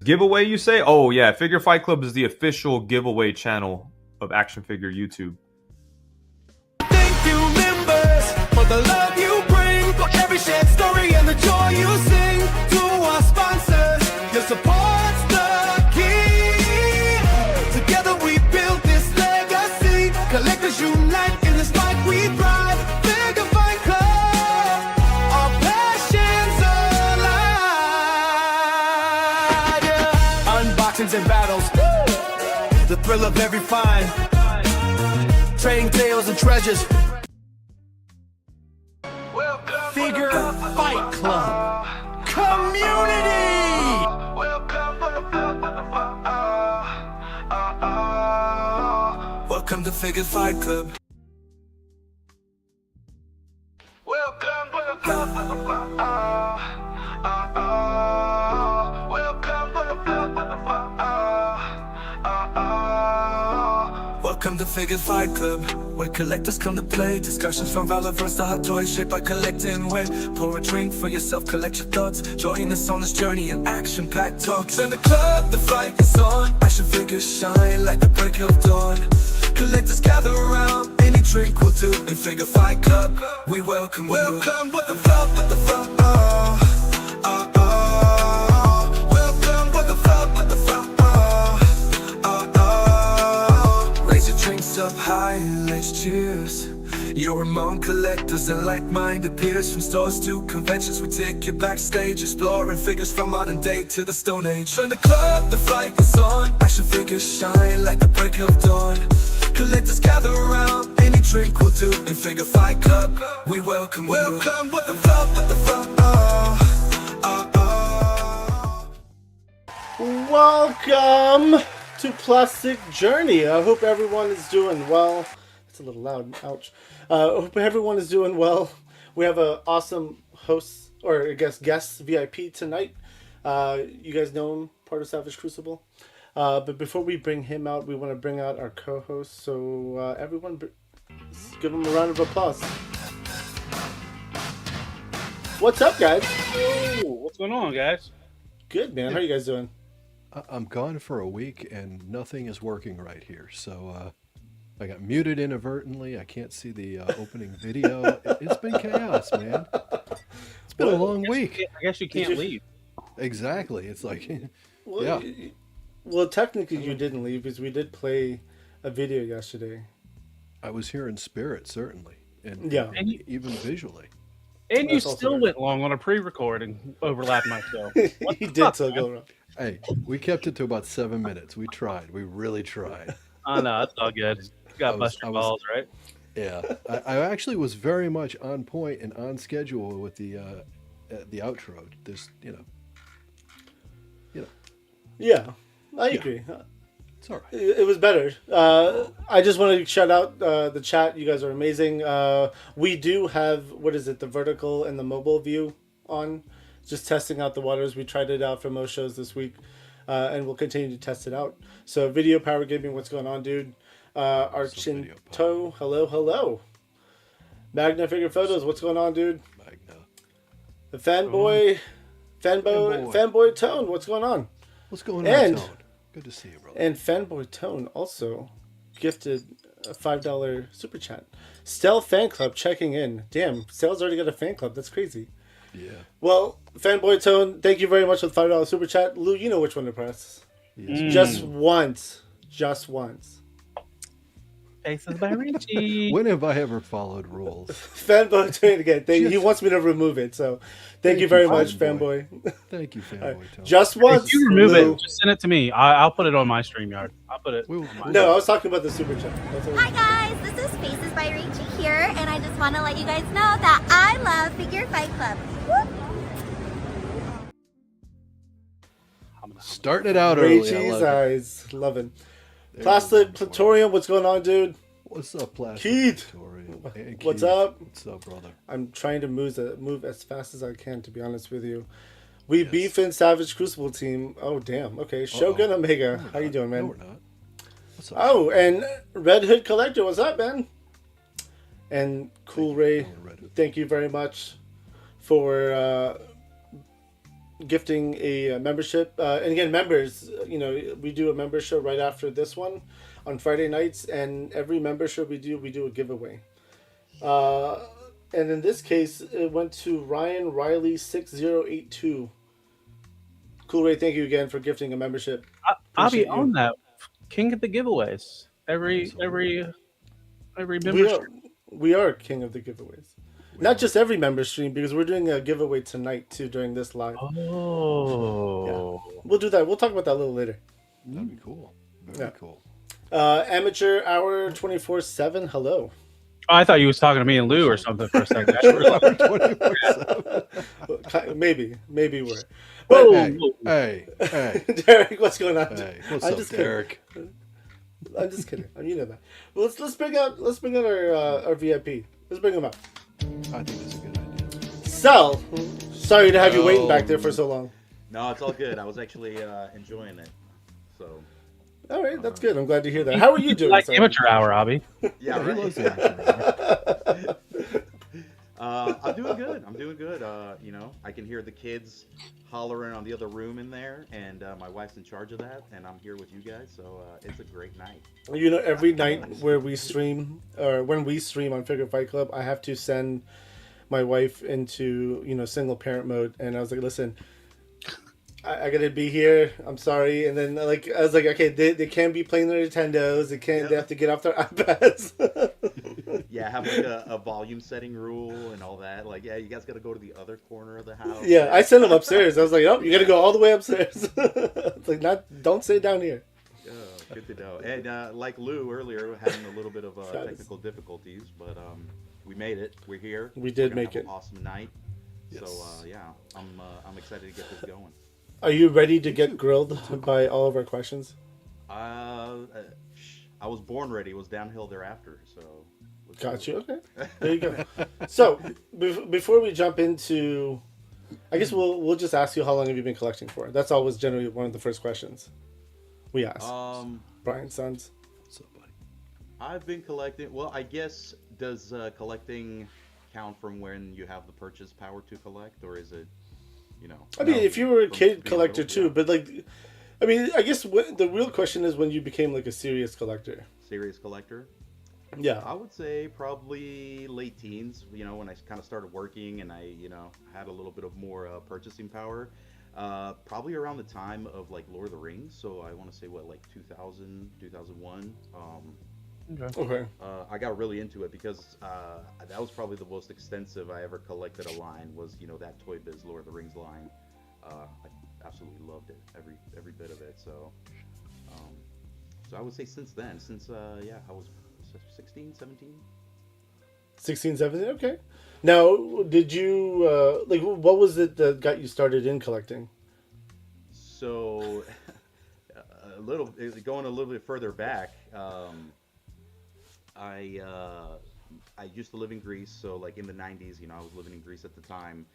Giveaway, you say? Oh, yeah. Figure Fight Club is the official giveaway channel of Action Figure YouTube. Thank you, members, for the love you bring, for every shared story and the joy you sing. To our sponsors, your support's the key. Together we build this legacy. Collectors unite in this fight we thrive. Figure Fight Club, our passions alive. Yeah. Unboxings and battles, the thrill of every find. Trading tales and treasures. Figure Fight Club Community. Welcome to Figure Fight Club. Welcome to Figure Fight Club, where collectors come to play. Discussions from relevance to hot toys shaped by collecting weight. Pour a drink for yourself, collect your thoughts. Join us on this journey and action-packed talks. In the club, the fight is on. Action figures shine like the break of dawn. Collectors gather around, any drink will do. In Figure Fight Club, we welcome you. Welcome with the flow, with the flow. Welcome with the flow, with the flow. Drinks up high and let's cheers. You're among collectors and like-minded peers. From stores to conventions, we take you backstage, exploring figures from modern day to the Stone Age. From the club, the fight is on. Action figures shine like the break of dawn. Collectors gather around, any drink will do. In Figure Fight Club, we welcome you. Welcome with the flow, with the flow. Welcome to Plastic Journey. I hope everyone is doing well. It's a little loud, ouch. I hope everyone is doing well. We have an awesome host, or I guess guest VIP tonight. You guys know him, part of Savage Crucible. But before we bring him out, we want to bring out our co-host. So everyone, give him a round of applause. What's up, guys? Ooh, what's going on, guys? Good, man. How are you guys doing? I'm gone for a week and nothing is working right here. So I got muted inadvertently. I can't see the opening video. It's been chaos, man. It's been a long week. I guess you can't leave. Exactly. It's like, Well, yeah. Well, technically you didn't leave because we did play a video yesterday. I was here in spirit, certainly. And Yeah. And you, even visually. and you That's also still right. went long on a pre-record and overlapped my show. What He the did fuck, so man? go wrong. Hey, we kept it to about 7 minutes. We tried. We really tried. Oh, no, it's all good. You got I was- bust your I was- balls, right? Yeah. I actually was very much on point and on schedule with the outro. There's, Yeah, I agree. it's all right. It was better. I just want to shout out the chat. You guys are amazing. We do have, the vertical and the mobile view on. Just testing out the waters. We tried it out for most shows this week, and we'll continue to test it out. So, Video Power Gaming, what's going on, dude? Archinto, hello. Magna Figure Photos, what's going on, dude? Magna. The Fanboy Tone, what's going on? What's going on, And- Tone? Good to see you, brother. And Fanboy Tone also gifted a $5 super chat. Stel Fan Club checking in. Damn, Stel's already got a fan club. That's crazy. Yeah. Well, Fanboy Tone, thank you very much for the $5 super chat. Lou, you know which one to press. Yes. Just once. Just once. Faces by Richie. When have I ever followed rules? Fanboy Tone again. He wants me to remove it, so thank you very much, Fanboy. Fanboy. Thank you, Fanboy Tone. Just once. If you remove Lou. it, just send it to me. I'll put it on my StreamYard. I'll put it. We- on my- No, I was talking about the super chat. That's what Hi guys, this is Faces by Rachie here, and I just want to let you guys know that I love Figure Fight Club. Whoop. Starting it out early. I Rachel's love it. eyes. Loving. There Plastic we go. Platorium, what's going on, dude? What's up, Plastic? Keith. Victoria? Hey, What's Keith. up? What's up, brother? I'm trying to move as fast as I can, to be honest with you. We Yes. beef in Savage Crucible team. Oh, damn. Okay. Shogun Omega. How you doing, man? No, we're not. What's up? Oh, and Red Hood Collector. What's up, man? And Cool Ray, Red Hood. thank you very much for gifting a membership. And again, members, we do a member show right after this one on Friday nights, and every member show we do a giveaway. And in this case, it went to Ryan Riley 6082. Cool Ray, thank you again for gifting a membership. I'll be Appreciate you. on that. King of the giveaways. Every member. We are king of the giveaways. Not just every member stream, because we're doing a giveaway tonight too during this live. Oh. Yeah. We'll do that. We'll talk about that a little later. That'd be cool. Very cool. Amateur Hour 24/7. Hello. Oh, I thought you was talking to me and Lou or something for a second. 24/7. Maybe we're. Whoa. Hey. Derek, what's going on? Hey, what's I'm up, just kidding. Derek? I'm just kidding. You know that. Well, let's bring out our VIP. Let's bring him up. I think that's a good idea. Sal, sorry to have you waiting back there for so long. No, it's all good. I was actually enjoying it. So. All right, that's good. I'm glad to hear that. How are you doing? Like Sal? amateur hour, Abby. Yeah, He right. loves the action. I'm doing good. I can hear the kids hollering on the other room in there, and my wife's in charge of that, and I'm here with you guys, so it's a great night. Every night where we stream, or when we stream on Figure Fight Club, I have to send my wife into, single parent mode, and I was like, listen, I gotta be here. I'm sorry. And then I was like, okay, they can't be playing their Nintendos. They have to get off their iPads. Yeah, have like a volume setting rule and all that. Like, yeah, you guys got to go to the other corner of the house. Yeah, I sent them upstairs. I was like, oh, you got to go all the way upstairs. It's like, don't sit down here. Yeah, good to know. And like Lou earlier, we're having a little bit of technical difficulties, but we made it. We're here. We did We're gonna make have it. An awesome night. Yes. So yeah, I'm excited to get this going. Are you ready to get grilled by all of our questions? I was born ready. It was downhill thereafter. So. Got you. Okay. There you go. So before we jump into, I guess we'll just ask you, how long have you been collecting for? That's always generally one of the first questions we ask. Brian's sons. What's up, buddy? I've been collecting. Well, I guess does collecting count from when you have the purchase power to collect, or is it, I mean, if you were a kid being collector little, too, but I guess the real question is when you became like a serious collector. serious collector. Yeah. I would say probably late teens, when I kind of started working and I, had a little bit of more purchasing power. Probably around the time of like Lord of the Rings. So I want to say like 2000, 2001. Okay. I got really into it because that was probably the most extensive I ever collected a line was, that Toy Biz Lord of the Rings line. I absolutely loved it, every bit of it. So I would say since then, I was 16, 17. 16, 17, okay. Now, did you, what was it that got you started in collecting? So, going a little bit further back, I used to live in Greece, so like in the 90s, I was living in Greece at the time,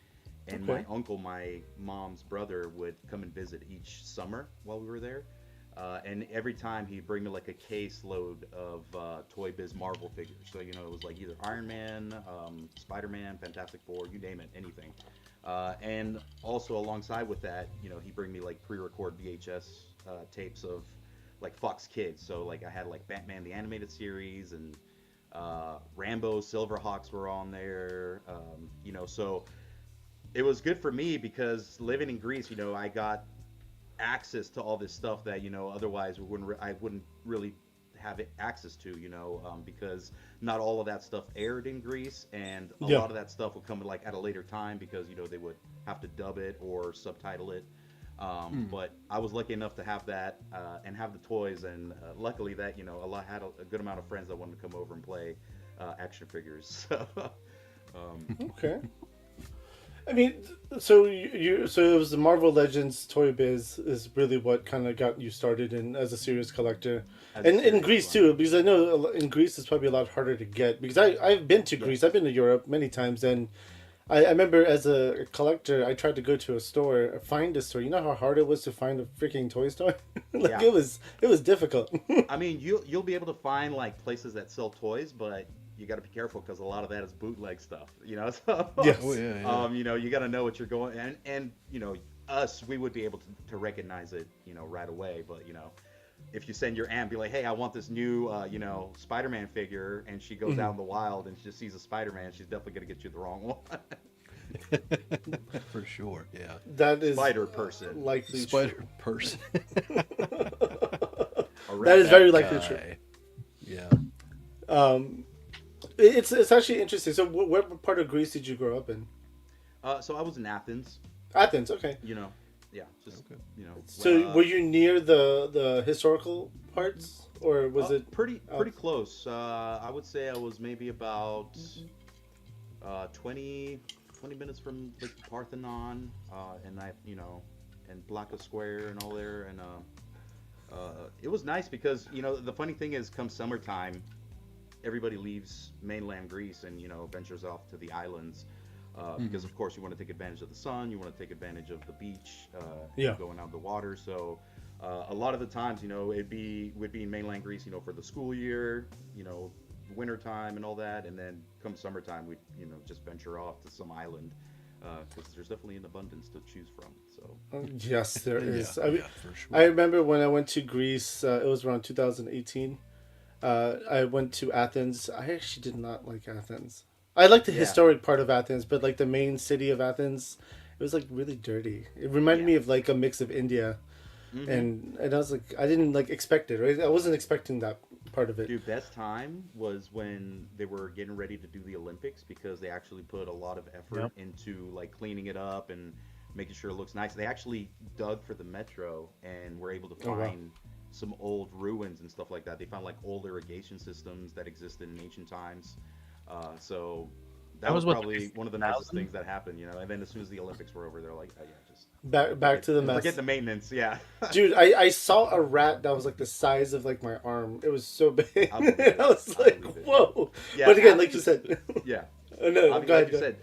and Okay. my uncle, my mom's brother, would come and visit each summer while we were there. And every time he'd bring me like a caseload of Toy Biz Marvel figures. So, it was like either Iron Man, Spider-Man, Fantastic Four, you name it, anything. And also alongside with that, he'd bring me like pre-record VHS tapes of like Fox Kids. So like I had like Batman the Animated Series and Rambo, Silverhawks were on there. So it was good for me because living in Greece, I got access to all this stuff that otherwise I wouldn't really have access to, because not all of that stuff aired in Greece, and a lot of that stuff would come like at a later time because they would have to dub it or subtitle it. But I was lucky enough to have that and have the toys, and luckily that had a good amount of friends that wanted to come over and play action figures. Okay. I mean, so so it was the Marvel Legends Toy Biz is really what kind of got you started as a serious collector, and in Greece too, because I know in Greece it's probably a lot harder to get, because I've been to Greece, I've been to Europe many times, and I remember as a collector I tried to go to a store, find a store. You know how hard it was to find a freaking toy store? It was difficult. I mean, you'll be able to find like places that sell toys, but you got to be careful because a lot of that is bootleg stuff, So, Yes. Oh, yeah. you got to know what you're going, and us, we would be able to recognize it, right away. But if you send your aunt, be like, hey, I want this new, Spider-Man figure, and she goes out in the wild and she just sees a Spider-Man, she's definitely gonna get you the wrong one. For sure, yeah. That is Spider person. likely Spider true. person. That is very likely true. Yeah. It's actually interesting. So, what part of Greece did you grow up in? So I was in Athens. Athens, okay. Yeah, just So, were you near the historical parts, or was it pretty close? I would say I was maybe about 20 minutes from the Parthenon, and and Plaka Square and all there, and it was nice because the funny thing is, come summertime, everybody leaves mainland Greece and ventures off to the islands. Because of course you want to take advantage of the sun, you want to take advantage of the beach, going out the water. So a lot of the times, we'd be in mainland Greece, for the school year, winter time and all that, and then come summertime, we'd just venture off to some island because there's definitely an abundance to choose from. So yes, there is. Yeah, for sure. I remember when I went to Greece. It was around 2018. I went to Athens. I actually did not like Athens. I like the historic part of Athens, but like the main city of Athens, it was like really dirty. It reminded me of like a mix of India, and I was like, I didn't like expect it. Right, I wasn't expecting that part of it. Dude, best time was when they were getting ready to do the Olympics because they actually put a lot of effort into like cleaning it up and making sure it looks nice. They actually dug for the metro and were able to find some old ruins and stuff like that. They found like old irrigation systems that existed in ancient times. So that was probably one of the nicest things that happened, And then as soon as the Olympics were over, they're like, oh, yeah, just back to the mess. Forget the maintenance, yeah. Dude, I saw a rat that was like the size of like my arm. It was so big. I was like, whoa. Yeah, but again, like you said. Yeah. No, like you said,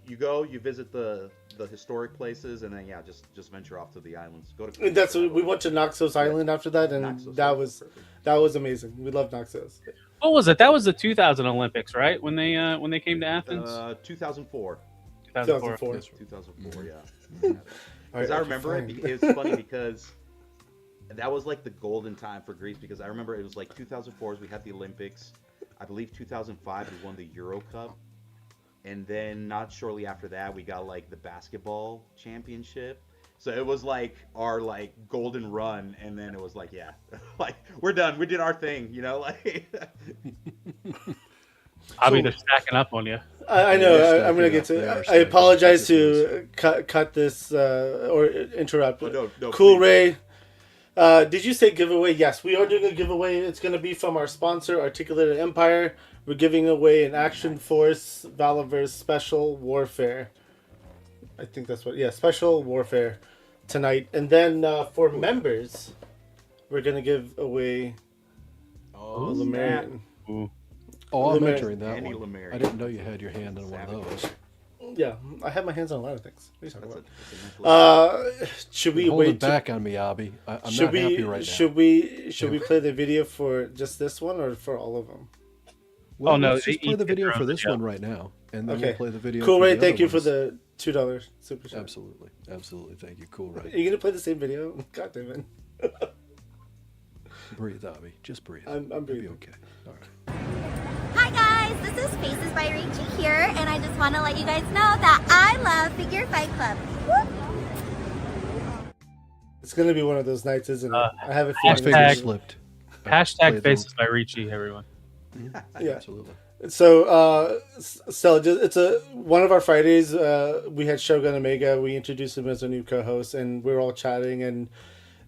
you visit the historic places, and then just venture off to the islands. Go to. And we went to Naxos Island after that, and Naxos, that was amazing. We love Naxos. What was it? That was the 2000 Olympics, right? When they came to Athens. 2004. 2004. 2004, yeah. Because I remember it was funny because that was like the golden time for Greece because I remember it was like 2004 we had the Olympics. I believe 2005 we won the Euro Cup. And then not shortly after that we got like the basketball championship. So it was like our like golden run, and then it was like, like we're done. We did our thing, like. I'll be just stacking up on you. I know. I'm gonna get to. I apologize to cut this or interrupt. No, Cool please. Ray. Did you say giveaway? Yes, we are doing a giveaway. It's gonna be from our sponsor, Articulated Empire. We're giving away an Action Force Valaverse Special Warfare. I think that's what. Yeah, Special Warfare tonight, and then for members, we're gonna give away. Lemurian. I'm entering that Andy one. Lemurian. I didn't know you had your hand on one of those. Yeah, I have my hands on a lot of things. What are you talking That's about? Should we Hold wait? it back on me, Abby. I'm not happy right now. Should we play the video for just this one or for all of them? Well, no, let's just play the video for this one right now, and then we'll play the video. Cool for Ray, the thank other you for ones. the $2 super chat. Absolutely, thank you, Cool Ray. Are you gonna play the same video? God damn it! Breathe, Abby. Just breathe. I'm You'll breathing. be okay. All right. Hi guys, this is Faces by Rachie here, and I just want to let you guys know that I love Figure Fight Club. Whoop. It's gonna be one of those nights, isn't it? I have a My feeling. finger Hashtag- slipped. Hashtag Faces by Ricci, everyone. Yeah. Absolutely. So, it's one of our Fridays. We had Shogun Omega. We introduced him as a new co-host, and we were all chatting, and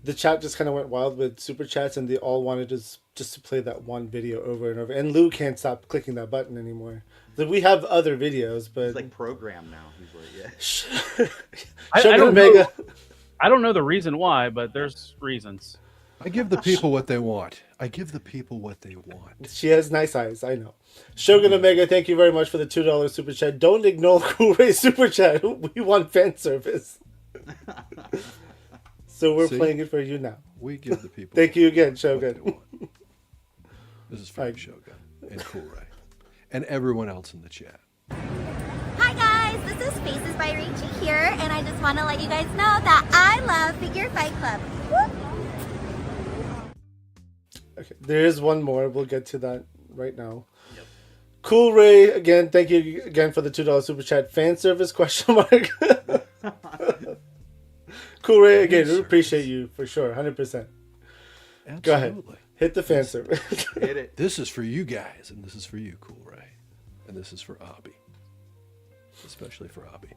the chat just kind of went wild with super chats, and they all wanted us just to play that one video over and over. And Lou can't stop clicking that button anymore. Like, we have other videos, but It's like programmed now. He's like, I Shogun don't Omega. know. I don't know the reason why, but there's reasons. I give the people what they want. I give the people what they want. She has nice eyes, I know. Shogun Omega, thank you very much for the $2 super chat. Don't ignore Cool Ray's super chat. We want fan service. So we're playing it for you now. We give the people. Thank you again, what Shogun. they want. This is Frank Shogun and Cool Ray, and everyone else in the chat. Hi guys, guys, this is Faces by Rachie here, and I just want to let you guys know that I love Figure Fight Club. Woo! Okay, there is one more. We'll get to that right now. Yep. Cool Ray, again, thank you again for the $2 super chat. Fan service question mark. Cool Ray, again, we appreciate you for sure, 100%. Absolutely. Go ahead. Hit the fan service. Hit it. This is for you guys, and this is for you, Cool Ray. And this is for Abby. Especially for Abby.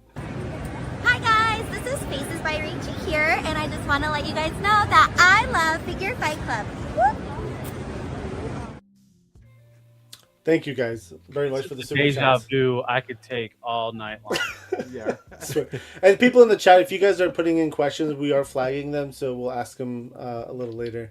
Hi guys, this is Faces by Rachie here, and I just want to let you guys know that I love Figure Fight Club. Woo! Thank you guys very much for the super Deja chats. vu I could take all night long. Yeah. And people in the chat, if you guys are putting in questions, we are flagging them, so we'll ask them a little later.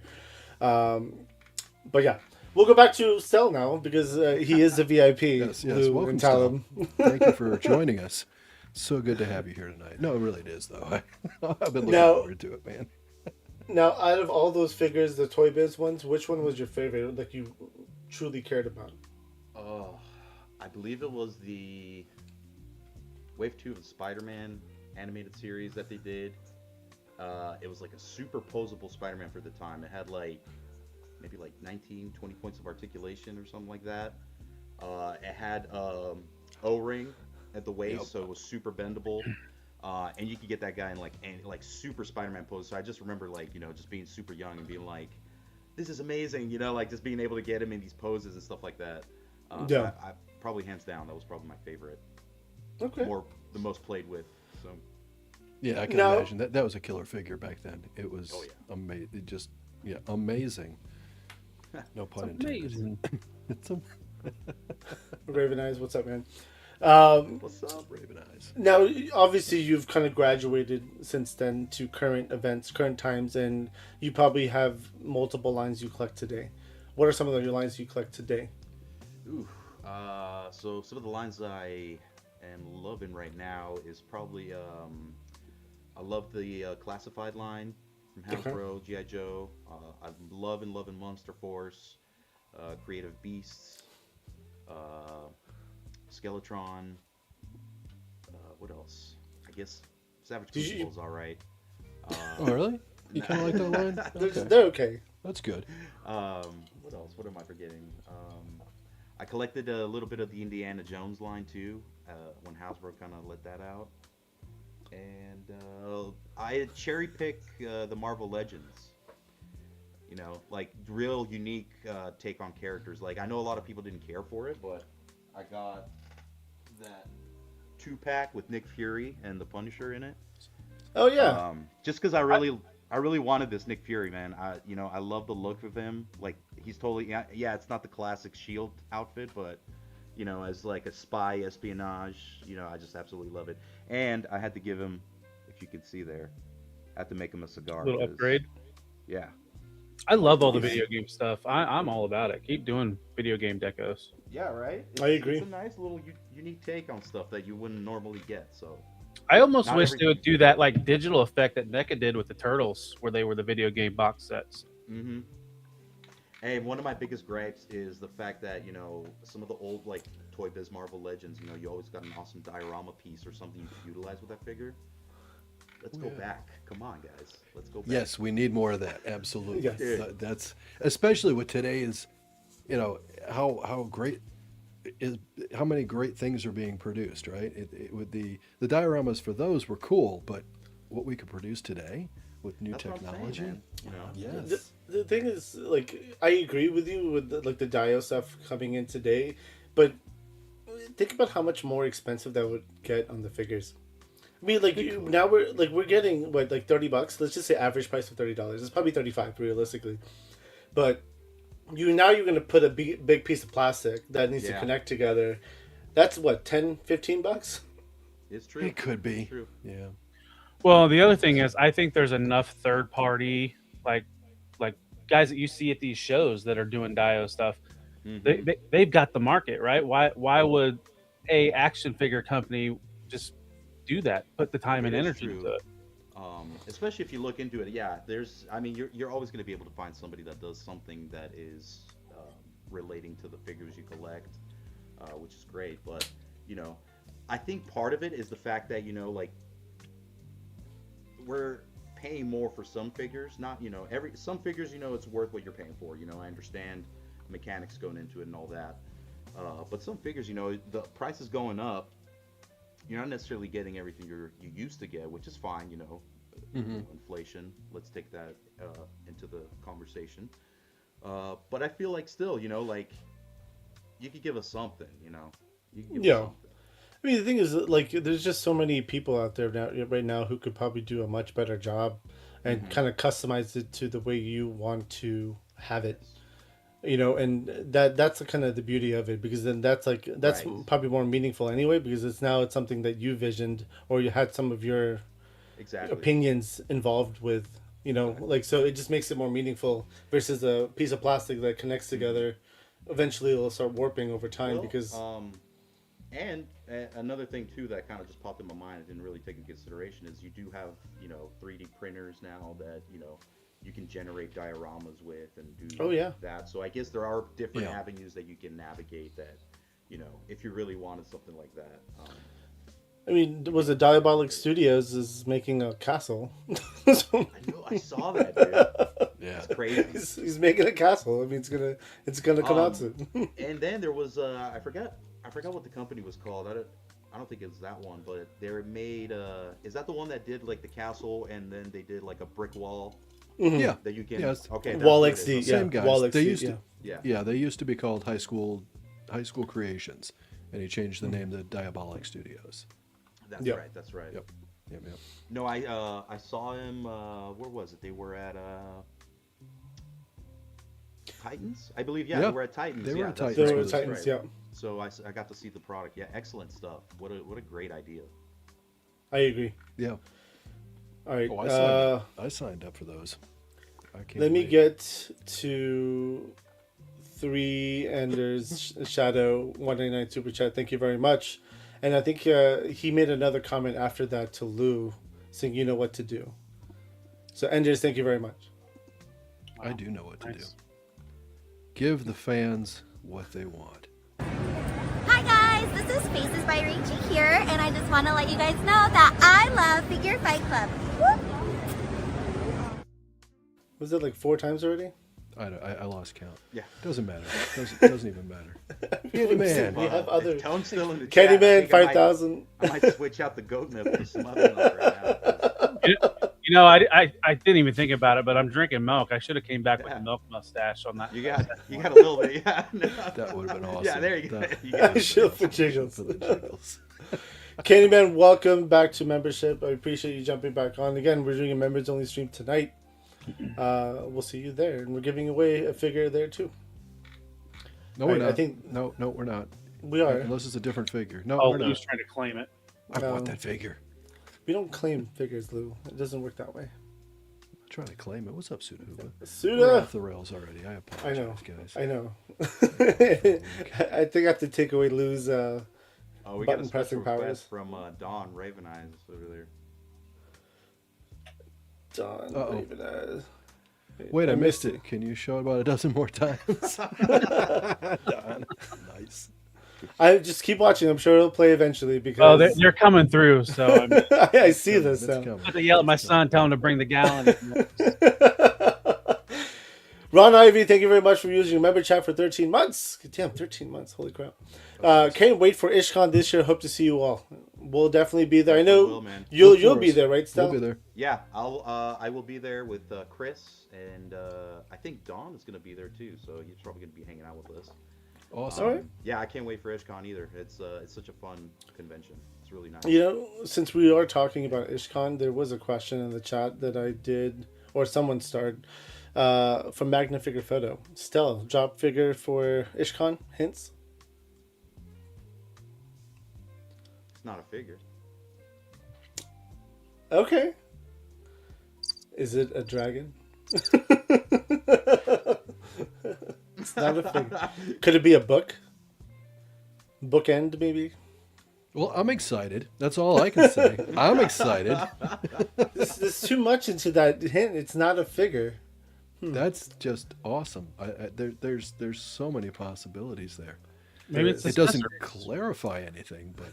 But yeah, we'll go back to Stel now because he is a VIP. Yes, Lou welcome, and Stel. Talib. Thank you for joining us. So good to have you here tonight. No, it really is, though. I've been looking Now- forward to it, man. Now, out of all those figures, the Toy Biz ones, which one was your favorite, like you truly cared about? Oh, I believe it was the Wave 2 of the Spider-Man animated series that they did. It was like a superposable Spider-Man for the time. It had like maybe like 19, 20 points of articulation or something like that. It had O-ring at the waist, so it was super bendable. And you could get that guy in like super Spider-Man pose. So I just remember like, you know, just being super young and being like, this is amazing, you know, like just being able to get him in these poses and stuff like that. Yeah. I probably hands down, that was probably my favorite. Okay. Or the most played with. So Yeah, I can Now- imagine. That was a killer figure back then. It was amazing. It just, amazing. No pun intended. Amazing. It's Raven Eyes, what's up, man? what's up? Raven Eyes. Now, obviously, you've kind of graduated since then to current events, current times, and you probably have multiple lines you collect today. What are some of your lines you collect today? Ooh. So some of the lines that I am loving right now is probably I love the classified line from Hasbro, G.I. Joe. I'm loving Monster Force, Creative Beasts, Skeletron. What else? I guess Savage Did you- Crucible is all right. Oh, really? You kind of like that line? Okay. They're okay. That's good. What else? What am I forgetting? I collected a little bit of the Indiana Jones line too, when Hasbro kind of let that out. And I cherry pick the Marvel Legends. You know, like real unique take on characters. Like I know a lot of people didn't care for it, but I got that 2-pack with Nick Fury and the Punisher in it. Oh, yeah. Just because I really wanted this Nick Fury, man. I love the look of him. Like he's totally yeah. It's not the classic Shield outfit, but you know, as like a spy espionage, you know, I just absolutely love it. And I had to give him, if you could see there, I had to make him a cigar. Little 'cause- upgrade. Yeah. I love all the video game stuff. I'm all about it. Keep doing video game decos. Yeah, right. I agree. It's a nice little unique take on stuff that you wouldn't normally get. So. I almost Not wish every- they would do that like digital effect that NECA did with the Turtles, where they were the video game box sets. Mm-hmm. Hey, one of my biggest gripes is the fact that, you know, some of the old, like, Toy Biz Marvel Legends, you know, you always got an awesome diorama piece or something you could utilize with that figure. Let's go back. Come on, guys. Let's go back. Yes, we need more of that. Absolutely. Yes. That's especially with today's, you know, how great is how many great things are being produced, right? With the dioramas for those were cool, but what we could produce today with new That's what I'm saying, technology, man. You know? yes. The thing is, like, I agree with you with the Dio stuff coming in today, but think about how much more expensive that would get on the figures. I mean, like now we're getting what, like $30. Let's just say average price of $30. It's probably 35 realistically, but you're gonna put a big piece of plastic that needs to connect together. That's what, $10-15? It's true. It could be. It's true. Yeah. Well, the other thing is, I think there's enough third party, like guys that you see at these shows that are doing Dio stuff. Mhm. They've got the market, right? Why would a action figure company just do that? Put the time and It is energy true. into it. Especially if you look into it, you're always going to be able to find somebody that does something that is relating to the figures you collect, which is great. But, you know, I think part of it is the fact that like we're paying more for some figures. Not some figures it's worth what you're paying for. I understand mechanics going into it and all that. But some figures, the price is going up. You're not necessarily getting everything you used to get, which is fine. Inflation. Let's take that into the conversation. But I feel like still, like you could give us something. You could give us something. I mean, the thing is, like, there's just so many people out there right now who could probably do a much better job and kind of customize it to the way you want to have it. And that's kind of the beauty of it, because then that's right. Probably more meaningful anyway, because it's something that you visioned or you had some of your opinions involved with, like, so it just makes it more meaningful versus a piece of plastic that connects together. Eventually it'll start warping over time because and another thing too that kind of just popped in my mind I didn't really take into consideration is you do have 3D printers now that you can generate dioramas with and do that. So I guess there are different avenues that you can navigate that if you really wanted something like that. I mean, was it Diabolic Studios is making a castle? I know, I saw that, dude. Yeah, it's crazy. He's making a castle. I mean, it's gonna come out soon. And then there was I forgot what the company was called. I don't think it was that one, but they made is that the one that did like the castle and then they did like a brick wall? Mm-hmm. Yeah, that you can. Yeah, okay, Wall XD. Same guys. Wall they XD, used to. Yeah, they used to be called High School Creations, and he changed the name to Diabolic Studios. That's right. That's right. Yep. No, I saw him. Where was it? They were at Titans, I believe. Yeah, they were at Titans. They were at Titans. They were at Titans. Right. Yeah. So I got to see the product. Yeah, excellent stuff. What a great idea. I agree. Yeah. All right. Oh, I signed up for those. Let me get to 3 Enders Shadow 199 Super Chat. Thank you very much. And I think he made another comment after that to Lou, saying, "You know what to do." So Enders, thank you very much. I do know what to do. Give the fans what they want. Hi guys, this is Faces by Rachie here, and I just want to let you guys know that I love Figure Fight Club. Woo! Was it like 4 times already? I lost count. Yeah. Doesn't matter. Doesn't even matter. Candyman. We have other. Tone's still in the chat. Candyman 5000. I might switch out the goat milk for some other milk right now. I didn't even think about it, but I'm drinking milk. I should have came back with a milk mustache on that. You got a little bit, yeah. No. That would have been awesome. Yeah, there you go. Shield for jiggles. For the jiggles. Candyman, welcome back to membership. I appreciate you jumping back on. Again, we're doing a members only stream tonight. We'll see you there, and we're giving away a figure there too. No, we're not. I think no, we're not. We are. Unless it's a different figure. No, Oh, we're not. Lou's trying to claim it. I want that figure. We don't claim figures, Lou. It doesn't work that way. I'm trying to claim it. What's up, Suda? We're Suda. off the rails already. I apologize, guys. I know. I think I have to take away Lou's we got a button special pressing powers. request from Dawn Raven Eyes over there. Dawn Raven Eyes. Wait, I missed it. Can you show it about a dozen more times? Dawn. Nice. I just keep watching. I'm sure it'll play eventually because They're coming through. So I see this now. I have to yell at my son, tell him to bring the gallon. Ron Ivy, thank you very much for using your member chat for 13 months. Damn, 13 months. Holy crap. Can't wait for IshCon this year. Hope to see you all. We'll definitely be there. I know you'll be there, right, Stel? We'll be there. Yeah, I will be there with Chris, and I think Dawn is going to be there too, so he's probably going to be hanging out with us. Awesome. All right. Yeah, I can't wait for IshCon either. It's such a fun convention. It's really nice. Since we are talking about IshCon, there was a question in the chat that I did, or someone started, from Magna Figure Photo. Stel, drop figure for IshCon? Hints? It's not a figure. Okay. Is it a dragon? It's not a figure. Could it be a book? Bookend, maybe? Well, I'm excited. That's all I can say. I'm excited. There's too much into that hint. It's not a figure. That's just awesome. There's so many possibilities there. Maybe it's it doesn't clarify anything, but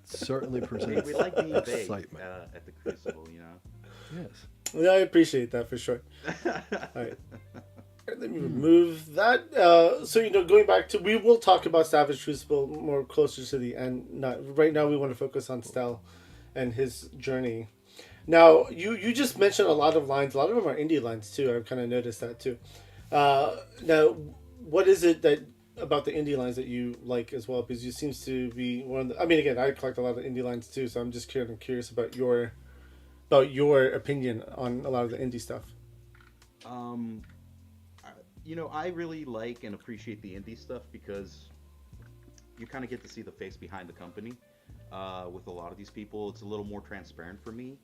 certainly We presents like being vague excitement. at the Crucible, you know. Yes. Yeah, I appreciate that for sure. All right. Let me remove that. So, going back to, we will talk about Savage Crucible more closer to the end. Not right now. We want to focus on Stel and his journey. Now, you just mentioned a lot of lines. A lot of them are indie lines too. I've kind of noticed that too. Now, what is it that about the indie lines that you like as well? Because you seems to be one of the. I mean, again, I collect a lot of indie lines too, so I'm just kind of curious about your opinion on a lot of the indie stuff. I really like and appreciate the indie stuff because you kind of get to see the face behind the company. With a lot of these people, it's a little more transparent for me,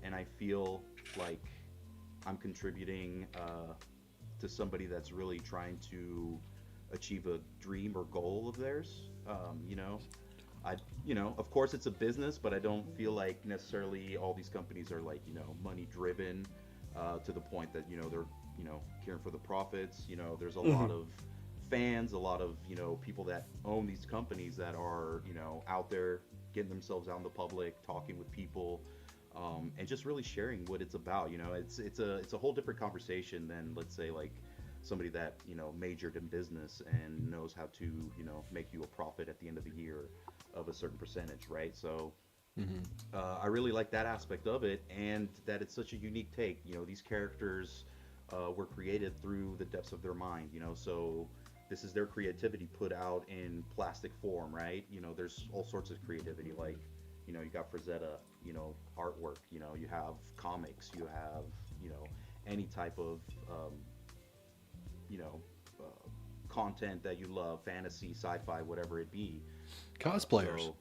and I feel like I'm contributing to somebody that's really trying to achieve a dream or goal of theirs. Of course it's a business, but I don't feel like necessarily all these companies are like, money driven to the point that, they're, caring for the profits. There's a lot of fans, a lot of, people that own these companies that are, out there getting themselves out in the public, talking with people, and just really sharing what it's about. It's a whole different conversation than, let's say, like somebody that, majored in business and knows how to, make you a profit at the end of the year of a certain percentage, right? So I really like that aspect of it, and that it's such a unique take. These characters were created through the depths of their mind, so this is their creativity put out in plastic form, right? There's all sorts of creativity, like, you got Frazetta, artwork, you have comics, you have, any type of, content that you love, fantasy, sci-fi, whatever it be. Cosplayers. So,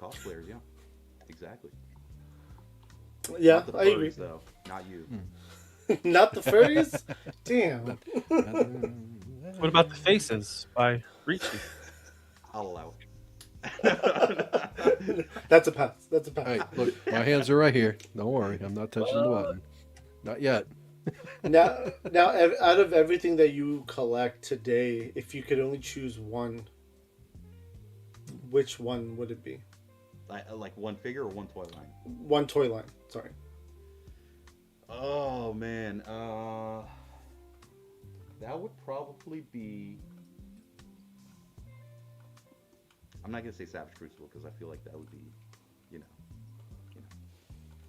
cosplayers, yeah, exactly. Yeah, Not the I agree. furries, though, not you. Not the furries? Damn. What about the faces by Ricci? I'll allow it. That's a pass. That's a pass. Hey, look, my hands are right here. Don't worry, I'm not touching the button. Not yet. Now, out of everything that you collect today, if you could only choose one, which one would it be? Like one figure or one toy line? One toy line. Sorry. Oh man, that would probably be. I'm not gonna say Savage Crucible because I feel like that would be,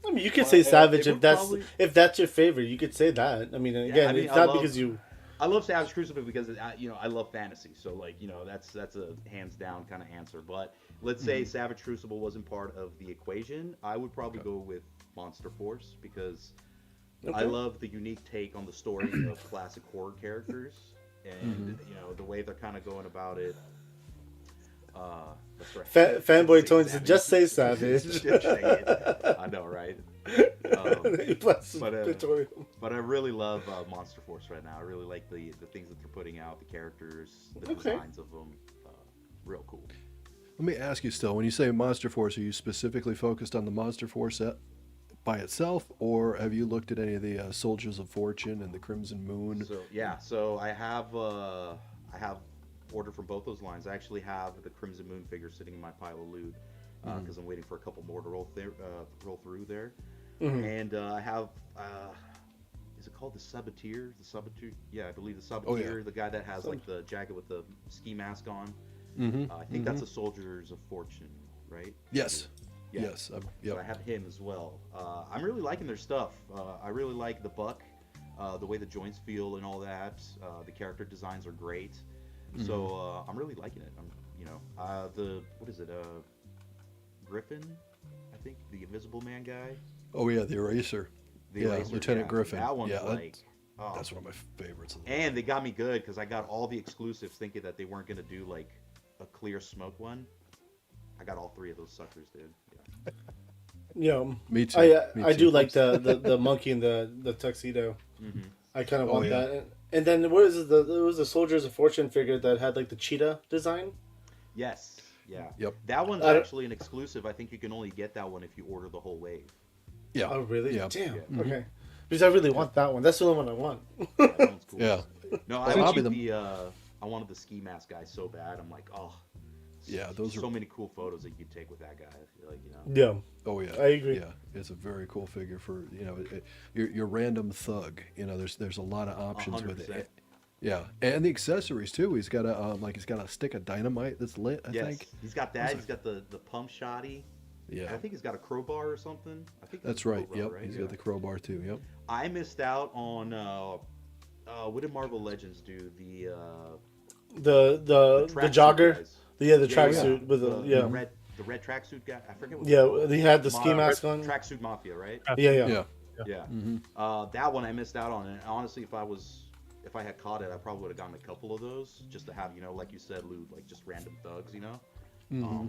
I mean, you could say Savage it would if that's your favorite. You could say that. I mean, again, it's not because you. I love Savage Crucible because I love fantasy. So like that's a hands down kind of answer. But let's say Savage Crucible wasn't part of the equation, I would probably go with Monster Force because I love the unique take on the story of classic horror characters and the way they're kind of going about it. That's right. Fanboy Tony said, just say Savage. Just say it. I know, right? But I really love Monster Force right now. I really like the things that they're putting out, the characters, the designs of them. Real cool. Let me ask you still, when you say Monster Force, are you specifically focused on the Monster Force set by itself, or have you looked at any of the Soldiers of Fortune and the Crimson Moon? So I have ordered from both those lines. I actually have the Crimson Moon figure sitting in my pile of loot because I'm waiting for a couple more to roll through there. And I have, is it called the Saboteur? Yeah, I believe the Saboteur, the guy that has like the jacket with the ski mask on. I think that's the Soldiers of Fortune, right? Yes. Yeah. Yes. So I have him as well. I'm really liking their stuff. I really like the buck, the way the joints feel and all that. The character designs are great. So I'm really liking it. What is it? Griffin, I think, the Invisible Man guy. Oh yeah, the Eraser. Lieutenant Griffin. That one's that's one of my favorites. And they got me good because I got all the exclusives, thinking that they weren't gonna do like a clear smoke one. I got all three of those suckers, dude. Yeah. Me too. I do like the monkey in the tuxedo. I kind of want that. And then what is it? It was the Soldiers of Fortune figure that had like the cheetah design. Yes. Yeah. Yep. That one's actually an exclusive. I think you can only get that one if you order the whole wave. Yeah. Oh really? Yeah. Damn. Okay. Because I really want that one. That's the only one I want. Yeah, that one's cool. Yeah. No, I wanted the ski mask guy so bad. I'm like, oh, Yeah, those are. so many cool photos that you could take with that guy. Like, you know. Yeah, Oh yeah, I agree. Yeah, it's a very cool figure for your random thug. There's a lot of options with 100%. it. Yeah, and the accessories too. He's got a stick of dynamite that's lit. I Yes, think. he's got that. He's got the pump shotty. Yeah, I think he's got a crowbar or something. I think that's it's a right. crowbar, Yep, right? he's Yeah. got the crowbar too. Yep. I missed out on what did Marvel Legends do? The tracksuit jogger, guys. the Yeah, tracksuit with the the red tracksuit guy. I forget what. yeah. He had the ski mask on. Tracksuit Mafia, right? Yeah. Yeah. Yeah. Mm-hmm. That one I missed out on, and honestly, if I had caught it, I probably would have gotten a couple of those just to have, like you said, Lou, like just random thugs, Mm-hmm.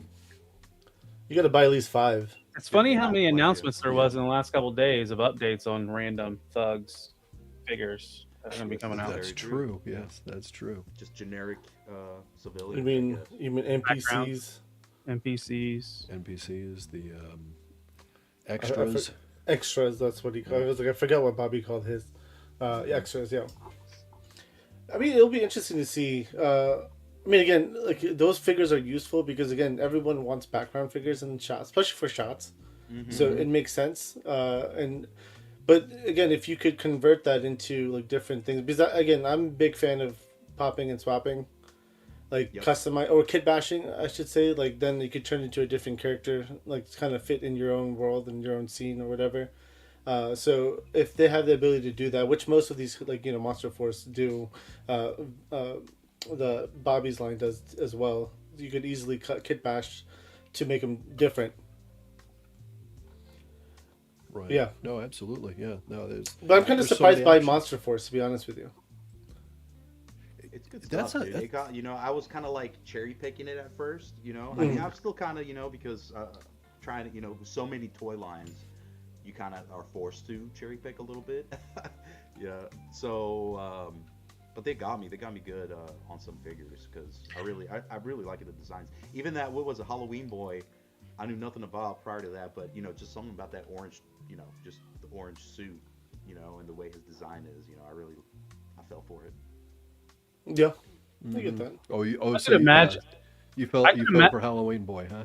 You got to buy at least 5. It's funny how many Yeah. announcements there was in the last couple of days of updates on random thugs figures that are going to be coming out. That's Very true. Yes, that's true. just generic civilians. You mean I guess. NPCs? NPCs. NPCs, the extras. Extras. That's what he called. I was like, I forgot what Bobby called his. Extras. Yeah. I mean, it'll be interesting to see. I mean, again, like those figures are useful because again, everyone wants background figures and shots, especially for shots. Mm-hmm. So it makes sense. But again, if you could convert that into like different things, because again, I'm a big fan of popping and swapping, like customize or kit bashing, I should say. Like then you could turn into a different character, like kind of fit in your own world and your own scene or whatever. So if they have the ability to do that, which most of these like Monster Force do, the Bobby's line does as well. You could easily cut kit bash to make them different. Right. Yeah. No, absolutely. Yeah. No, there's. But I'm kind of there's so surprised many by options. Monster Force, to be honest with you. It's good That's stuff, a- dude. It got, I was kind of like cherry picking it at first, I Mm. mean, I'm still kind of, because trying to, with so many toy lines, you kind of are forced to cherry pick a little bit. Yeah. So, but they got me good on some figures because I really like the designs. Even that, what was a Halloween boy, I knew nothing about prior to that, but just something about that orange, just the orange suit, and the way his design is, I fell for it. Yeah, I get that. So could imagine. You fell I could ima- for Halloween Boy, huh?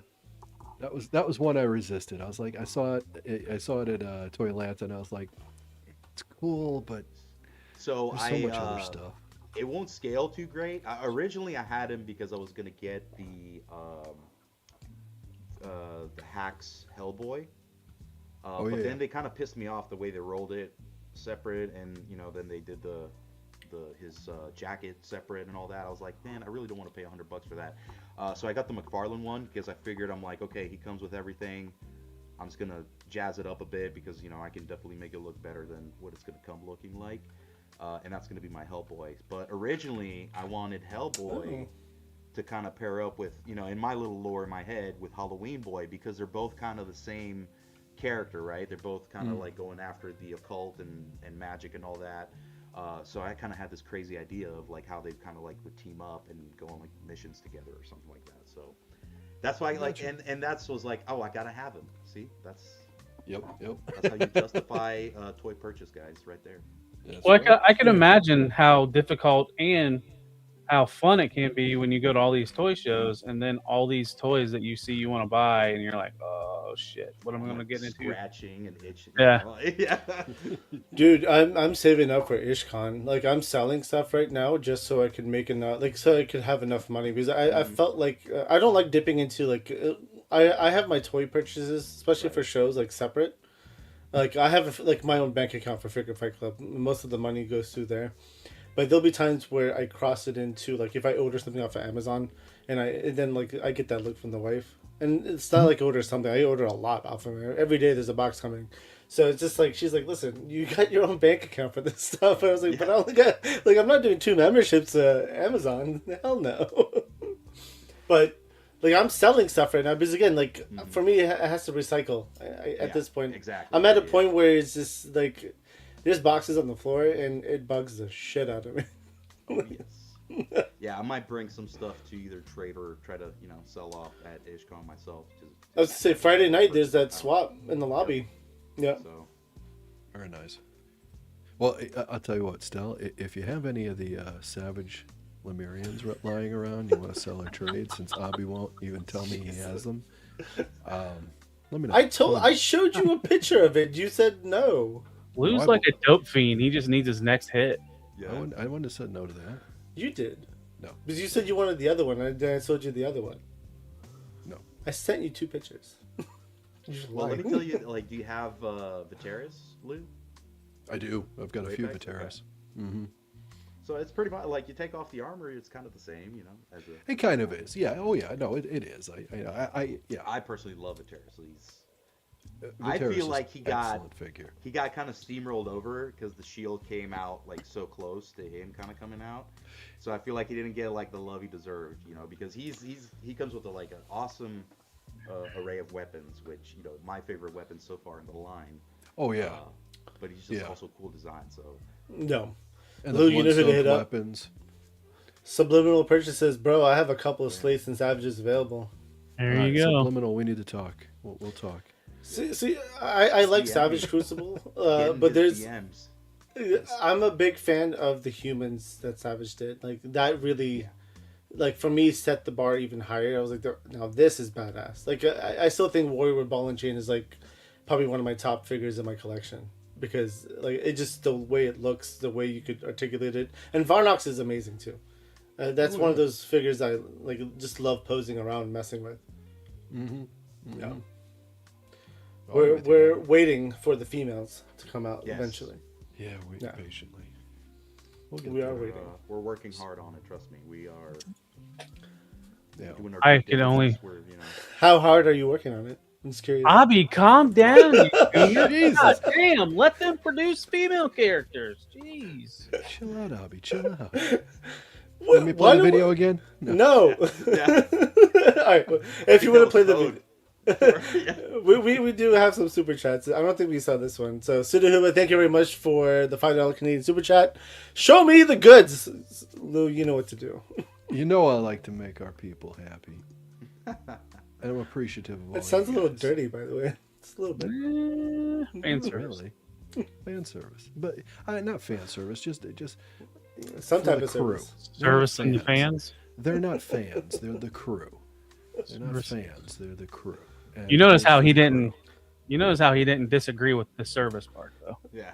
That was one I resisted. I was like, I saw it at Toylanta, and I was like, it's cool, but So there's so much other stuff. It won't scale too great. Originally, I had him because I was gonna get the Hacks Hellboy, but then they kind of pissed me off the way they rolled it separate, and then they did his jacket separate and all that. I was like, man, I really don't want to pay $100 for that. So I got the McFarlane one because I figured, I'm like, okay, he comes with everything. I'm just gonna jazz it up a bit because I can definitely make it look better than what it's gonna come looking like, and that's gonna be my Hellboy. But originally, I wanted Hellboy to kind of pair up with, in my little lore in my head, with Halloween Boy because they're both kind of the same character, right? They're both kind of like going after the occult and magic and all that. So I kind of had this crazy idea of like how they kind of like would team up and go on like missions together or something like that. So that's why and that's was like, oh, I gotta have him. See, that's Yep. that's how you justify toy purchase, guys, right there. That's Well, right. I can imagine how difficult and how fun it can be when you go to all these toy shows and then all these toys that you see you want to buy and you're like, oh shit, what am I going to get into? Scratching and itching. Yeah. Yeah. Dude, I'm saving up for IshCon. Like I'm selling stuff right now just so I could make enough, like so I could have enough money because I felt like I don't like dipping into like I have my toy purchases, especially for shows, like separate. Like I have like my own bank account for Figure Fight Club. Most of the money goes through there. But there'll be times where I cross it into like if I order something off of Amazon and then like I get that look from the wife. And it's not like I order something. I order a lot off of her. Every day there's a box coming. So it's just like she's like, listen, you got your own bank account for this stuff. I was like, but I only got like I'm not doing 2 memberships to Amazon. Hell no. But like I'm selling stuff right now because again, like for me, it has to recycle. At this point, exactly. I'm at a point where it's just like there's boxes on the floor and it bugs the shit out of me. Oh, yes. Yeah, I might bring some stuff to either trade or try to sell off at IshCon myself. I was to say Friday night there's that swap in the lobby. Yeah. So Very nice. Well, I'll tell you what, Stel, if you have any of the Savage Lemurians lying around you want to sell or trade, since Abby won't even tell me he has them. Let me know. I showed you a picture of it. You said no. Lou's like a dope fiend. He just needs his next hit. Yeah. I wouldn't have said no to that. You did. No. Because you said you wanted the other one, and then I told you the other one. No. I sent you 2 pictures. You just Well, let lied. me tell you, like, do you have Viteras, Lou? I do. I've got a few Apex? Viteras. Okay. Mm-hmm. So it's pretty much like you take off the armor, it's kind of the same, you know. As a, It kind of is. Yeah. Oh yeah. No, it is. Yeah. I personally love Viteras. So he's, Viteras I feel is like he an got excellent figure. he got kind of steamrolled over because the shield came out like so close to him kind of coming out. So I feel like he didn't get like the love he deserved, you know, because he comes with like an awesome array of weapons, which, you know, my favorite weapon so far in the line. Oh yeah. But he's just also cool design. So No. And Lou, the you know who to hit up? weapons. Subliminal Purchase says, bro, I have a couple of Slates and Savages available. There All right, you go. Subliminal, we need to talk. We'll talk. See, I like DM Savage me. Crucible, Getting but his there's... DMs. I'm a big fan of the humans that Savage did. Like, that really... Like, for me, set the bar even higher. I was like, now this is badass. Like, I still think Warrior with Ball and Chain is, like, probably one of my top figures in my collection. Because, like, it just, the way it looks, the way you could articulate it. And Varnox is amazing, too. That's one of those figures I, like, just love posing around and messing with. Mm-hmm. Mm-hmm. Yeah. Oh, We're waiting for the females to come out Yes. eventually. Yeah, wait patiently. We'll get We there. are waiting. We're working hard on it. Trust me, we are Yeah. doing our I due can only- diligence. We're, you know, How hard are you working on it? I'm just curious. Abby, calm down. You Jesus. God damn, let them produce female characters. Jeez. Chill out, Abby. Chill out. What- Let me why play the do video we- again. No. Yeah. All right. If you want to play the Code. video, we do have some super chats. I don't think we saw this one. So Sudahuba, thank you very much for the $5 Canadian super chat. Show me the goods, Lou. You know what to do. You know I like to make our people happy. And I'm appreciative of all It sounds a you little guys. dirty, by the way. It's a little bit. Fan Not service. really. Fan service. But not fan service, just Some for type the of crew. service. Servicing the fans. They're not fans, they're the crew. They're not Servicing. fans, they're the crew. And You notice how he the didn't. crew. You notice how he didn't disagree with the service part, though. Yeah.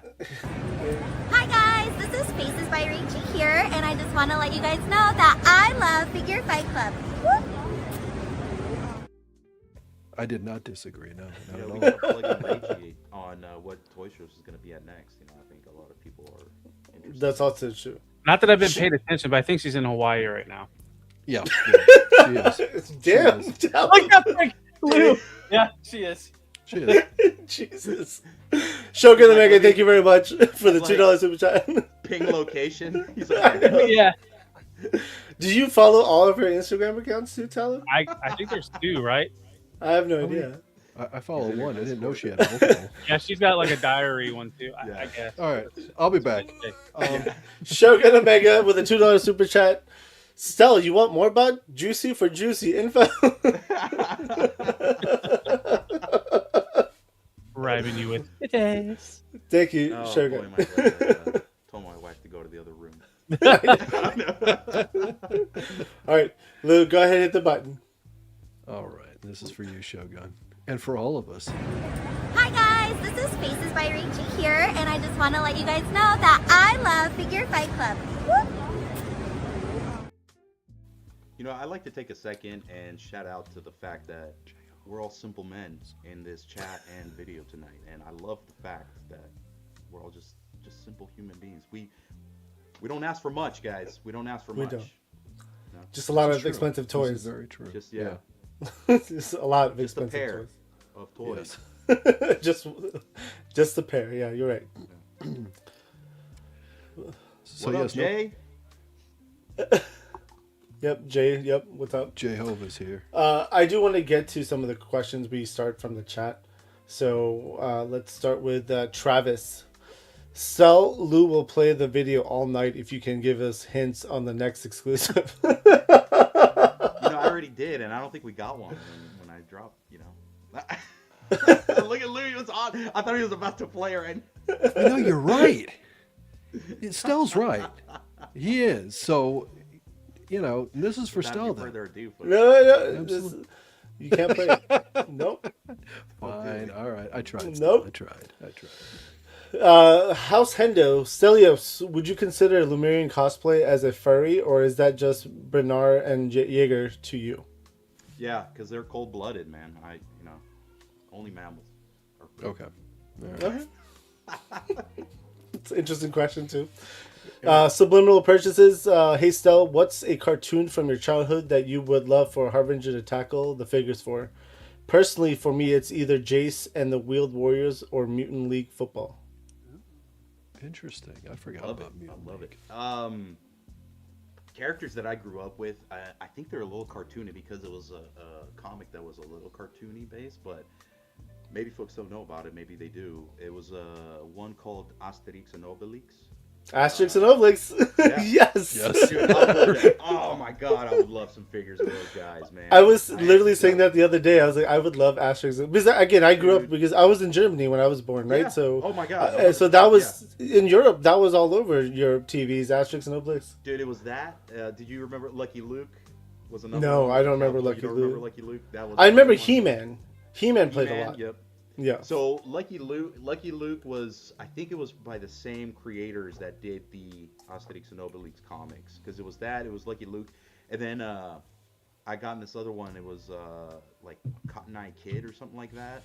Hi guys, this is Faces by Rachie here, and I just want to let you guys know that I love Figure Fight Club. Woo! I did not disagree, no, You know, not we at got all. to plug in Reggie on what toy shows is going to be at next. You know, I think a lot of people are interested. That's also true. Not that I've been paying attention, but I think she's in Hawaii right now. Yeah, she is. Damn. is. Look at that, Lou. Yeah, she is. She is. Jesus. Shogun Omega, thank you very much for the Like- $2 super chat. Ping location. He's like, Yeah, Do you follow all of her Instagram accounts too, Tyler? I think there's 2, right? I have no idea. I follow one. I didn't know she had multiple. Yeah, she's got like a diary one too. I Yeah. guess. All right, I'll be back. Shogun Omega with a $2 super chat. Stella, you want more about Juicy for Juicy info? Bribing you with it is. Thank you, oh, Shogun. boy, my God, told my wife to go to the other room. All right, Lou, go ahead and hit the button. All right, this is for you, Shogun, and for all of us. Hi guys, this is Faces by Rachie here, and I just want to let you guys know that I love Figure Fight Club. Woo! You know, I'd like to take a second and shout out to the fact that we're all simple men in this chat and video tonight, and I love the fact that we're all just simple human beings. We don't ask for much, guys. We don't ask for We much. don't. No. Just a lot This of is true. expensive This toys. is very true. Just yeah, Just a lot of just a expensive pair toys. of toys. Just a pair. Yeah, you're right. So What up, yes, Jay? Yep, Jay. Yep. What's up? Jehovah's here. I do want to get to some of the questions we start from the chat. So let's start with Travis. Lou will play the video all night if you can give us hints on the next exclusive. You know, I already did, and I don't think we got one when I dropped. You know, look at Lou. He was on. I thought he was about to play right. I know you're right. Stell's right. He is. So you know, this is for Without any Stel. further ado, folks. No, Absolutely. you can't play it. Nope. Fine. All right. I tried. Stel. Nope. I tried. House Hendo, Stelios, would you consider Lemurian cosplay as a furry, or is that just Bernard and Jaeger to you? Yeah, because they're cold-blooded, man. Only mammals. Okay. All right. Okay. It's an interesting question, too. Subliminal purchases. Hey, Stel, what's a cartoon from your childhood that you would love for Harbinger to tackle the figures for? Personally, for me, it's either Jace and the Wheeled Warriors or Mutant League Football. Interesting. I forgot Love about it. Mutant I love League. it. Characters that I grew up with, I think they're a little cartoony because it was a comic that was a little cartoony based, but maybe folks don't know about it. Maybe they do. It was one called Asterix and Obelix. Asterix and Obelix. Yeah. Yes. Dude, I love that. Oh my god, I would love some figures of those guys, man. I was literally saying that the other day. I was like, I would love Asterix. Because, again, I grew up because I was in Germany when I was born, right? Yeah. So, Oh my god. so that was, in Europe, that was all over your TVs, Asterix and Obelix. Dude, it was that. Did you remember Lucky Luke? Was another No, one? I don't remember You Lucky don't Luke. remember Lucky Luke? That was I remember one. He-Man. He-Man played a He-Man, lot. Yep. Yeah. So Lucky Luke was, I think it was by the same creators that did the Asterix and Obelix comics, because it was Lucky Luke, and then I got in this other one. It was like Cotton Eye Kid or something like that,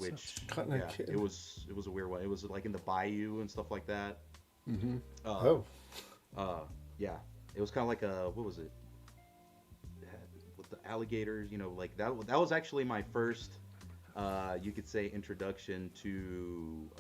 which Cotton Eye Kid. it was a weird one. It was like in the bayou and stuff like that. Mm-hmm. Yeah, it was kind of like a, what was it? With the alligators, like that. That was actually my first. You could say introduction to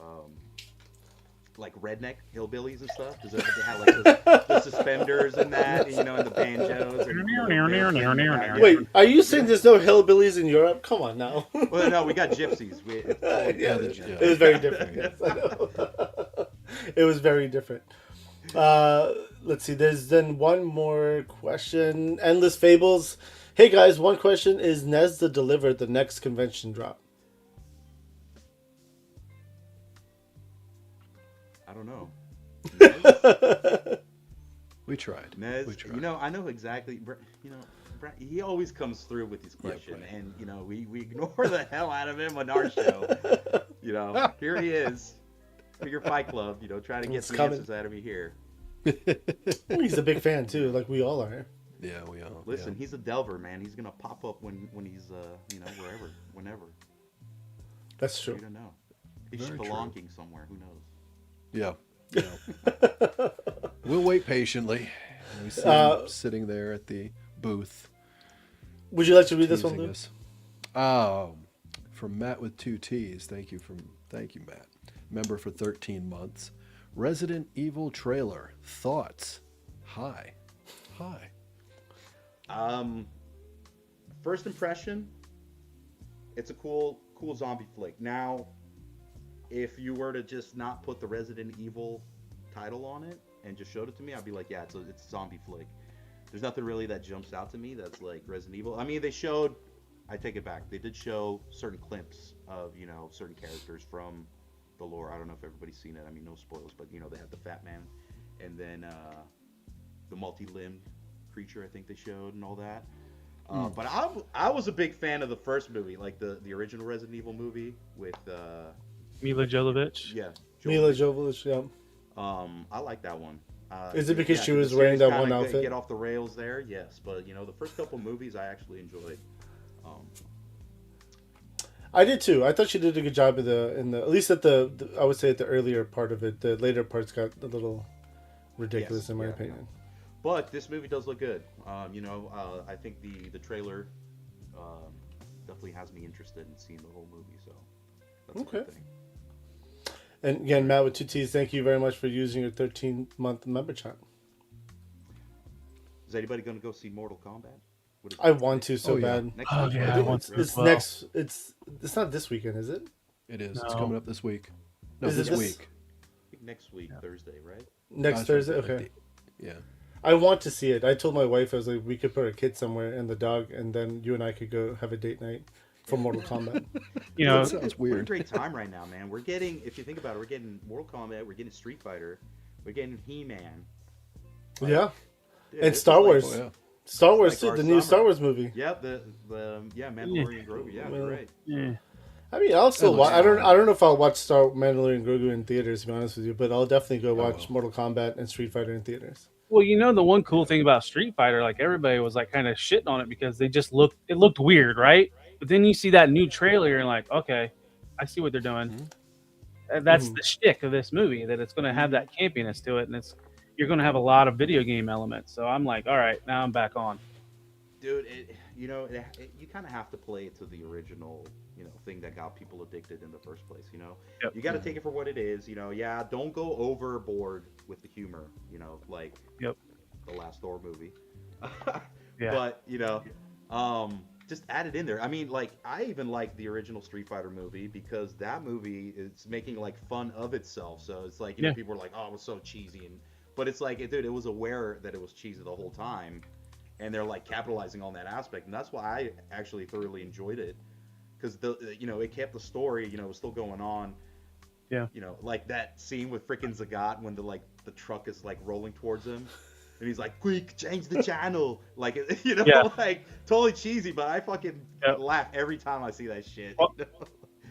like redneck hillbillies and stuff, because they had like the suspenders and that, and the banjos. And, Wait, are you saying there's no hillbillies in Europe? Come on now. Well, no, we got gypsies. It was very different. Yes, I know. It was very different. Let's see. There's then one more question. Endless Fables. Hey guys, one question: is Nezda delivered the next convention drop? I don't know. We tried. Nez, We tried. I know exactly. He always comes through with his question, right. and we ignore the hell out of him on our show. Here he is, Figure Fight Club. Trying to get some answers out of me here. He's a big fan too, like we all are. Yeah, we are. Listen, he's a delver, man. He's gonna pop up when he's wherever, whenever. That's true. You don't know. He's Very spelunking somewhere. Who knows? Yeah. We'll wait patiently. We see him sitting there at the booth. Would you like to read this one, teasing Lou? us. From Matt with 2 T's. Thank you, Matt. Member for 13 months. Resident Evil trailer. Thoughts? Hi. First impression, it's a cool zombie flick. Now, if you were to just not put the Resident Evil title on it and just showed it to me, I'd be like, yeah, it's a zombie flick. There's nothing really that jumps out to me that's like Resident Evil. I mean, I take it back. They did show certain clips of, certain characters from the lore. I don't know if everybody's seen it. I mean, no spoilers, but, they had the Fat Man and then the multi-limbed creature I think they showed and all that. But I was a big fan of the first movie, like the original Resident Evil movie with Mila Jovovich. yeah, Mila Jovovich, yeah. I like that one. Is it because she the was wearing series that one kinda outfit? Get off the rails there, yes. But the first couple movies I actually enjoyed. I did too. I thought she did a good job in the at least at the I would say at the earlier part of it. The later parts got a little ridiculous Yes, in my yeah, opinion. But this movie does look good. I think the trailer definitely has me interested in seeing the whole movie. So that's a good thing. And again, Matt with 2 T's, thank you very much for using your 13-month member chat. Is anybody going to go see Mortal Kombat? What is I it? want to so bad. Next Oh, week, yeah, right? I want to It's as well. next. It's not this weekend, is it? It is. No. It's coming up this week. No, Is it this this- week. I think next week, Thursday, right? Next That's Thursday. right, Okay. Yeah. I want to see it. I told my wife I was like, we could put our kid somewhere and the dog, and then you and I could go have a date night for Mortal Kombat. You know, That sounds We're in a weird. great time right now, man. We're getting, if you think about it, we're getting Mortal Kombat, we're getting Street Fighter, we're getting He-Man. Yeah. Dude, And this Star is like- Wars. Oh, yeah. Star Wars Like too. our The new summer. Star Wars movie. Yeah, the Mandalorian Grogu. Yeah, you're right. Yeah. I mean, I'll still That watch. looks I don't know if I'll watch Star Mandalorian Grogu in theaters, to be honest with you, but I'll definitely go watch will. Mortal Kombat and Street Fighter in theaters. Well, the one cool thing about Street Fighter, like everybody was like kind of shitting on it because they just it looked weird, right? But then you see that new trailer and like, okay, I see what they're doing. And that's the shtick of this movie, that it's going to have that campiness to it, and you're going to have a lot of video game elements. So I'm like, all right, now I'm back on. Dude, you kind of have to play it to the original, thing that got people addicted in the first place. Yep. You got to take it for what it is. Yeah, don't go overboard with the humor. Like Yep. the last Thor movie. Yeah. But just add it in there. I mean, like, I even like the original Street Fighter movie because that movie is making like fun of itself. So it's like people are like, oh, it was so cheesy, but it's like, dude, it was aware that it was cheesy the whole time. And they're like capitalizing on that aspect, and that's why I actually thoroughly enjoyed it, because it kept the story, it was still going on. Yeah. Like that scene with freaking Zagat when the truck is like rolling towards him, and he's like, "Quick, change the channel!" Like like totally cheesy, but I fucking laugh every time I see that shit. Well,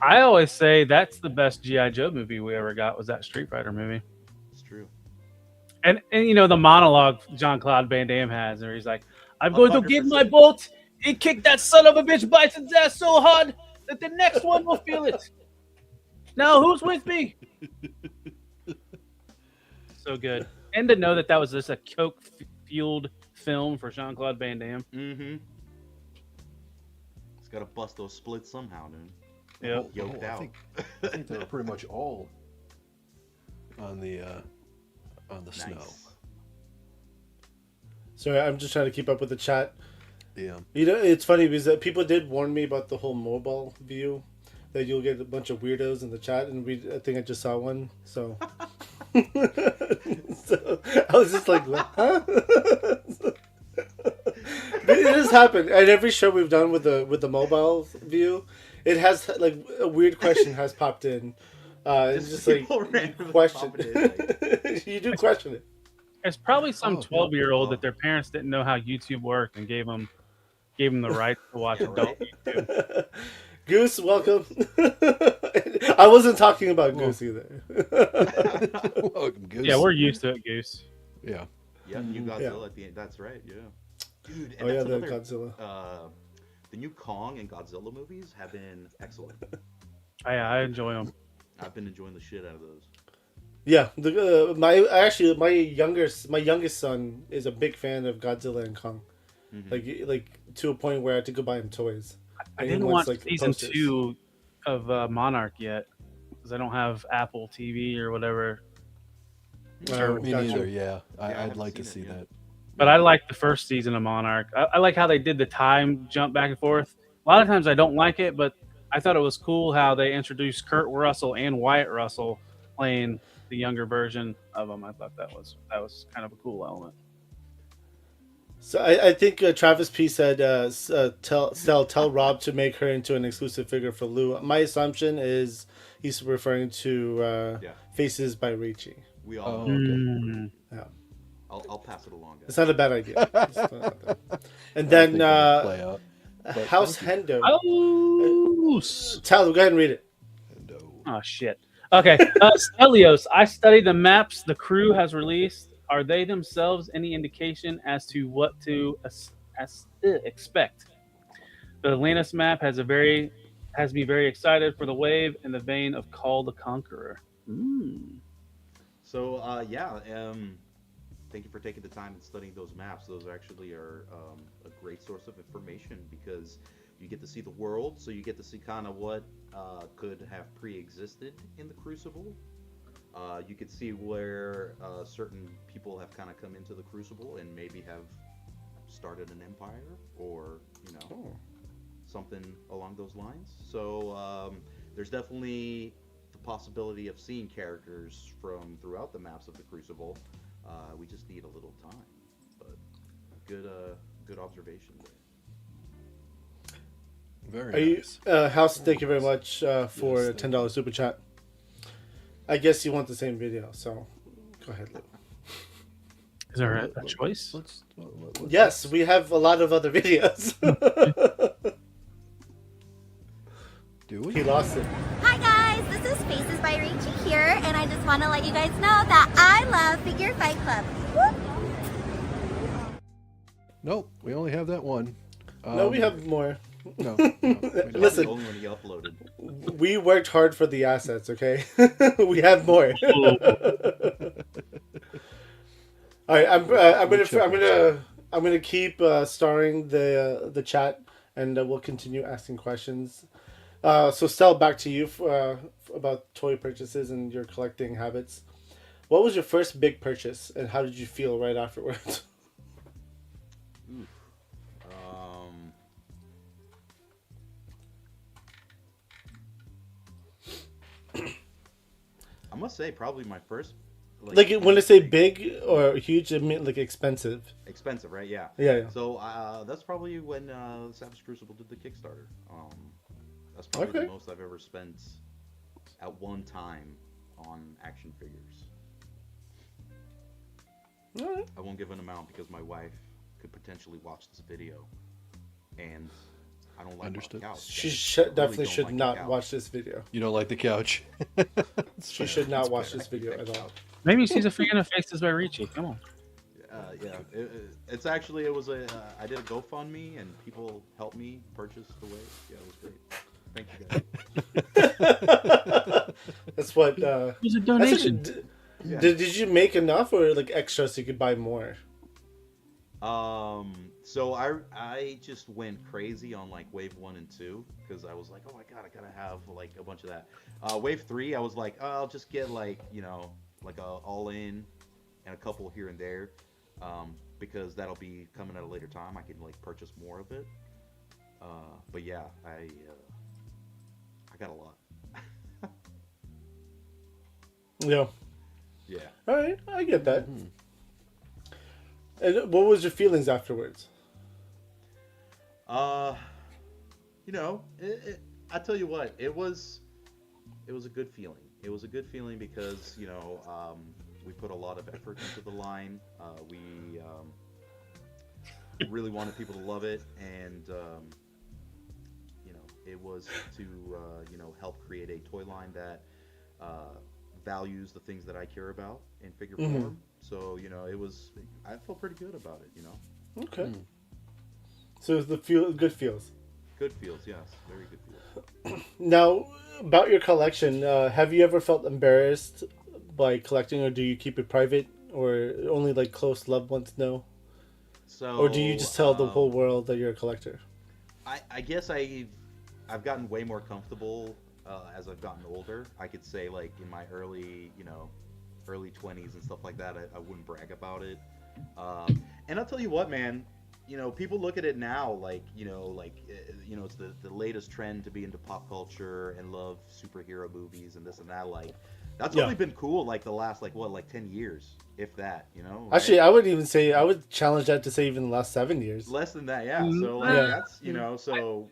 I always say that's the best G.I. Joe movie we ever got, was that Street Fighter movie. It's true. And the monologue Jean-Claude Van Damme has, where he's like, I'm going to give my bolt and kick that son of a bitch Bison's ass so hard that the next one will feel it. Now, who's with me? So good. And to know that was just a coke-fueled film for Jean-Claude Van Damme. Mm-hmm. He's got to bust those splits somehow, dude. Yep. Yoked out. I think they were pretty much all on the snow. Sorry, I'm just trying to keep up with the chat. Yeah. It's funny because people did warn me about the whole mobile view, that you'll get a bunch of weirdos in the chat, and I think I just saw one. So, so I was just like, huh? But it has happened at every show we've done with the mobile view. It has like a weird question has popped in. It's just like you question. You do question it. It's probably some 12-year-old that their parents didn't know how YouTube worked and gave them the right to watch adult YouTube. Goose, welcome. I wasn't talking about Goose either. Welcome, Goose. Yeah, we're used to it, Goose. Yeah. Yeah, new Godzilla at the end. That's right. Yeah. Dude, and Oh yeah, that's the another, Godzilla. the new Kong and Godzilla movies have been excellent. I enjoy them. I've been enjoying the shit out of those. Yeah, my youngest son is a big fan of Godzilla and Kong, like to a point where I had to go buy him toys. I And he didn't wants, watch like, season posters. 2 of Monarch yet because I don't have Apple TV or whatever. Me Gotcha. neither, yeah. I I'd haven't like to seen see it yet. that. But I like the first season of Monarch. I like how they did the time jump back and forth. A lot of times I don't like it, but I thought it was cool how they introduced Kurt Russell and Wyatt Russell playing the younger version of him. I thought that was kind of a cool element. So I think Travis P said, tell Rob to make her into an exclusive figure for Lou. My assumption is he's referring to Faces by Ricci. We all Oh, know. okay. Yeah. I'll pass it along, guys. It's not a bad idea. And I then think that'll play out. But House thank Hendo. Oh, Tyler, go ahead and read it. you. No. oh shit. Okay, Stelios. I studied the maps the crew has released. Are they themselves any indication as to what to expect? The Atlantis map has me very excited for the wave in the vein of Call the Conqueror. So thank you for taking the time and studying those maps. Those actually are a great source of information because you get to see the world, so you get to see kind of what could have pre-existed in the Crucible. You could see where certain people have kind of come into the Crucible and maybe have started an empire or something along those lines. So there's definitely the possibility of seeing characters from throughout the maps of the Crucible. We just need a little time, but good observation there. Very nice. House, thank you very much for a $10 super chat. I guess you want the same video, so go ahead, Lou. Is there a choice? Let's Yes, we have a lot of other videos. do we? He lost it. Hi guys, this is Faces by Rachie here, and I just want to let you guys know that I love Figure Fight Club. Whoop. Nope, we only have that one. No, we have more. No, we don't. Listen. The only one he uploaded. We worked hard for the assets, okay? We have more. All right, I'm gonna keep starring the chat, and we'll continue asking questions. So Stel, back to you about toy purchases and your collecting habits. What was your first big purchase, and how did you feel right afterwards? I must say, probably my first. Like when I say big or huge, I mean like expensive. Expensive, right? Yeah. Yeah. So that's probably when Savage Crucible did the Kickstarter. That's probably the most I've ever spent at one time on action figures. All right. I won't give an amount because my wife could potentially watch this video, and I don't like Understood. my couch. She definitely should like not the couch. watch this video. You don't like the couch? She should not watch this video at all. Maybe she's a fan of Faces by Rachie. Come on. Yeah, it's actually it was I did a GoFundMe and people helped me purchase the weight. Yeah, it was great. Thank you guys. That's what. It was a donation. Did you make enough or like extra so you could buy more? So I just went crazy on like wave 1 and 2 because I was like, oh my god, I gotta have like a bunch of that. Wave 3, I was like, oh, I'll just get like like a all in and a couple here and there, because that'll be coming at a later time. I can like purchase more of it. But yeah, I got a lot. Yeah. Yeah. All right, I get that. And what was your feelings afterwards? I tell you what, it was a good feeling. It was a good feeling because we put a lot of effort into the line. We really wanted people to love it, and it was to help create a toy line that values the things that I care about in figure form. So I felt pretty good about it. Okay. So it was the good feels. Good feels, yes, very good feels. Now, about your collection, have you ever felt embarrassed by collecting, or do you keep it private, or only like close loved ones know? So, or do you just tell the whole world that you're a collector? I guess I've gotten way more comfortable as I've gotten older. I could say like in my early 20s and stuff like that, I wouldn't brag about it. And I'll tell you what, man, people look at it now like it's the latest trend to be into pop culture and love superhero movies and this and that. Like that's only been cool like the last 10 years, if that, right? Actually, I would challenge that to say even the last 7 years. Less than that, yeah. So that's so.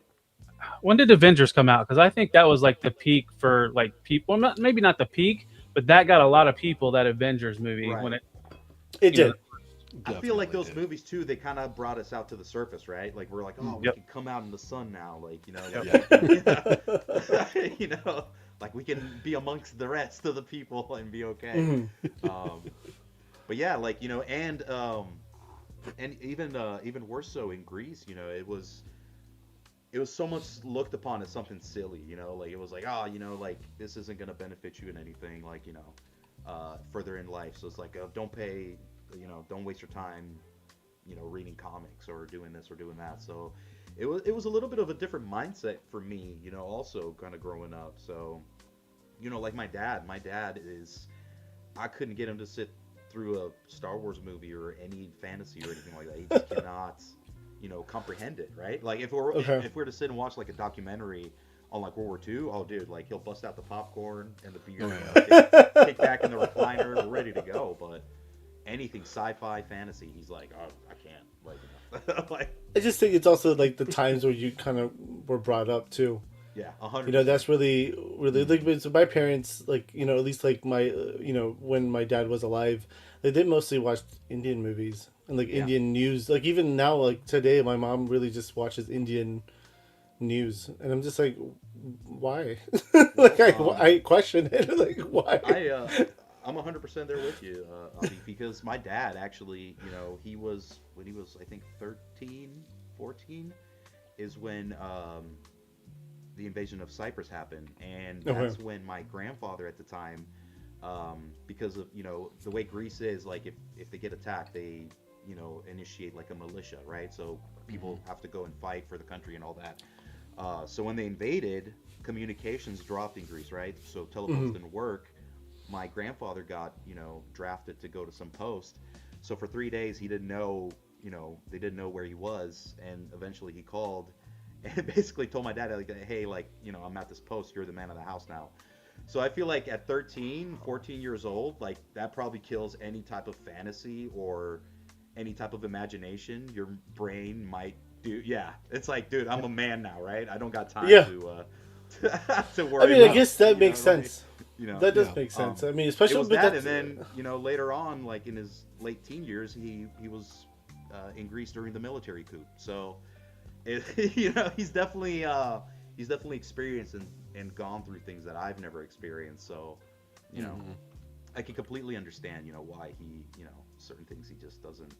When did Avengers come out? Because I think that was like the peak for like people. Maybe not the peak, but that got a lot of people. That Avengers movie when it did. I feel like those movies too. They kind of brought us out to the surface, right? Like we're like, oh, we can come out in the sun now, like like we can be amongst the rest of the people and be okay. But yeah, like and even worse so in Greece, it was so much looked upon as something silly, like it was like, like this isn't gonna benefit you in anything, like further in life. So it's like, don't pay. Don't waste your time, reading comics or doing this or doing that. So it was a little bit of a different mindset for me, also kind of growing up. So, like my dad is, I couldn't get him to sit through a Star Wars movie or any fantasy or anything like that. He just cannot, comprehend it, right? Like if we're to sit and watch like a documentary on like World War II, oh dude, like he'll bust out the popcorn and the beer, kick back in the recliner, we're ready to go. But anything sci-fi, fantasy, he's like, oh, I can't. Like, I just think it's also like the times where you kind of were brought up too. Yeah, 100%. That's really like, so my parents, like, at least like my, when my dad was alive, like they mostly watch Indian movies and like Indian news. Like even now, like today, my mom really just watches Indian news, and I'm just like, why? Like I question it. Like why? I'm 100% there with you, Avi, because my dad actually, you know, he was when he was I think 13, 14, is when the invasion of Cyprus happened, and that's when my grandfather at the time, because of the way Greece is, like if they get attacked, they initiate like a militia, right? So people have to go and fight for the country and all that. So when they invaded, communications dropped in Greece, right? So telephones didn't work. My grandfather got drafted to go to some post. So for 3 days he didn't know, they didn't know where he was, and eventually he called and basically told my dad, like, hey, like, I'm at this post, you're the man of the house now. So I feel like at 13, 14 years old, like that probably kills any type of fantasy or any type of imagination your brain might do. Yeah, it's like, dude, I'm a man now, right? I don't got time to worry. I mean, about, I guess that makes sense. Like, that does make sense. I mean, especially with that, and then later on, like in his late teen years, he was in Greece during the military coup. So, he's definitely experienced and gone through things that I've never experienced. So, I can completely understand, why he, certain things he just doesn't,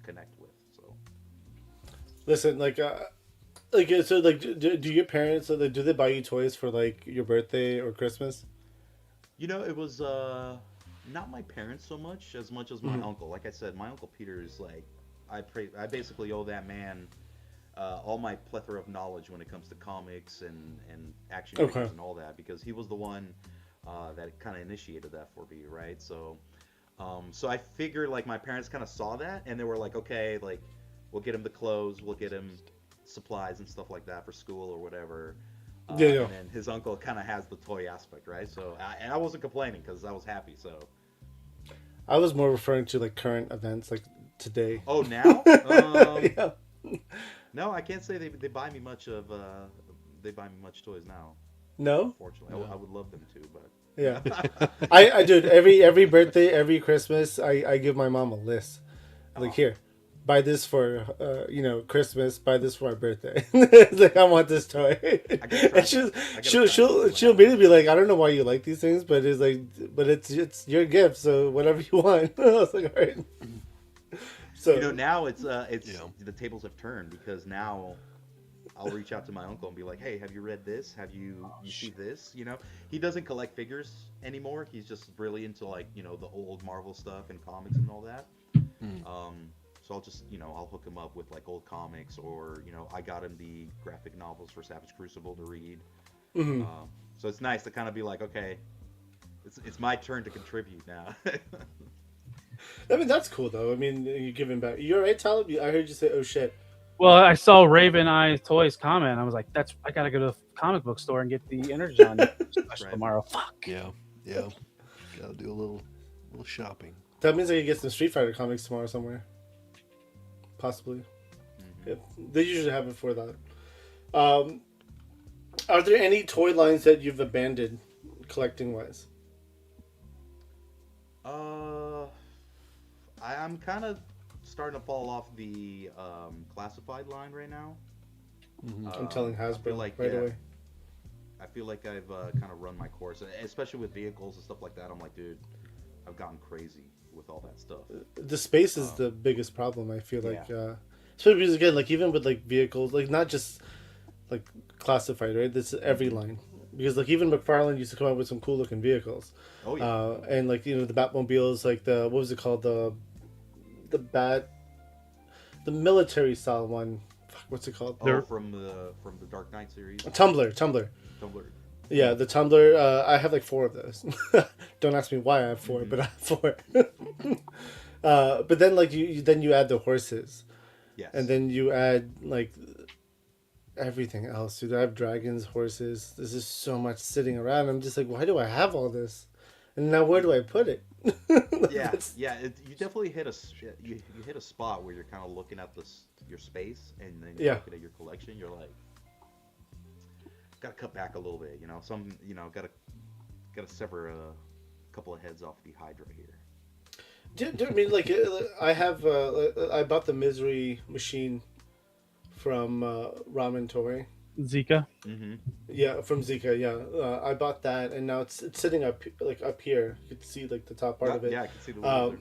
connect with. So, listen, so like, do your parents, do they buy you toys for like your birthday or Christmas? It was not my parents so much as my uncle. Like I said, my Uncle Peter is like, I basically owe that man all my plethora of knowledge when it comes to comics and action figures and all that, because he was the one that kind of initiated that for me, right? So, so I figured like my parents kind of saw that, and they were like, okay, like we'll get him the clothes, we'll get him supplies and stuff like that for school or whatever. And then his uncle kind of has the toy aspect, right? So I wasn't complaining because I was happy. So I was more referring to like current events, like today. Oh, now? Yeah. No, I can't say they buy me much of they buy me much toys now. No? Unfortunately, I would love them to, but yeah. I dude, every birthday, every Christmas, I give my mom a list. Like, here, buy this for Christmas, buy this for my birthday. It's like, I want this toy. And she'll immediately be like, I don't know why you like these things, but it's like, but it's your gift, so whatever you want. I was like, all right. So now it's the tables have turned, because now I'll reach out to my uncle and be like, hey, have you read this? Have you see this? He doesn't collect figures anymore. He's just really into like, the old Marvel stuff and comics and all that. So I'll just, I'll hook him up with like old comics, or, I got him the graphic novels for Savage Crucible to read. So it's nice to kind of be like, okay, it's my turn to contribute now. I mean, that's cool though. I mean, you're giving back. You're right, Talib. I heard you say, "Oh shit." Well, I saw Raven Eye Toys comment. I was like, I gotta go to the comic book store and get the Energon special tomorrow. Fuck. Yeah. Gotta do a little shopping. That means I can get some Street Fighter comics tomorrow somewhere. Possibly. Yeah, they usually have it for that. Are there any toy lines that you've abandoned, collecting wise? I'm kind of starting to fall off the classified line right now. I'm telling Hasbro away. I feel like I've kind of run my course, especially with vehicles and stuff like that. I'm like, dude, I've gotten crazy with all that stuff. The space is the biggest problem, I feel like. Especially because, again, like even with like vehicles, like not just like classified, right? This is every line. Because like even McFarlane used to come out with some cool looking vehicles. Oh yeah. And like the Batmobiles, like what was it called, the military style one. Fuck, what's it called? From the Dark Knight series. Tumbler. Yeah, the Tumbler. I have like 4 of those. Don't ask me why I have 4, but I have 4. But then like you add the horses. Yes. And then you add like everything else. Dude, I have dragons, horses. There's just so much sitting around. I'm just like, why do I have all this? And now where do I put it? You definitely hit a spot where you're kind of looking at your space, and then you're looking at your collection. You're like, gotta cut back a little bit, gotta sever a couple of heads off the Hydra here. I mean, like, I bought the Misery machine from Ramen Toy. Zika. Mm-hmm. Yeah, from Zika. Yeah, I bought that, and now it's sitting up here. You can see like the top part of it. Yeah, I can see the leather.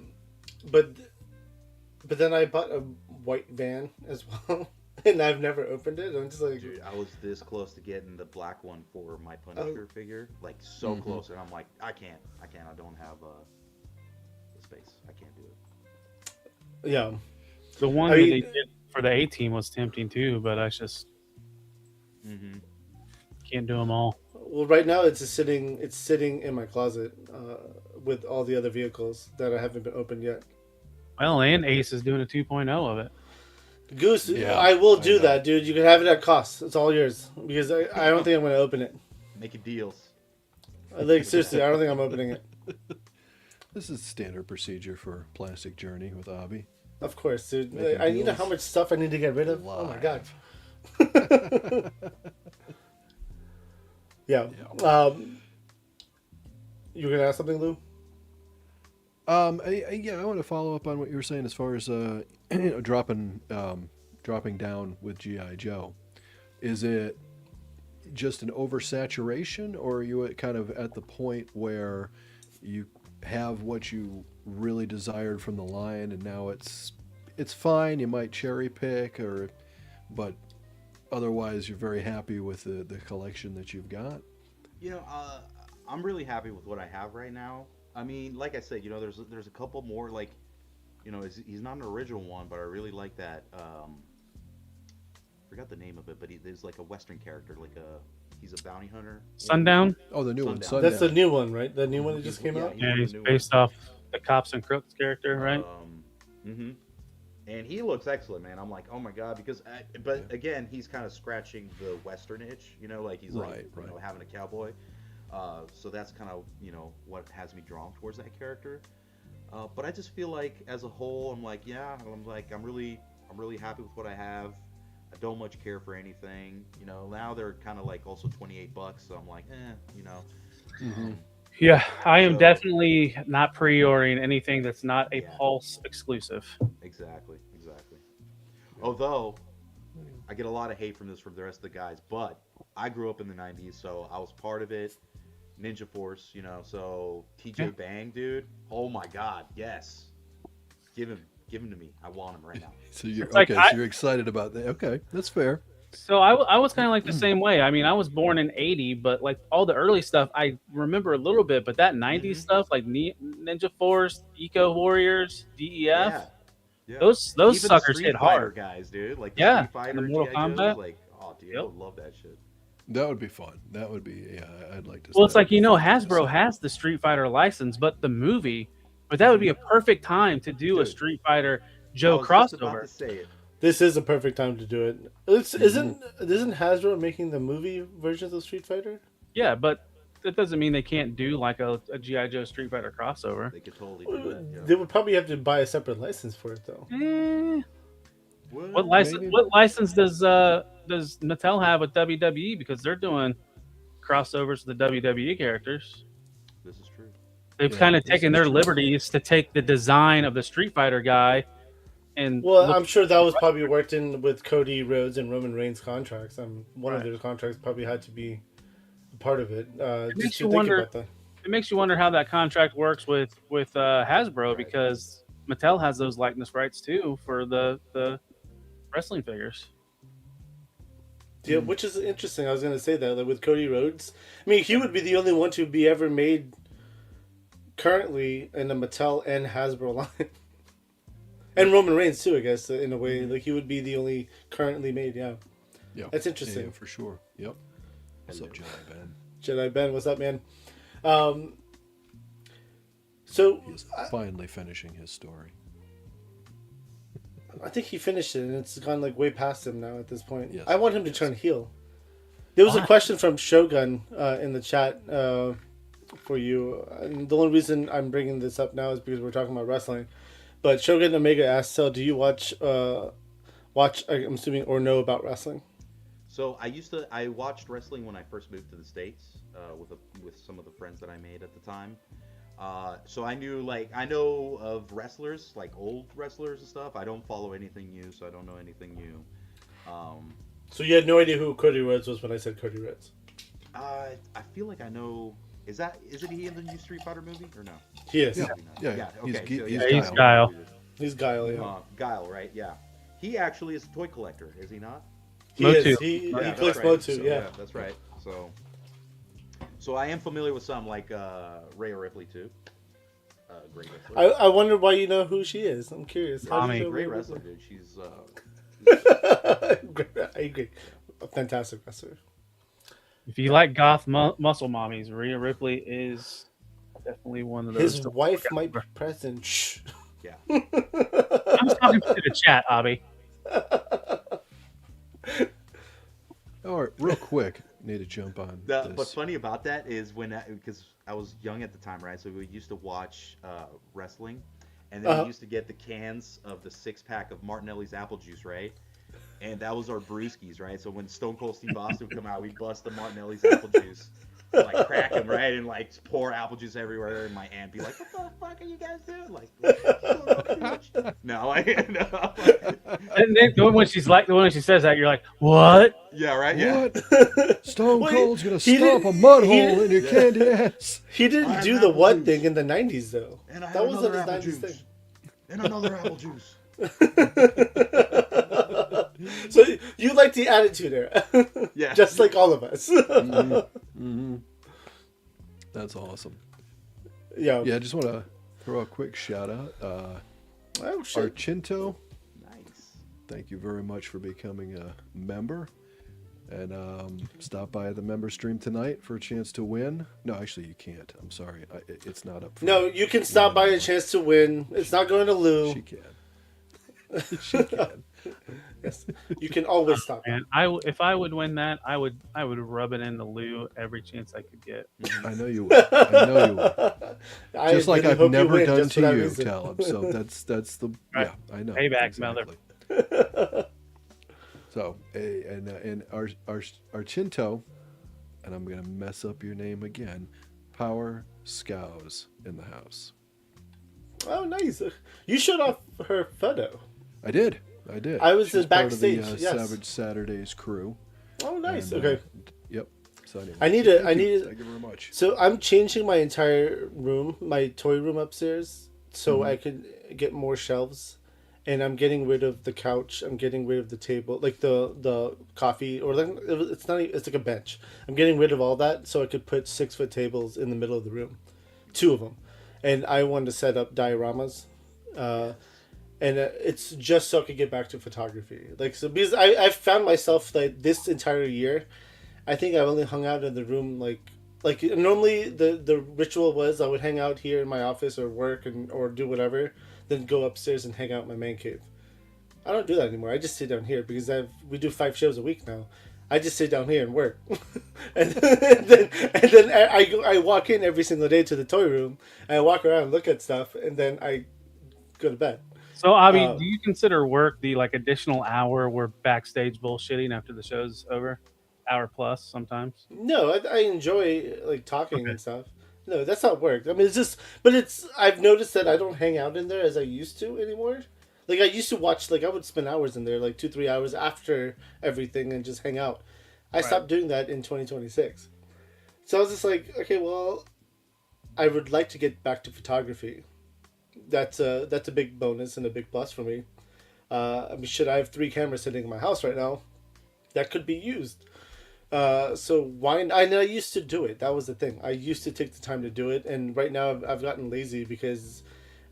But then I bought a white van as well, and I've never opened it. I'm just like, Dude, I was this close to getting the black one for my Punisher figure, like so close, and I'm like, I can't. I don't have the space. I can't do it. yeah. The one that they did for the A team was tempting too, but I just can't do them all. Well, right now it's sitting in my closet with all the other vehicles that I haven't been opened yet. Well, and Ace is doing a 2.0 of it. Goose, Yeah, I will I do know. that, dude. You can have it at cost. It's all yours because I don't think I'm going to open it. Making deals. Like seriously, I don't think I'm opening it. This is standard procedure for Plastic Journey with Abby. Of course, dude. Making I need deals how much stuff I need to get rid of. Oh my god. Yeah. You were gonna ask something, Lou? I want to follow up on what you were saying as far as dropping down with GI Joe. Is it just an oversaturation, or are you kind of at the point where you have what you really desired from the line, and now it's fine? You might cherry pick, but otherwise you're very happy with the collection that you've got. You know, I'm really happy with what I have right now. I mean, like I said, you know, there's a couple more, like, you know, he's not an original one, but I really like that. Forgot the name of it, but there's like a Western character, he's a bounty hunter. Sundown? Oh, the new one. Sundown. Sundown. That's the new one, right? The new one that just came out. Yeah, he's the new based off the Cops and Crooks character, right? And he looks excellent, man. I'm like, oh my god, because but again, he's kind of scratching the Western itch, you know, like he's like you know, having a cowboy. So that's kind of, you know, what has me drawn towards that character. But I just feel like as a whole, I'm like, yeah, I'm really happy with what I have. I don't much care for anything, you know. Now they're kind of like also $28, so I'm like, you know. Yeah, I am definitely not pre-ordering anything that's not a Pulse exclusive. Exactly. Although I get a lot of hate from the rest of the guys, but I grew up in the 90s, so I was part of it. Ninja Force, you know, so TJ Bang, dude. Oh my god, yes. Give him to me. I want him right now. So you're Like, so you're excited about that. Okay, that's fair. So I was kind of like the same way. I mean, I was born in 80, but like all the early stuff, I remember a little bit, but that 90s stuff, like Ninja Force, Eco Warriors, DEF, Yeah. those Even suckers Street hit Fighter hard. guys, dude. Like Yeah, Street Fighter, and the Mortal G.I. Joes, Kombat. like, oh, dude, I would love that shit. That would be fun. That would be, yeah, I'd like to. Well, it's like, you know, Hasbro has the Street Fighter license, but the movie, but that would be a perfect time to do a Street Fighter Joe I was just about crossover. to say it. This is a perfect time to do it. Isn't Hasbro making the movie versions of Street Fighter? Yeah, but that doesn't mean they can't do like a G.I. Joe Street Fighter crossover. They could totally do that. Yeah. They would probably have to buy a separate license for it, though. What license does Mattel have with WWE? Because they're doing crossovers with the WWE characters. This is true. They've kind of taken their liberties to take the design of the Street Fighter guy and I'm sure that was probably worked in with Cody Rhodes and Roman Reigns contracts. One of their contracts probably had to be a part of it. Just to think about that. It makes you wonder how that contract works with Hasbro, because Mattel has those likeness rights too for the wrestling figures. Yeah, which is interesting. I was going to say that, like, with Cody Rhodes. I mean, he would be the only one to be ever made currently in the Mattel and Hasbro line. And Roman Reigns too, I guess, in a way. Like, he would be the only currently made, yeah. That's interesting. Yeah, for sure. Yep. What's up, Jedi Ben? Jedi Ben, what's up, man? So He's finally finishing his story. I think he finished it, and it's gone like way past him now at this point. Yes. I want him to turn heel. There was a question from Shogun in the chat for you. And the only reason I'm bringing this up now is because we're talking about wrestling. But Shogun Omega asked, "So, do you watch? I'm assuming, or know about wrestling?" So I watched wrestling when I first moved to the States with some of the friends that I made at the time. So I know of wrestlers, like old wrestlers and stuff. I don't follow anything new, so I don't know anything new. So you had no idea who Cody Rhodes was when I said Cody Rhodes? I feel like I know. Isn't he in the new Street Fighter movie or no? He is. Yeah. Yeah. He's Okay. Gu- so, he's yeah, He's Guile. He's Guile, yeah. Guile, right? Yeah. He actually is a toy collector, is he not? He Motu. is. He that's collects right. Motu, So, yeah. That's right. So I am familiar with some like Rhea Ripley too. Great wrestler. I wonder why you know who she is. I'm curious. How do Mommy. you know Great who- wrestler, dude. She's I agree. A fantastic wrestler. If you like goth muscle mommies, Rhea Ripley is definitely one of those. His wife might be present. Shh. yeah. I'm just talking to the chat, Abby. All right, real quick, need to jump on this. What's funny about that is because I was young at the time, right? So we used to watch wrestling, and then we used to get the cans of the 6-pack of Martinelli's apple juice, right? And that was our brewskis, right? So when Stone Cold Steve Austin would come out, we'd bust the Martinelli's apple juice, like crack them, right? And like pour apple juice everywhere. And my aunt be like, "What the fuck are you guys doing?" Like, no, no. And then when she says that, you're like, what? Yeah, right. Yeah. What? Stone Well, Cold's gonna he stomp didn't- a mud he hole in your candy ass. He didn't I do have the apple what juice. thing in the 90s, though. And I That have wasn't another his apple 90s juice. thing. And another apple juice. So you like the attitude era. Yeah. Just like all of us. That's awesome. Yeah. Yeah, I just want to throw a quick shout out. Oh, shit. Archinto, Nice. thank you very much for becoming a member. And stop by the member stream tonight for a chance to win. No, actually, you can't. I'm sorry. It's not up for No, you can stop by a chance to win. It's not going to Lou. She can. She can. Yes. You can always stop. And if I would win that, I would rub it into Lou every chance I could get. I know you will. I know you will. I Just like really I've hope you never win done just for to that you, reason. Talib. So that's the Right. yeah. I know. Payback, mother. So and Archinto, and I'm gonna mess up your name again. Power Scows in the house. Oh, nice. You showed off her photo. I did. I was She's in part of the, backstage, yes. Savage Saturdays crew. Oh, nice. And, Okay. Yep. So anyway, I need so to- thank I you. need to- Thank you very much. So I'm changing my entire room, my toy room upstairs, so I can get more shelves. And I'm getting rid of the couch. I'm getting rid of the table, like the coffee, or like it's not. It's like a bench. I'm getting rid of all that so I could put 6-foot tables in the middle of the room, 2 of them, and I wanted to set up dioramas, and it's just so I could get back to photography. Like so, because I found myself like this entire year, I think I've only hung out in the room like normally the ritual was I would hang out here in my office or work or do whatever, then go upstairs and hang out in my man cave. I don't do that anymore. I just sit down here because we do 5 shows a week now. I just sit down here and work, and then I walk in every single day to the toy room and I walk around and look at stuff and then I go to bed. So, Abby, do you consider work the additional hour we're backstage bullshitting after the show's over? Hour plus sometimes. No, I enjoy talking and stuff. No, that's not work. I mean, it's just, but I've noticed that I don't hang out in there as I used to anymore. Like I used to watch, I would spend hours in there, 2-3 hours after everything and just hang out. I stopped doing that in 2026. So I was just like, okay, well, I would like to get back to photography. That's a big bonus and a big plus for me. I mean, shit, I have 3 cameras sitting in my house right now that could be used. So why? I used to do it. That was the thing. I used to take the time to do it, and right now I've gotten lazy because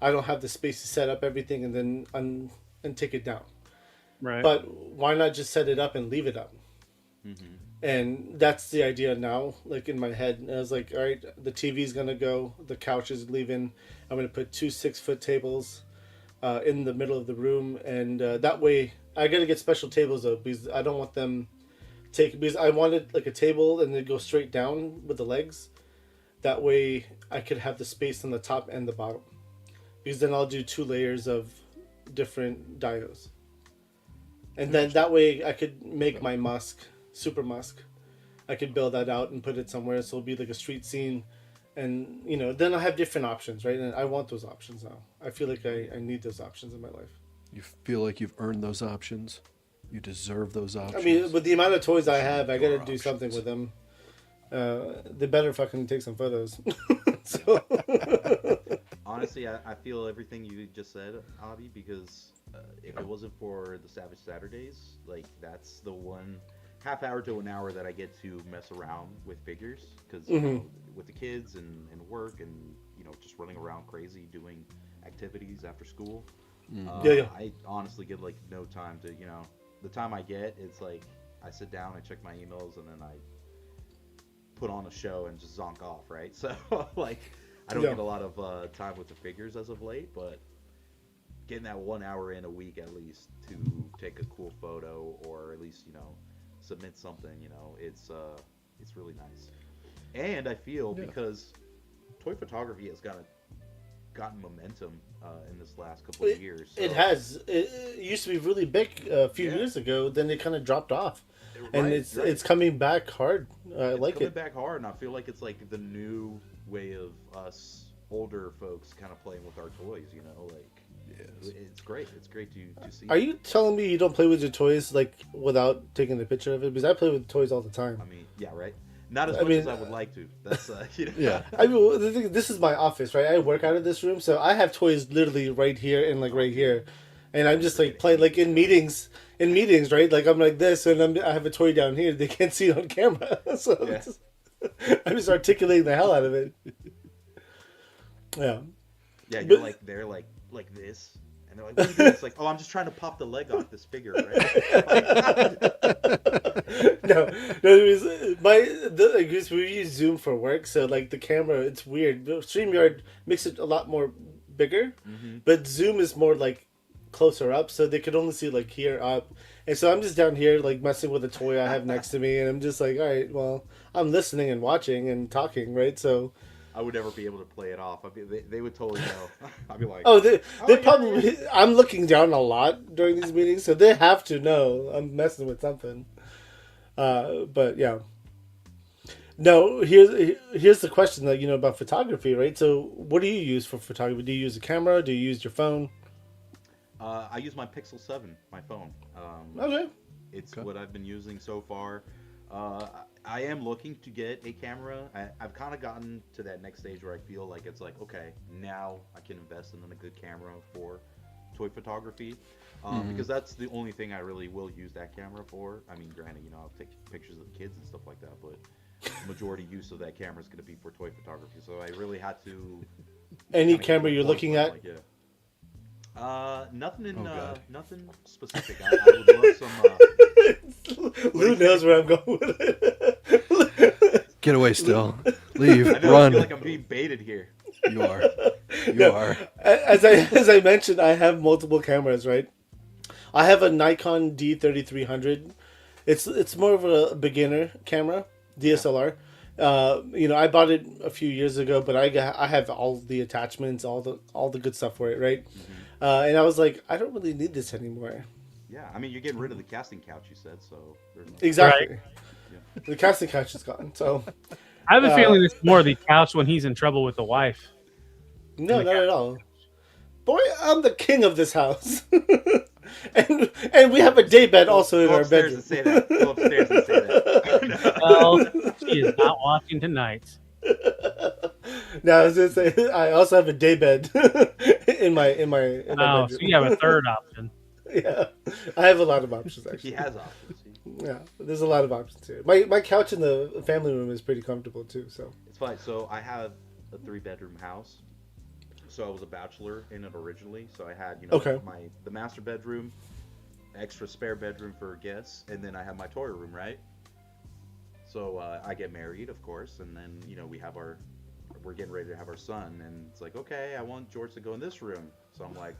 I don't have the space to set up everything and then and take it down. Right. But why not just set it up and leave it up? Mm-hmm. And that's the idea now. In my head, and I was like, all right, the TV's gonna go, the couch is leaving. I'm gonna put 2 6-foot tables in the middle of the room, and that way I gotta get special tables though because I don't want them. Because I wanted a table and then go straight down with the legs. That way I could have the space on the top and the bottom. Because then I'll do 2 layers of different dios. And then that way I could make my Musk, Super Musk. I could build that out and put it somewhere so it'll be like a street scene And then I have different options, right? And I want those options now. I feel like I need those options in my life. You feel like you've earned those options. You deserve those options. I mean, with the amount of toys I have, I gotta Your do something options. with them. They better fucking take some photos. So, Honestly, I feel everything you just said, Avi, because if it wasn't for the Savage Saturdays, like that's the one half hour to an hour that I get to mess around with figures, because with the kids and work and just running around crazy doing activities after school. Yeah. I honestly get like no time to the time I get, it's like I sit down, I check my emails, and then I put on a show and just zonk off, right? So like I don't get a lot of time with the figures as of late, but getting that 1 hour in a week at least to take a cool photo or at least submit something, it's really nice. And I feel because toy photography has gotten momentum in this last couple of years. So. It has. It used to be really big a few years ago. Then it kind of dropped off, and it's coming back hard. I like it. It's coming back hard, and I feel like it's like the new way of us older folks kind of playing with our toys. It's great. It's great to see. Are you telling me you don't play with your toys like without taking a picture of it? Because I play with toys all the time. I mean, yeah, right. Not as much as I would like to. That's Yeah. I mean, the thing, this is my office, right? I work out of this room, so I have toys literally right here and like right here, and I'm just like playing like in meetings, right? Like I'm like this, and I have a toy down here. They can't see it on camera, so I'm just articulating the hell out of it. Yeah. Yeah, you're like they're like this, and they're like, what are you doing? It's like, oh, I'm just trying to pop the leg off this figure, right? No, because we use Zoom for work, so like the camera, it's weird. StreamYard makes it a lot more bigger, but Zoom is more like closer up, so they could only see like here up. And so I'm just down here like messing with a toy I have next to me, and I'm just like, all right, well, I'm listening and watching and talking, right? So I would never be able to play it off. They would totally know. I'd be like, they probably. I'm looking down a lot during these meetings, so they have to know I'm messing with something. But yeah. No, here's the question that about photography, right? So, what do you use for photography? Do you use a camera? Do you use your phone? I use my Pixel 7, my phone. Okay. It's what I've been using so far. I am looking to get a camera. I've kind of gotten to that next stage where I feel like it's like, okay, now I can invest in a good camera for toy photography. Because that's the only thing I really will use that camera for. I mean, granted, I'll take pictures of the kids and stuff like that, but the majority use of that camera is going to be for toy photography. So I really had to. Any camera you're looking at? Like, nothing nothing specific. I would love some. Lou knows where I'm going with it. Get away, still. Leave. I know, Run. I feel like I'm being baited here. You are. You are. As I mentioned, I have multiple cameras, right? I have a Nikon D3300. It's more of a beginner camera, DSLR. I bought it a few years ago, but I have all the attachments, all the good stuff for it, right? And I was like, I don't really need this anymore. Yeah, I mean, you're getting rid of the casting couch, you said, so. Exactly. Right. The casting couch is gone, so. I have a feeling it's more the couch when he's in trouble with the wife. No, not at all. Boy, I'm the king of this house. and we have a daybed also in our bedroom. Go upstairs and say that. Well, she is not watching tonight. No, I was gonna say I also have a daybed in my Oh, bedroom. so you have a third option. Yeah, I have a lot of options actually. He has options. Yeah, there's a lot of options here. My couch in the family room is pretty comfortable too. So It's fine. So I have a 3-bedroom house. So I was a bachelor in it originally. So I had, the master bedroom, extra spare bedroom for guests, and then I have my toy room, right? So I get married, of course, and then we're getting ready to have our son, and it's like, okay, I want George to go in this room. So I'm like,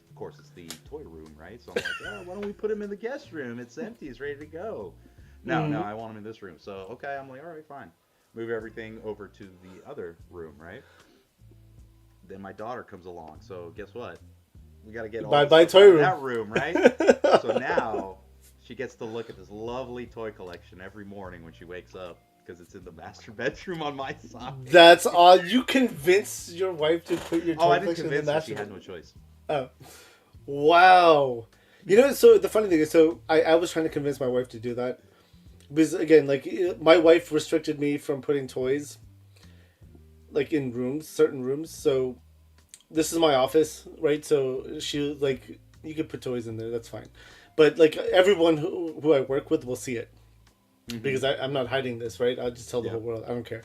of course, it's the toy room, right? So I'm like, why don't we put him in the guest room? It's empty, it's ready to go. No, I want him in this room. So okay, I'm like, all right, fine. Move everything over to the other room, right? Then my daughter comes along. So guess what? We got to get all bye toy room. that room, right? So now She gets to look at this lovely toy collection every morning when she wakes up because it's in the master bedroom on my side. That's odd. You convinced your wife to put your toy I didn't collection in the convince her. master She had bedroom? no choice. Oh, wow. You know, so the funny thing is, so I was trying to convince my wife to do that. Because, again, like, my wife restricted me from putting toys, like, in rooms, certain rooms. So, this is my office, right? So, she, like, you could put toys in there, that's fine. But, like, everyone who I work with will see it. Mm-hmm. Because I'm not hiding this, right? I'll just tell the whole world. I don't care.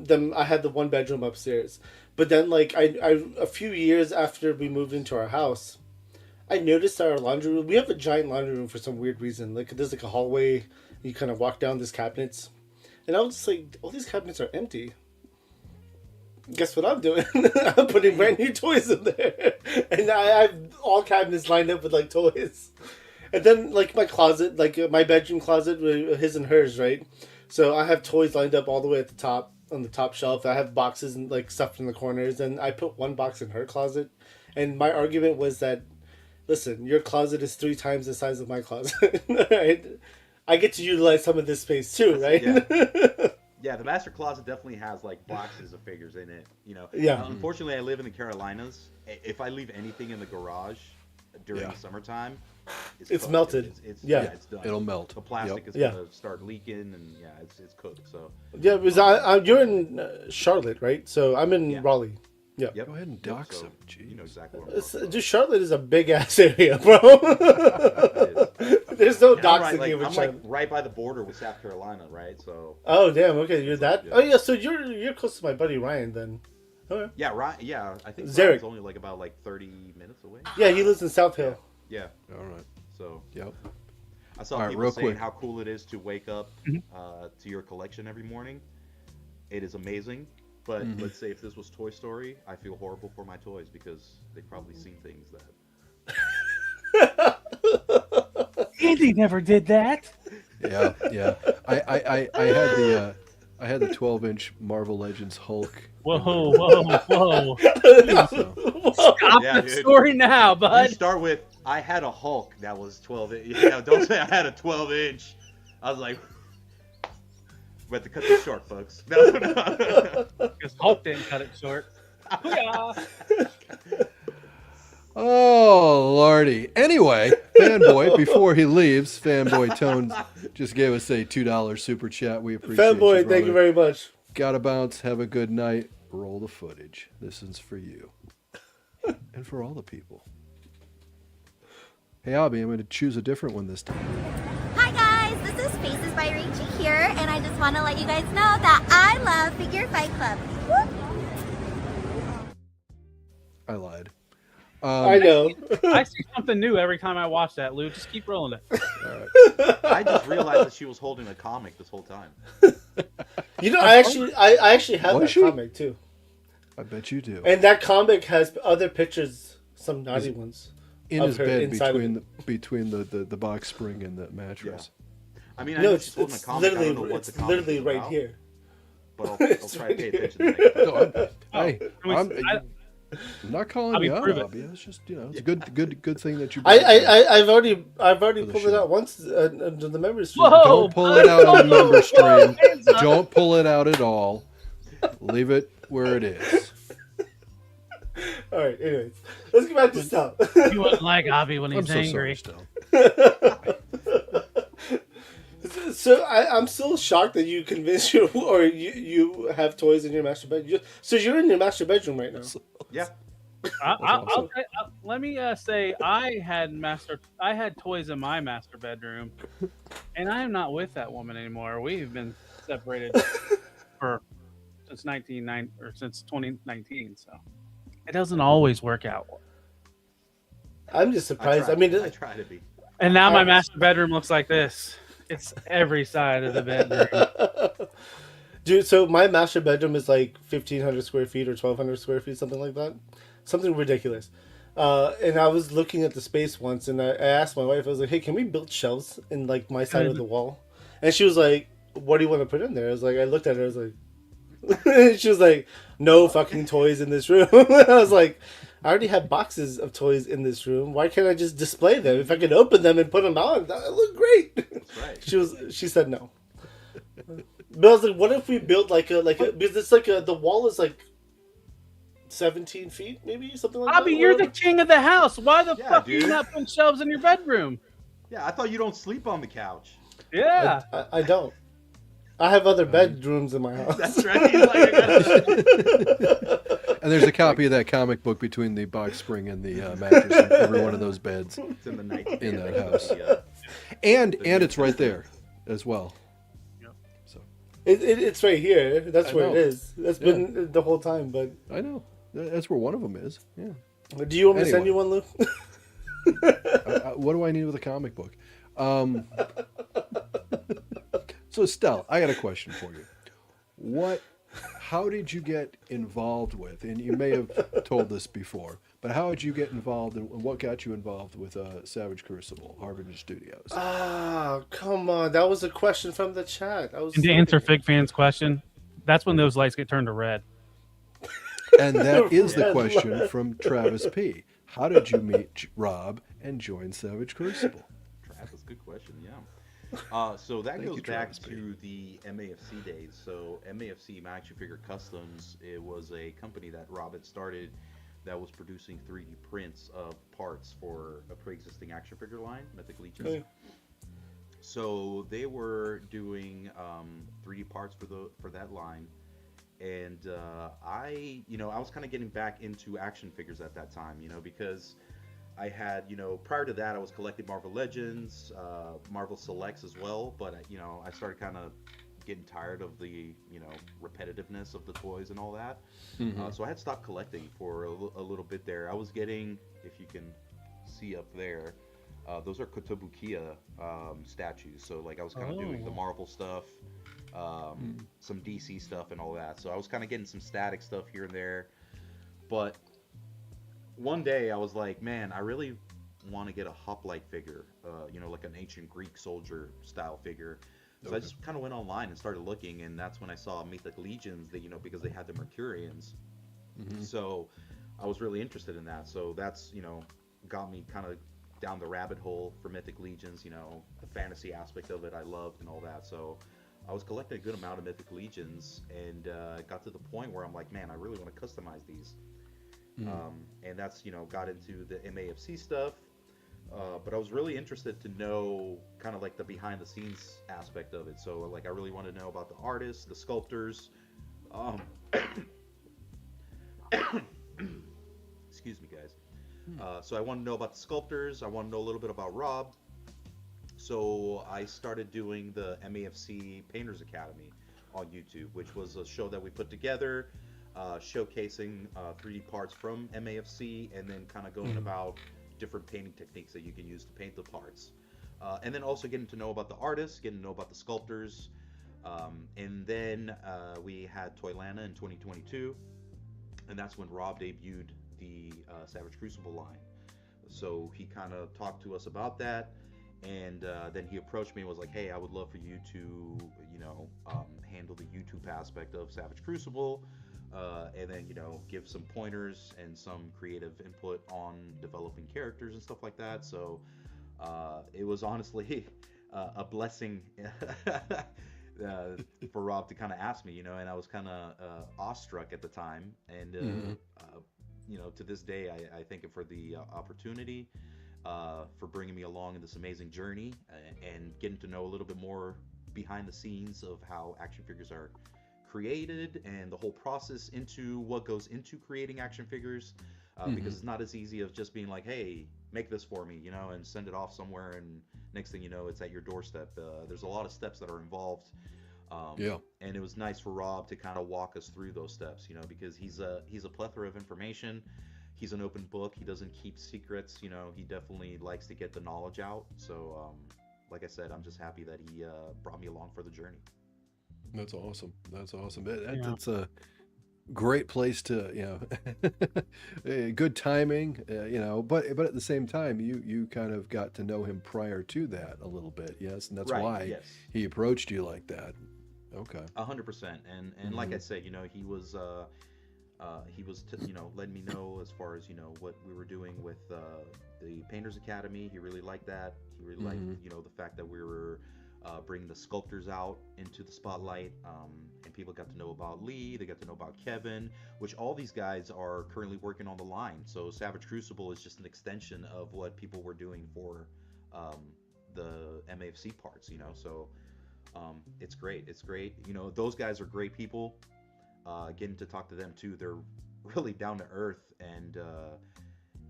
Then I had the one bedroom upstairs. But then, like, I a few years after we moved into our house, I noticed our laundry room. We have a giant laundry room for some weird reason. Like, there's like a hallway. You kind of walk down these cabinets, and I was just like, all these cabinets are empty. Guess what I'm doing? I'm putting brand new toys in there, and I have all cabinets lined up with like toys. And then like my closet, like my bedroom closet, his and hers, right? So I have toys lined up all the way at the top on the top shelf. I have boxes and like stuff in the corners, and I put one box in her closet. And my argument was that, listen, your closet is 3 times the size of my closet, right? I get to utilize some of this space too, right? Yeah, the master closet definitely has like boxes of figures in it. You know. Yeah. Unfortunately, I live in the Carolinas. If I leave anything in the garage during the summertime, it's cooked. Melted. It's Yep. done. It'll melt. The plastic is Yeah. gonna start leaking, and it's cooked. So. Yeah, because you're in Charlotte, right? So I'm in Raleigh. Yeah. Yep. Go ahead and dox So him. Jeez. you know exactly what I'm talking about. Dude, Charlotte is a big ass area, bro. There's no And I'm doxing right, here like, with I'm Charlotte. like right by the border with South Carolina, right? So. Oh damn! Okay, you're that. Yeah. Oh yeah, so you're close to my buddy Ryan then. Okay. Yeah, right. Yeah, I think Zarek. it's only like about 30 minutes away. Yeah, he lives in South Hill. Yeah. All right. So. Yep. I saw All right, people real saying quick. how cool it is to wake up to your collection every morning. It is amazing. But let's say if this was Toy Story, I feel horrible for my toys because they've probably seen things that. Andy never did that. Yeah, yeah. I had the 12-inch Marvel Legends Hulk. Whoa, whoa. So, Stop Yeah, the dude. story now, You bud. start with, I had a Hulk that was 12 inch. Yeah, don't say I had a 12 inch. I was like, we have to cut this short, folks. No. Because Hulk didn't cut it short. Booyah. oh lordy. Anyway, Fanboy, before he leaves, Fanboy Tone just gave us a $2 super chat. We appreciate Fanboy, you, thank you brother. very much. Gotta bounce. Have a good night. Roll the footage. This is for you. And for all the people. Hey, Abby, I'm going to choose a different one this time. Hi guys, this is Faces by Rachie here, and I just want to let you guys know that I love Figure Fight Club. Whoop. I lied. I know. I see something new every time I watch that, Lou. Just keep rolling it. All right. I just realized that she was holding a comic this whole time. You know, I actually have Was that she? comic too, I bet you do. and that comic has other pictures, some naughty ones. In of his her bed inside of between the box spring and the mattress. I mean, I No, know it's she's holding a comic. I don't know what the comic literally is right about, here. But I'll It's try right to pay here. attention to that. No, I'm not calling I'll you be out, proven. Abby. It's just it's a good thing that you. I've already For the pulled it show. out once under the members stream. Whoa! Don't pull it out on the member stream. Hands up. Don't pull it out at all. Leave it where it is. All right. Anyways, let's get back to stuff. You wouldn't like Abby when I'm he's so angry. sorry, Stell. So I'm still shocked that you convinced you, or you have toys in your master bedroom. So you're in your master bedroom right now. Yeah. awesome. Let me say I had toys in my master bedroom, and I am not with that woman anymore. We've been separated since 2019, so it doesn't always work out. I'm just surprised. I mean, I try to be. And now my master bedroom looks like this. It's every side of the bedroom. dude. So my master bedroom is like 1,500 square feet or 1,200 square feet, something like that. Something ridiculous. And I was looking at the space once, and I asked my wife. I was like, "Hey, can we build shelves in like my side of the wall?" And she was like, "What do you want to put in there?" I was like, I looked at her. I was like, she was like, "No fucking toys in this room." I was like, I already have boxes of toys in this room. Why can't I just display them? If I can open them and put them on, that would look great. That's right. She said no. But I was like, what if we built like a because it's like the wall is like 17 feet, maybe something like that. Bobby, you're the king of the house. Why the fuck are dude. you not putting shelves in your bedroom? Yeah, I thought you don't sleep on the couch. Yeah. I don't. I have other bedrooms in my house. That's right. He's like, I gotta... And there's a copy of that comic book between the box spring and the mattress in every one of those beds It's in the night. in that house. And it's right there as well. So It's right here. That's I where know. it is. That's been the whole time. But I know that's where one of them is. Yeah. do you want me to send Anyway. you one, Lou? What do I need with a comic book? So Stel, I got a question for you. How did you get involved with, and you may have told this before, but how did you get involved and what got you involved with Savage Crucible, Harbinger Studios? Ah, come on. That was a question from the chat. And to answer Fig Fan's question, that's when those lights get turned to red. And that is the question from Travis P. How did you meet Rob and join Savage Crucible? Travis, good question. Yeah. So that Thank goes you, back Travis P. to the MAFC days. So MAFC, Action Figure Customs, it was a company that Rob had started that was producing 3D prints of parts for a pre-existing action figure line, Mythic Legions. Oh, yeah. So they were doing 3D parts for that line, and I was kind of getting back into action figures at that time, because I had, prior to that, I was collecting Marvel Legends, Marvel Selects as well, but, I started kind of getting tired of the, repetitiveness of the toys and all that. So I had stopped collecting for a little bit there. I was getting, if you can see up there, those are Kotobukiya statues. So, like, I was kind of doing the Marvel stuff, some DC stuff and all that. So I was kind of getting some static stuff here and there, but one day I was like, man, I really want to get a hoplite figure, like an ancient Greek soldier style figure. So I just kind of went online and started looking, and that's when I saw Mythic Legions, that, because they had the Mercurians. So I was really interested in that. So that's, got me kind of down the rabbit hole for Mythic Legions, the fantasy aspect of it I loved and all that. So I was collecting a good amount of Mythic Legions, and it got to the point where I'm like, man, I really want to customize these. And that's, got into the MAFC stuff. But I was really interested to know kind of like the behind the scenes aspect of it. So like I really wanted to know about the artists, the sculptors. Excuse me, guys. So I want to know about the sculptors. I want to know a little bit about Rob. So I started doing the MAFC Painters Academy on YouTube, which was a show that we put together, showcasing 3D parts from MAFC, and then kind of going about different painting techniques that you can use to paint the parts. And then also getting to know about the artists, getting to know about the sculptors. And then we had Toylanta in 2022, and that's when Rob debuted the Savage Crucible line. So he kind of talked to us about that, and then he approached me and was like, hey, I would love for you to, handle the YouTube aspect of Savage Crucible, and then, give some pointers and some creative input on developing characters and stuff like that. So it was honestly a blessing for Rob to kind of ask me, and I was kind of awestruck at the time. And, to this day, I thank him for the opportunity, for bringing me along in this amazing journey and getting to know a little bit more behind the scenes of how action figures are created and the whole process into what goes into creating action figures, because it's not as easy as just being like, hey, make this for me, and send it off somewhere, and next thing you know, it's at your doorstep. There's a lot of steps that are involved. And it was nice for Rob to kind of walk us through those steps, because he's a plethora of information. He's an open book. He doesn't keep secrets. He definitely likes to get the knowledge out. So like I said, I'm just happy that he brought me along for the journey. That's awesome. That's awesome. That's a great place to, good timing, but at the same time, you kind of got to know him prior to that a little bit. Yes. And that's Right, why yes. he approached you like that. Okay. 100%. And like I said, he was he was, letting me know as far as what we were doing with the Painters Academy. He really liked that. He really liked the fact that we were bringing the sculptors out into the spotlight, and people got to know about Lee. They got to know about Kevin, which all these guys are currently working on the line. So Savage Crucible is just an extension of what people were doing for the MAFC parts. So it's great. It's great. Those guys are great people. Getting to talk to them too, they're really down to earth, and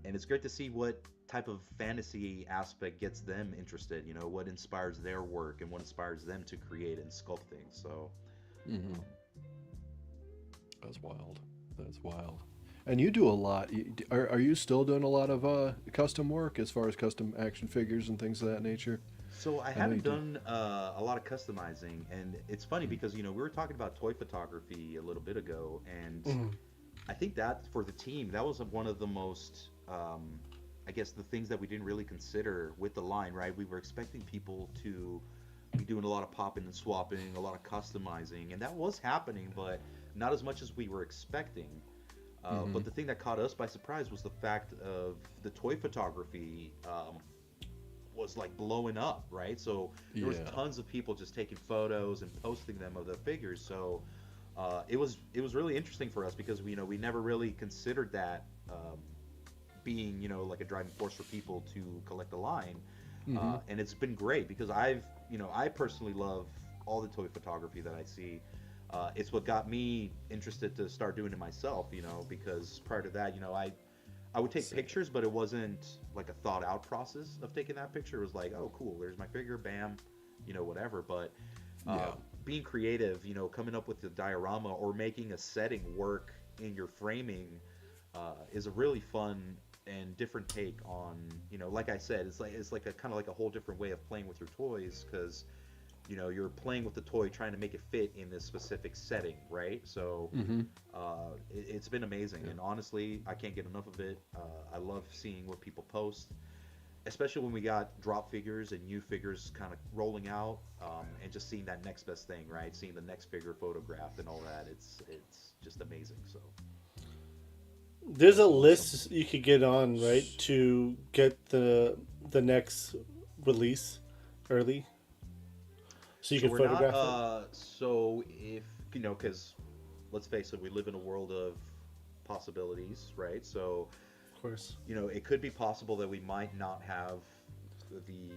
it's great to see what type of fantasy aspect gets them interested. What inspires their work and what inspires them to create and sculpt things. So that's wild. That's wild. And you do a lot. Are you still doing a lot of custom work as far as custom action figures and things of that nature? So I haven't done a lot of customizing, and it's funny because we were talking about toy photography a little bit ago, and I think that for the team, that was one of the most, I guess, the things that we didn't really consider with the line, right? We were expecting people to be doing a lot of popping and swapping, a lot of customizing, and that was happening, but not as much as we were expecting. But the thing that caught us by surprise was the fact of the toy photography was like blowing up, right? So there was tons of people just taking photos and posting them of the figures. So it was really interesting for us because we never really considered that being like a driving force for people to collect the line. And it's been great because I personally love all the toy photography that I see. It's what got me interested to start doing it myself, because prior to that, I would take pictures, but it wasn't like a thought out process of taking that picture. It was like, oh, cool, there's my figure, bam, whatever. But being creative, coming up with the diorama or making a setting work in your framing is a really fun and different take on, like I said, it's like a kind of like a whole different way of playing with your toys, because you're playing with the toy trying to make it fit in this specific setting, right? So it's been amazing, and honestly, I can't get enough of it. I love seeing what people post, especially when we got drop figures and new figures kind of rolling out, and just seeing that next best thing, right? Seeing the next figure photographed and all that. It's just amazing. So there's a list you could get on, right, to get the next release early. So you can photograph it? So if, because let's face it, we live in a world of possibilities, right? So, of course, it could be possible that we might not have the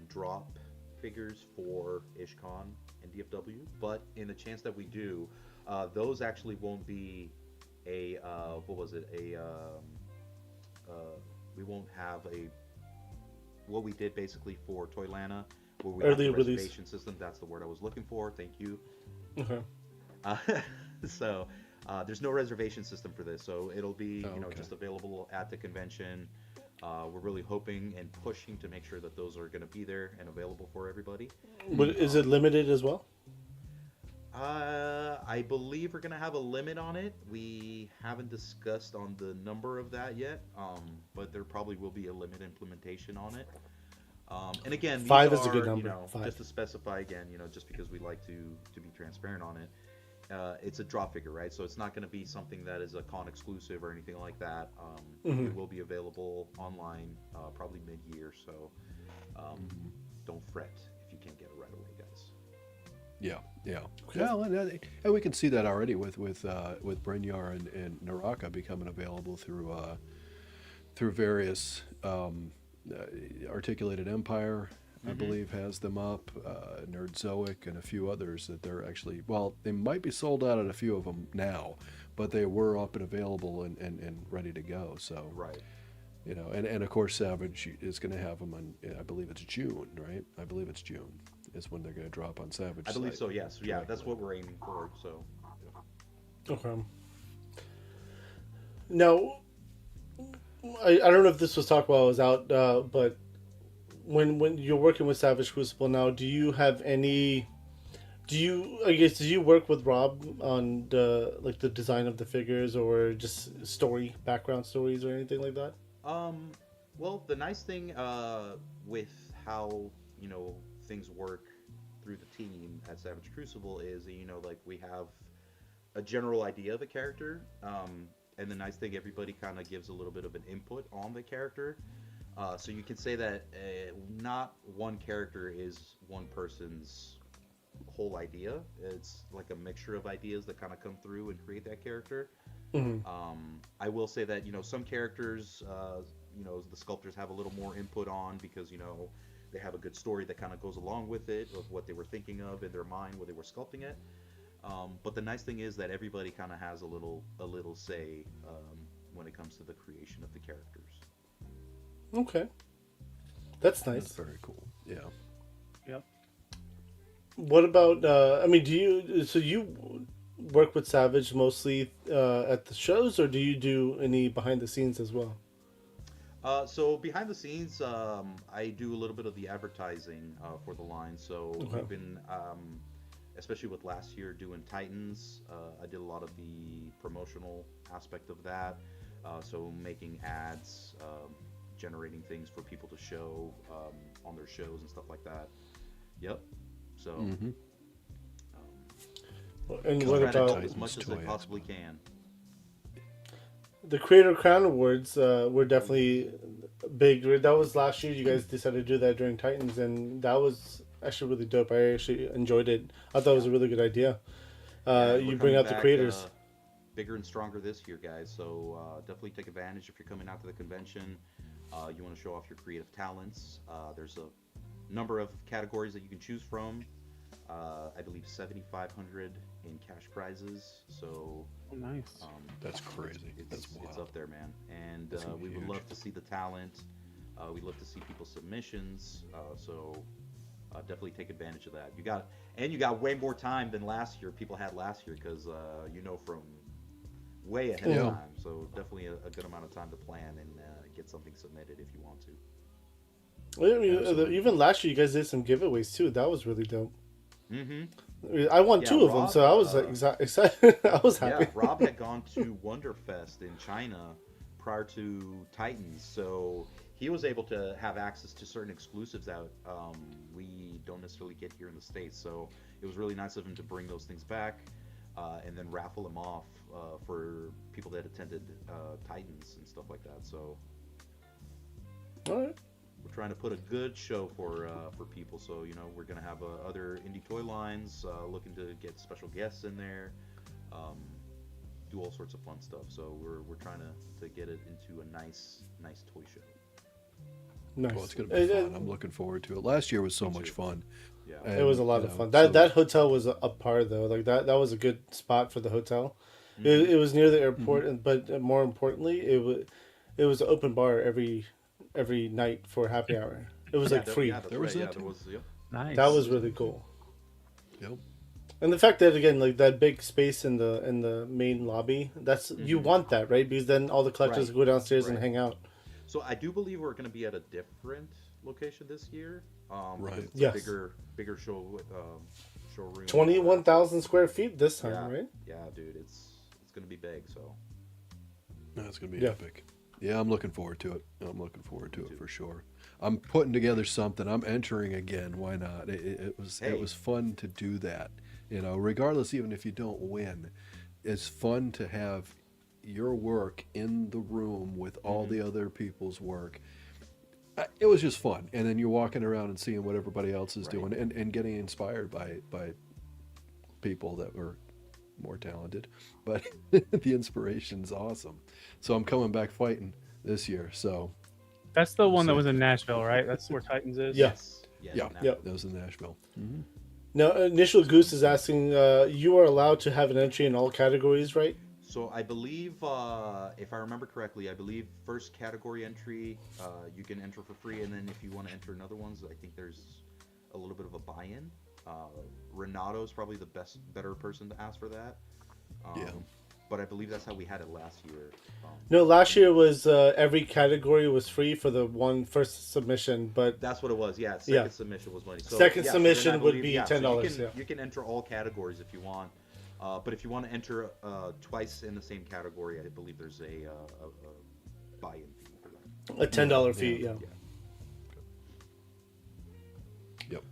drop figures for IshCon and DFW, but in the chance that we do, those actually won't be a, we won't have what we did basically for Toylanta, where we have the reservation system. That's the word I was looking for. Thank you. Okay. So there's no reservation system for this, so it'll be just available at the convention. We're really hoping and pushing to make sure that those are going to be there and available for everybody. But is it limited as well? I believe we're going to have a limit on it. We haven't discussed on the number of that yet, but there probably will be a limit implementation on it. And again, 5 is a good number. Just to specify again, just because we like to be transparent on it, it's a drop figure, right? So it's not going to be something that is a con exclusive or anything like that. It will be available online probably mid-year, so don't fret if you can't get it right away, guys. Yeah. And we can see that already with Brynjar and Naraka becoming available through various. Articulated Empire, I believe, has them up. Nerdzoic and a few others that they're actually, well, they might be sold out at a few of them now, but they were up and available and ready to go. So right, and of course Savage is going to have them on. I believe it's June, right? I believe it's June is when they're going to drop on Savage. I believe so. Yes, yeah, that's what we're aiming for. So okay. Now, I don't know if this was talked while I was out, but when you're working with Savage Crucible now, do you work with Rob on the design of the figures or just background stories or anything like that? Well, the nice thing with how things work through the team at Savage Crucible is like we have a general idea of a character. And the nice thing, everybody kind of gives a little bit of an input on the character. So you can say that not one character is one person's whole idea. It's like a mixture of ideas that kind of come through and create that character. I will say that, some characters, the sculptors have a little more input on because, they have a good story that kind of goes along with it, of what they were thinking of in their mind when they were sculpting it. But the nice thing is that everybody kind of has a little say when it comes to the creation of the characters. Okay, that's nice. That's very cool. Yeah. Yep. What about? So you work with Savage mostly at the shows, or do you do any behind the scenes as well? So behind the scenes, I do a little bit of the advertising for the line. So we've been, especially with last year doing Titans, I did a lot of the promotional aspect of that. So making ads, generating things for people to show on their shows and stuff like that. Yep. So, and what about as much as I possibly can? The Creator Crown Awards were definitely big. That was last year. You guys decided to do that during Titans, and that was actually really dope. I actually enjoyed it. I thought it was a really good idea. You bring out the creators. Bigger and stronger this year, guys. So definitely take advantage if you're coming out to the convention. You want to show off your creative talents. There's a number of categories that you can choose from. I believe 7,500 in cash prizes. So nice. That's crazy. That's wild. It's up there, man. And we would huge. love to see the talent. We'd love to see people's submissions. So definitely take advantage of that. You got way more time than last year. People had last year because from way ahead of time. So definitely a good amount of time to plan and get something submitted if you want to. Well, even last year, you guys did some giveaways too. That was really dope. I won two of them, so I was excited. I was happy. Yeah, Rob had gone to Wonderfest in China prior to Titans, so he was able to have access to certain exclusives that we don't necessarily get here in the States. So it was really nice of him to bring those things back and then raffle them off for people that attended Titans and stuff like that. So all right. we're trying to put a good show for people. So we're gonna have other indie toy lines looking to get special guests in there, do all sorts of fun stuff. So we're trying to get it into a nice toy show. Nice. Well, it's gonna be fun. I'm looking forward to it. Last year was so much fun. Yeah, it was a lot of fun. That hotel was a par though. Like that was a good spot for the hotel. It was near the airport, but more importantly, it was an open bar every night for happy hour. It was like free. There was that. Nice. That was really cool. Yep. And the fact that again, like that big space in the main lobby, that's you want that, right? Because then all the collectors go downstairs and hang out. So I do believe we're going to be at a different location this year. Right. It's Yes. a bigger showroom. 21,000 square feet this time, right? Yeah, dude, it's going to be big. So That's going to be epic. Yeah, I'm looking forward to it. I'm looking forward to it for sure. I'm putting together something. I'm entering again. Why not? It was fun to do that. Regardless, even if you don't win, it's fun to have your work in the room with all the other people's work. It was just fun. And then you're walking around and seeing what everybody else is doing and getting inspired by people that were more talented. But the inspiration's awesome. So I'm coming back fighting this year. So that's the one that was in Nashville, right? That's where Titans is. Yes. Yeah. That was in Nashville. Now, Initial Goose is asking, you are allowed to have an entry in all categories, right? So I believe, if I remember correctly, first category entry, you can enter for free, and then if you want to enter in other ones, I think there's a little bit of a buy-in. Renato is probably the better person to ask for that. But I believe that's how we had it last year. No, last year was every category was free for the first submission, but that's what it was. Yeah, second submission was money. So, second submission then I would believe, be $10. $10. You can enter all categories if you want, but if you want to enter twice in the same category, I believe there's a buy-in fee for that. A $10 fee. Yeah. Yep.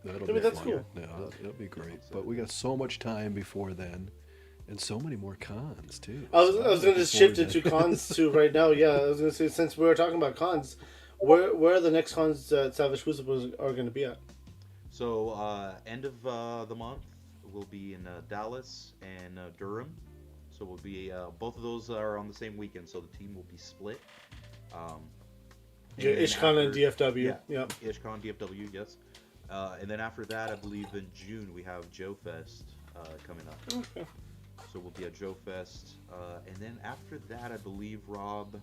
That's cool. Yeah, that'll be great. But we got so much time before then. And so many more cons too. I was So I was I'm gonna looking shift forward it to cons too right now. Yeah, I was gonna say since we were talking about cons, where are the next cons that Savage Crucible are gonna be at? So end of the month we'll be in Dallas and Durham. So we'll be both of those are on the same weekend, so the team will be split. Um, Yeah, then Ishkan and after- DFW. Yeah, Yeah. Ishkan, DFW, yes. And then after that, I believe in June we have Joe Fest coming up. Okay. So we'll be at Joe Fest. And then after that, I believe Rob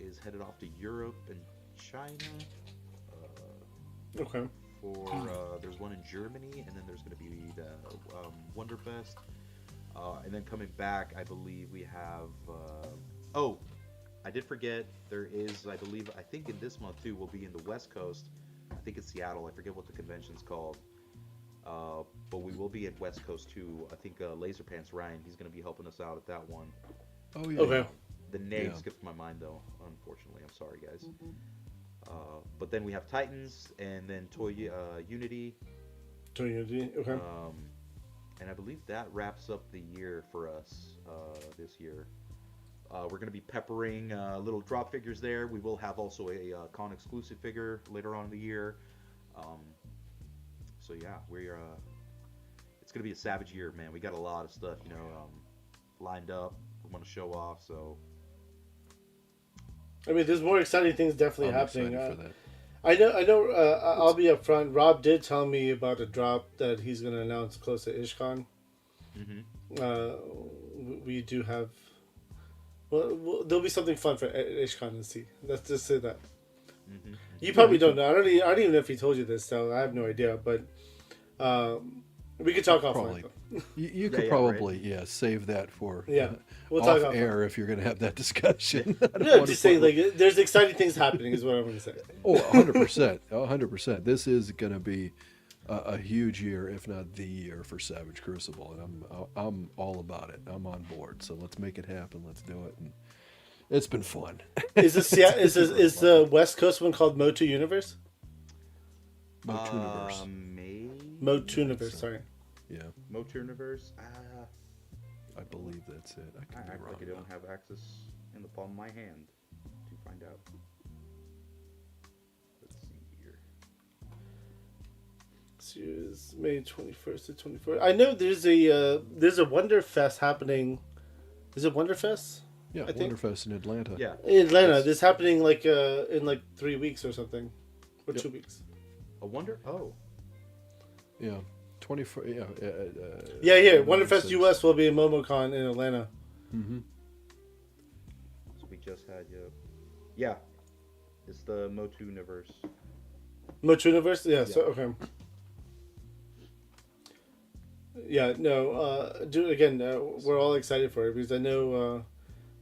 is headed off to Europe and China. Okay. There's one in Germany, and then there's going to be the Wonderfest. And then coming back, I believe we have. Oh, I did forget. There is, I think in this month too, we'll be in the West Coast. I think it's Seattle. I forget what the convention's called. But we will be at West Coast too. I think Laser Pants Ryan, he's going to be helping us out at that one. Oh yeah. Okay. The name Yeah. skipped my mind though, unfortunately. I'm sorry, guys. But then we have Titans, and then Toy Unity. Okay. And I believe that wraps up the year for us this year. We're going to be peppering little drop figures there. We will have also a con exclusive figure later on in the year. So yeah, it's going to be a savage year, man. We got a lot of stuff, lined up. We want to show off, so. I mean, there's more exciting things definitely I'm happening. excited for that. I know. I'll be upfront. Rob did tell me about a drop that he's going to announce close to Ishkan. We do have. Well, there'll be something fun for Ishkan to see. Let's just say that. You probably don't know. I don't even know if he told you this, so I have no idea. But we could talk offline. You could Yeah, probably save that for We'll talk off off air if you're going to have that discussion. No, just saying, like, there's exciting things happening, is what I'm going to say. Oh, 100%. 100%. This is going to be a huge year, if not the year, for Savage Crucible, and I'm all about it. I'm on board. So let's make it happen. Let's do it. And it's been fun. Is the West Coast one called Motu Universe? Motuniverse. Motuniverse, sorry. Yeah, Motuniverse? I believe that's it. I I could be act wrong. like I don't have access in the palm of my hand to find out. Let's see here. It's May 21st to 24th. I know there's a Wonderfest happening. Is it Wonderfest? Yeah, I think- Wonderfest in Atlanta. Yeah. In Atlanta. This happening in 3 weeks or something. Or 2 weeks. A wonder? Oh. Yeah. 24. Yeah. Yeah. Wonderfest 6. US will be in MomoCon in Atlanta. Mm-hmm. So we just had, yeah. It's the Motuniverse. Motuniverse? Yeah, Yeah. so, okay. Yeah, no, dude, again, we're all excited for it because I know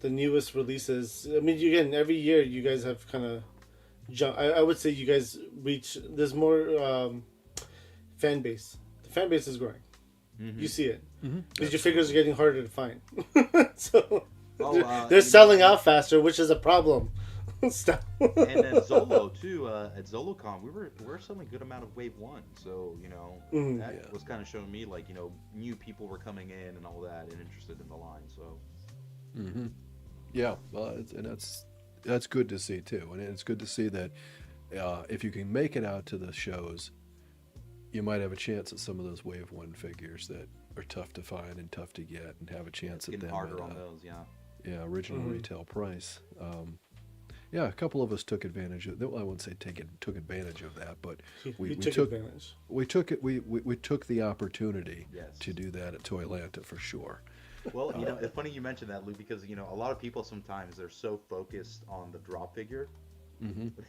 the newest releases. I mean, again, every year you guys have kind of jump. I would say you guys reach. There's more fan base. The fan base is growing. You see it because your figures are getting harder to find. So they're selling out faster, which is a problem. Stop. And then Zolo too. At ZoloCon, we're selling a good amount of Wave 1. So that was kind of showing me like new people were coming in and all that and interested in the line. So. Yeah, well, that's good to see too, and it's good to see that if you can make it out to the shows, you might have a chance at some of those Wave 1 figures that are tough to find and tough to get, and have a chance at Getting them harder at on those, yeah. Yeah, original retail price. Yeah, a couple of us took advantage of. Well, I wouldn't say took advantage of that, but we took advantage. We took it. We took the opportunity Yes. to do that at Toylanta for sure. Well, it's funny you mentioned that, Lou, because a lot of people sometimes they're so focused on the drop figure,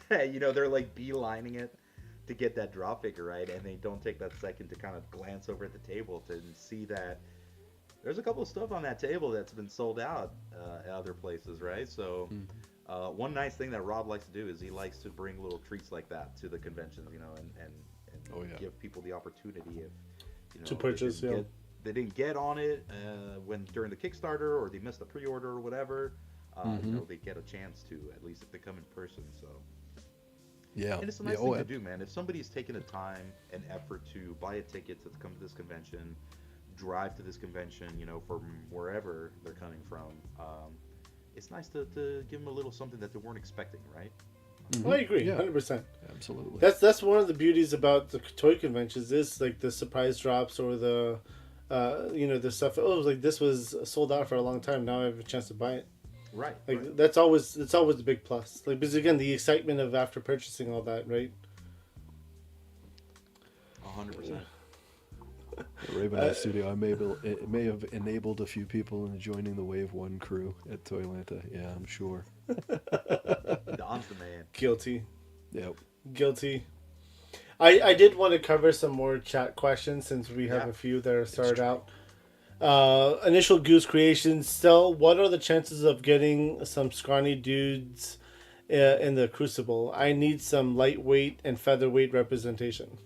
they're like beelining it to get that drop figure, right, and they don't take that second to kind of glance over at the table to see that there's a couple of stuff on that table that's been sold out at other places, right? So. One nice thing that Rob likes to do is he likes to bring little treats like that to the conventions, and give people the opportunity if to purchase. They didn't get on it during the Kickstarter, or they missed the pre-order or whatever. They get a chance to, at least if they come in person. So Yeah, and it's a nice thing to do, man. If somebody's taking the time and effort to buy a ticket to come to this convention, drive to this convention, from wherever they're coming from, it's nice to give them a little something that they weren't expecting, right? Mm-hmm. I agree, Yeah. 100%. Absolutely. That's one of the beauties about the toy conventions is like the surprise drops or the, the stuff. Oh, like this was sold out for a long time. Now I have a chance to buy it. Right. Like right. that's always the big plus. Like because again, the excitement of after purchasing all that, right? 100%. Raven Studio, it may have enabled a few people into joining the Wave 1 crew at Toylanta. Yeah, I'm sure. Don's the man. Guilty. Yep. Guilty. I did want to cover some more chat questions since we have Yeah. a few that are started out. Initial Goose Creations. Still, what are the chances of getting some scrawny dudes in the Crucible? I need some lightweight and featherweight representation.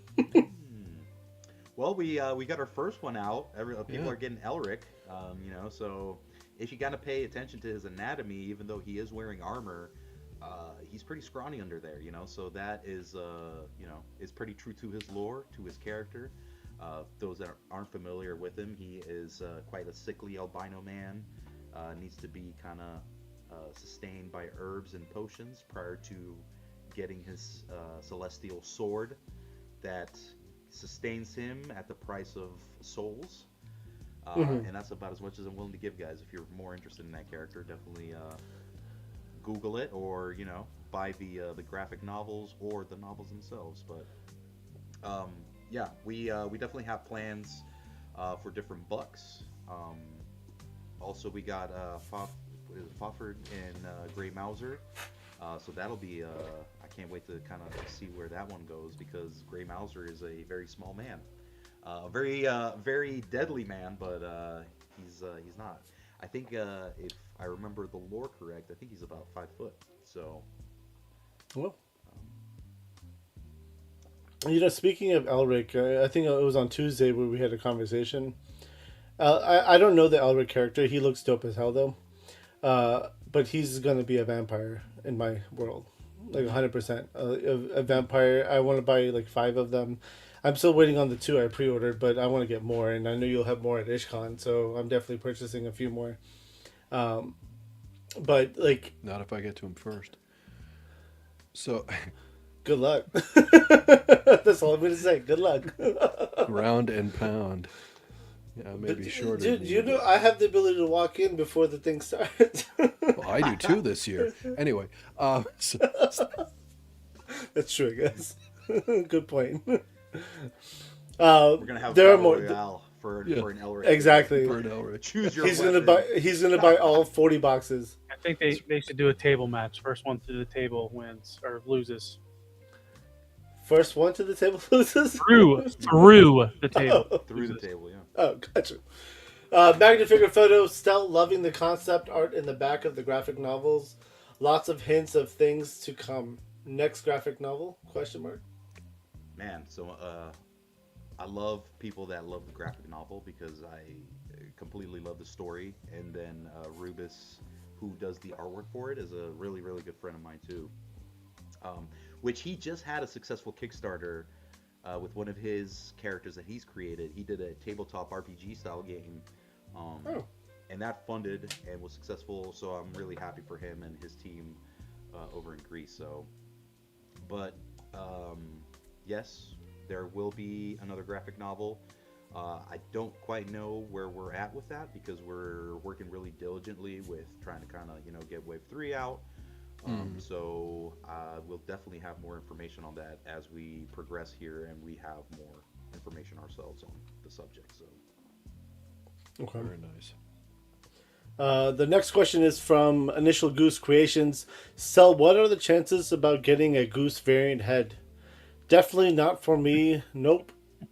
Well, we got our first one out. People Yeah. are getting Elric, so if you got to pay attention to his anatomy, even though he is wearing armor, he's pretty scrawny under there, so that is, is pretty true to his lore, to his character. Those that aren't familiar with him, he is quite a sickly albino man, needs to be kind of sustained by herbs and potions prior to getting his celestial sword that sustains him at the price of souls. And that's about as much as I'm willing to give, guys. If you're more interested in that character, definitely Google it, or buy the graphic novels or the novels themselves. But we definitely have plans for different bucks. Also, we got Fofford and Grey Mauser. So that'll be I can't wait to kind of see where that one goes, because Grey Mauser is a very small man, very deadly man, but he's not. I think if I remember the lore correct, I think he's about 5 foot. So, Well, speaking of Elric, I think it was on Tuesday where we had a conversation. I don't know the Elric character. He looks dope as hell though. But he's gonna be a vampire in my world, like 100%. A vampire. I want to buy like 5 of them. I'm still waiting on the 2 I pre-ordered, but I want to get more, and I know you'll have more at IshCon, so I'm definitely purchasing a few more. But like, Not if I get to him first. So, good luck. That's all I'm gonna say. Good luck. round and pound. Yeah, maybe shorter. Dude, I have the ability to walk in before the thing starts. Well, I do too this year. Anyway, That's true, I guess. Good point. we're gonna have there are Battle more. Royale for an Elric. Exactly. Bird Elric. Choose your He's weapon. gonna buy all 40 boxes. I think they should do a table match. First one to the table wins or loses. First one to the table loses. Through the table. through the table. Yeah. Oh, gotcha. Magna figure photo. Still loving the concept art in the back of the graphic novels. Lots of hints of things to come. Next graphic novel? Question mark. Man, so I love people that love the graphic novel, because I completely love the story. And then Rubus, who does the artwork for it, is a really, really good friend of mine too. Which he just had a successful Kickstarter with one of his characters that he's created. He did a tabletop RPG style game, and that funded and was successful. So I'm really happy for him and his team over in Greece. So, but yes, there will be another graphic novel. I don't quite know where we're at with that, because we're working really diligently with trying to kind of get Wave 3 out. So we'll definitely have more information on that as we progress here, and we have more information ourselves on the subject. So, Okay. Very nice. The next question is from Initial Goose Creations. Sel, what are the chances about getting a goose variant head? Definitely not for me. Nope.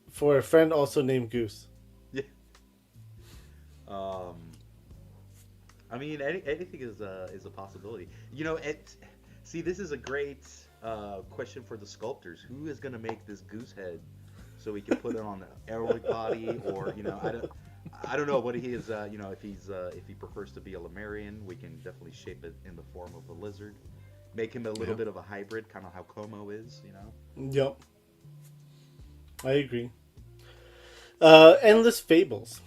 For a friend also named Goose. yeah. I mean, anything is a possibility. See, this is a great question for the sculptors. Who is going to make this goose head so we can put it on the Elric body, or I don't know what he is. If he prefers to be a Lemurian, we can definitely shape it in the form of a lizard, make him a little bit of a hybrid, kind of how Como is. Yep. I agree. Endless Fables.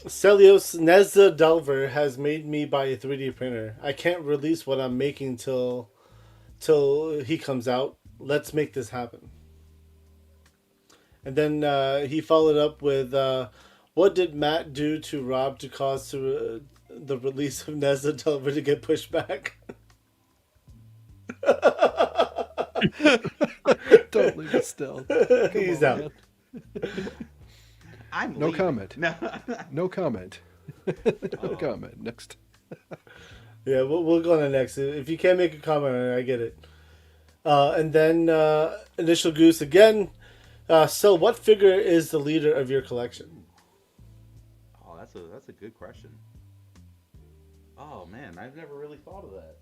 Stelios Nezza Delver has made me buy a 3D printer. I can't release what I'm making till he comes out. Let's make this happen. And then he followed up with, what did Matt do to Rob to cause the release of Nezza Delver to get pushed back? Don't leave it still. He's out. I'm No leaving. comment. No. No comment. No comment. Next. Yeah, we'll go on to next. If you can't make a comment, I get it. And then Initial Goose again. So, what figure is the leader of your collection? Oh, that's a good question. Oh man, I've never really thought of that.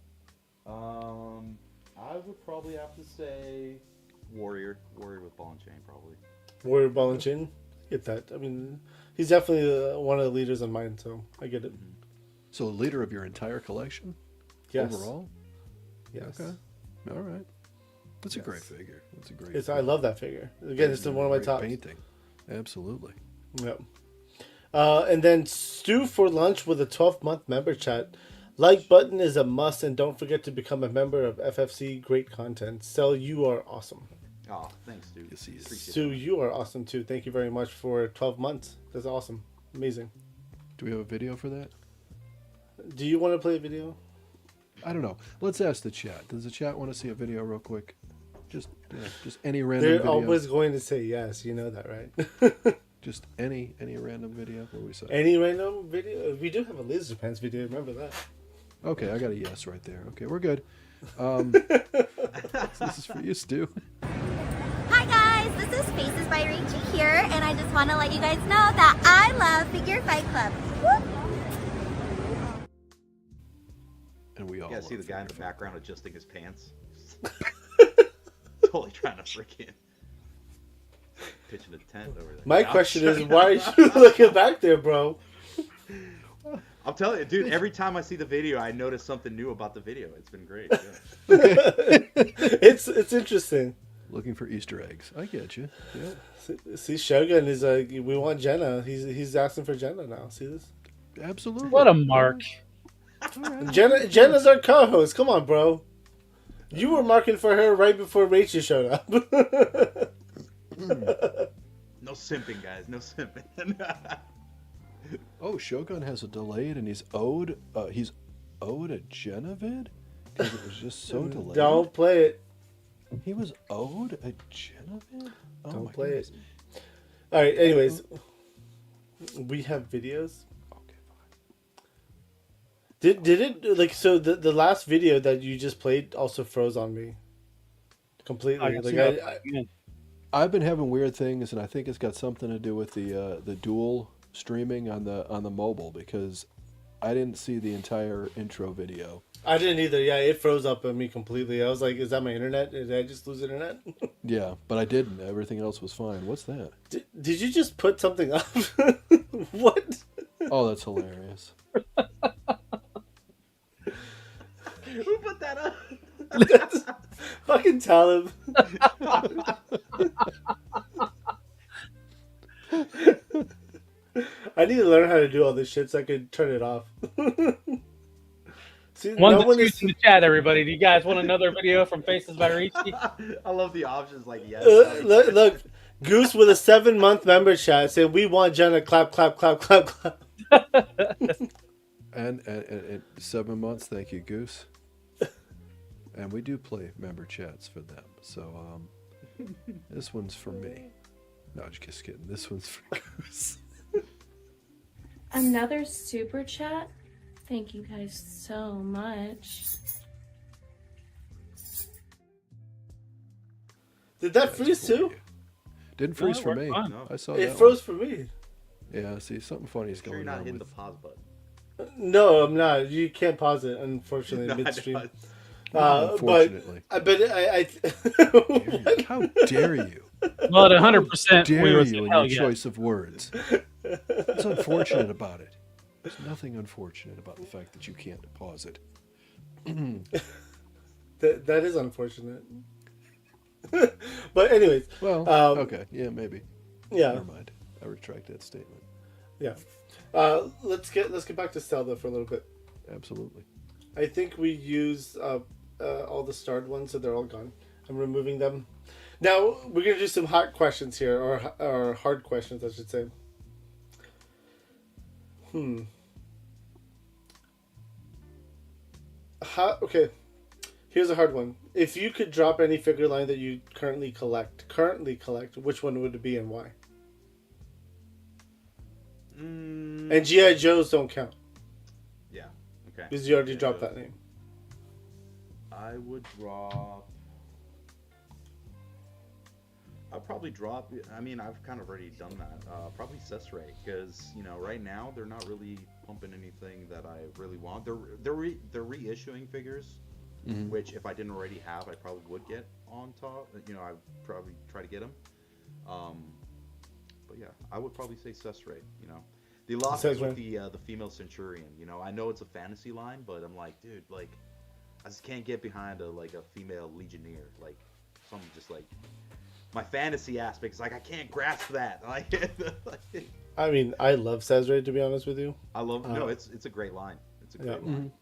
I would probably have to say Warrior with ball and chain, probably. Warrior Ball and Chain? Get that. I mean, he's definitely one of the leaders on mine, so I get it. So, leader of your entire collection? Yes. Overall? Yes. Okay. All right. That's a Yes. great figure. That's a great I figure. love that figure. Again, it's one of my Great top. painting. Absolutely. Yep. And then Stew for Lunch with a 12-month member chat. Like button is a must, and don't forget to become a member of FFC. Great content. Sel, you are awesome. Oh, thanks, dude. Yes, he is. Appreciate Stu, that. you are awesome too. Thank you very much for 12 months. That's awesome. Amazing. Do we have a video for that? Do you want to play a video? I don't know. Let's ask the chat. Does the chat want to see a video real quick? Just any random They're video. always going to say yes. You know that, right? Just any random video. What do we say? Any random video? We do have a Laser Pants video. Remember that? Okay, I got a yes right there. Okay, we're good. This is for you, Stu. Hi guys, this is Faces by Rachie here, and I just want to let you guys know that I love Figure Fight Club. Whoop. And we all You gotta see the love guy in the Figure background adjusting his pants. Totally trying to freaking pitching a tent over there. My Ouch. question is, why are you looking back there, bro? I'm telling you, dude. Every time I see the video, I notice something new about the video. It's been great. Yeah. It's interesting. Looking for Easter eggs. I get you. Yeah, See, Shogun is like, we want Jenna. He's asking for Jenna now. See this? absolutely. What a mark. Jenna's our co-host. Come on, bro. You were marking for her right before Rachel showed up. No simping, guys. No simping. Oh, Shogun has a delayed, and he's owed a Genevid because it was just so delayed. Don't play it. He was owed a Genevid. Oh, Don't my play goodness. it. All right. Anyways, we have videos. Okay, fine. Did it like so? The last video that you just played also froze on me completely. I've been having weird things, and I think it's got something to do with the dual streaming on the mobile because I didn't see the entire intro video. I didn't either. Yeah, it froze up on me completely. I was like, "Is that my internet? Did I just lose internet?" Yeah, but I didn't. Everything else was fine. What's that? Did you just put something up? What? Oh, that's hilarious. Who put that up? That's fucking Talib. I need to learn how to do all this shit so I can turn it off. See, One no one is. in the chat, everybody. Do you guys want another video from Faces by Ricci? I love the options like yes. Look, Goose with a 7-month member chat saying we want Jenna clap, clap, clap, clap, clap. And 7 months, thank you, Goose. And we do play member chats for them. So this one's for me. No, just kidding. This one's for Goose. Another super chat. Thank you guys so much. Did that freeze for too? you. Didn't freeze it for worked me. fine. I saw It that froze for me. one. Yeah, see, something funny is Sure you're going not on hitting the with... pause button. No, I'm not. You can't pause it, unfortunately, No, I midstream. know. Unfortunately. How dare you? Well, at 100%, we Dare would you say in hell your yeah. choice of words. What's unfortunate about it? There's nothing unfortunate about the fact that you can't pause it. That is unfortunate. But anyways, Well, Um, okay, yeah, maybe. yeah, Never mind. I retract that statement. Yeah. Let's get back to Zelda for a little bit. Absolutely. I think we used all the starred ones, so they're all gone. I'm removing them. Now we're gonna do some hot questions here, or hard questions, I should say. Okay. Here's a hard one. If you could drop any figure line that you currently collect, which one would it be and why? And GI Joes don't count Yeah. Okay. because you already G.I. dropped Joe. that name. I would drop. I'll probably drop. I mean, I've kind of already done that. Probably Cesare, because right now they're not really pumping anything that I really want. They're reissuing figures, which if I didn't already have, I probably would get on top. I'd probably try to get them. But yeah, I would probably say Cesare. They lost me with the female Centurion. I know it's a fantasy line, but I'm like, dude, like, I just can't get behind a female Legionnaire. Like, something just like. My fantasy aspect is like I can't grasp that. I mean, I love Cesare, to be honest with you. I love no, it's a great line. It's a great line.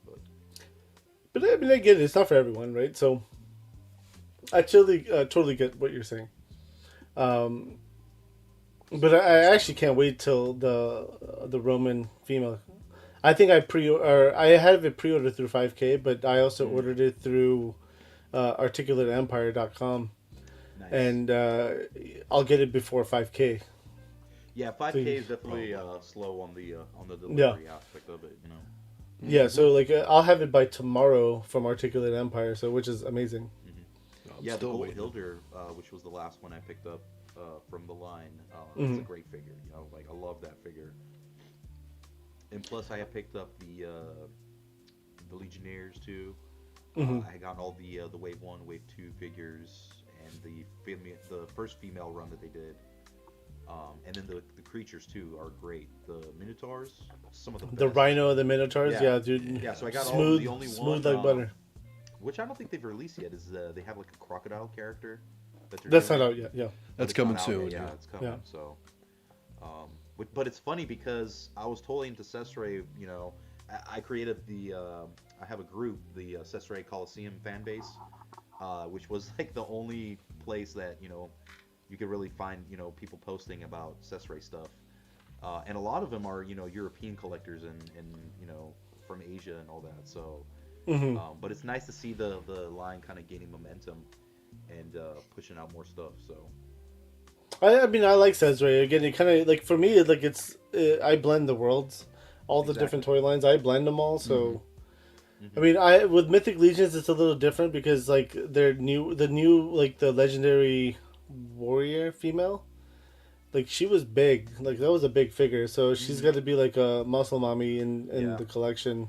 But I mean, I get it. It's not for everyone, right? So I totally get what you're saying. But I actually can't wait till the Roman female. I think I have it pre-ordered through 5K, but I also ordered it through articulateempire.com. Nice. And I'll get it before 5K. Yeah, 5K is definitely slow on the delivery aspect of it, Yeah, so I'll have it by tomorrow from Articulate Empire, so which is amazing. Yeah, the Gold Hilder, which was the last one I picked up from the line, it's a great figure. I love that figure. And plus, I have picked up the Legionnaires too. I got all the Wave 1, Wave 2 figures. And the first female run that they did, and then the creatures too are great. The Minotaurs, some of the best. The Rhino, the Minotaurs, yeah dude. Yeah, so I got smooth, the only smooth one, like butter. Which I don't think they've released yet. Is they have like a crocodile character? That's not out yet. Yeah, that's coming soon. Yeah, it's coming. Yeah. So, but it's funny because I was totally into Cesare. I created I have a group, the Cesare Coliseum fan base. Which was like the only place that you could really find people posting about Cesare stuff, and a lot of them are European collectors and from Asia and all that. So, but it's nice to see the line kind of gaining momentum and pushing out more stuff. So, I mean I like Cesare again. It kind of for me it's I blend the worlds, all the different toy lines. I blend them all. So. I mean, with Mythic Legions, it's a little different because the new the legendary warrior female, she was big, that was a big figure, so she's got to be like a muscle mommy in the collection.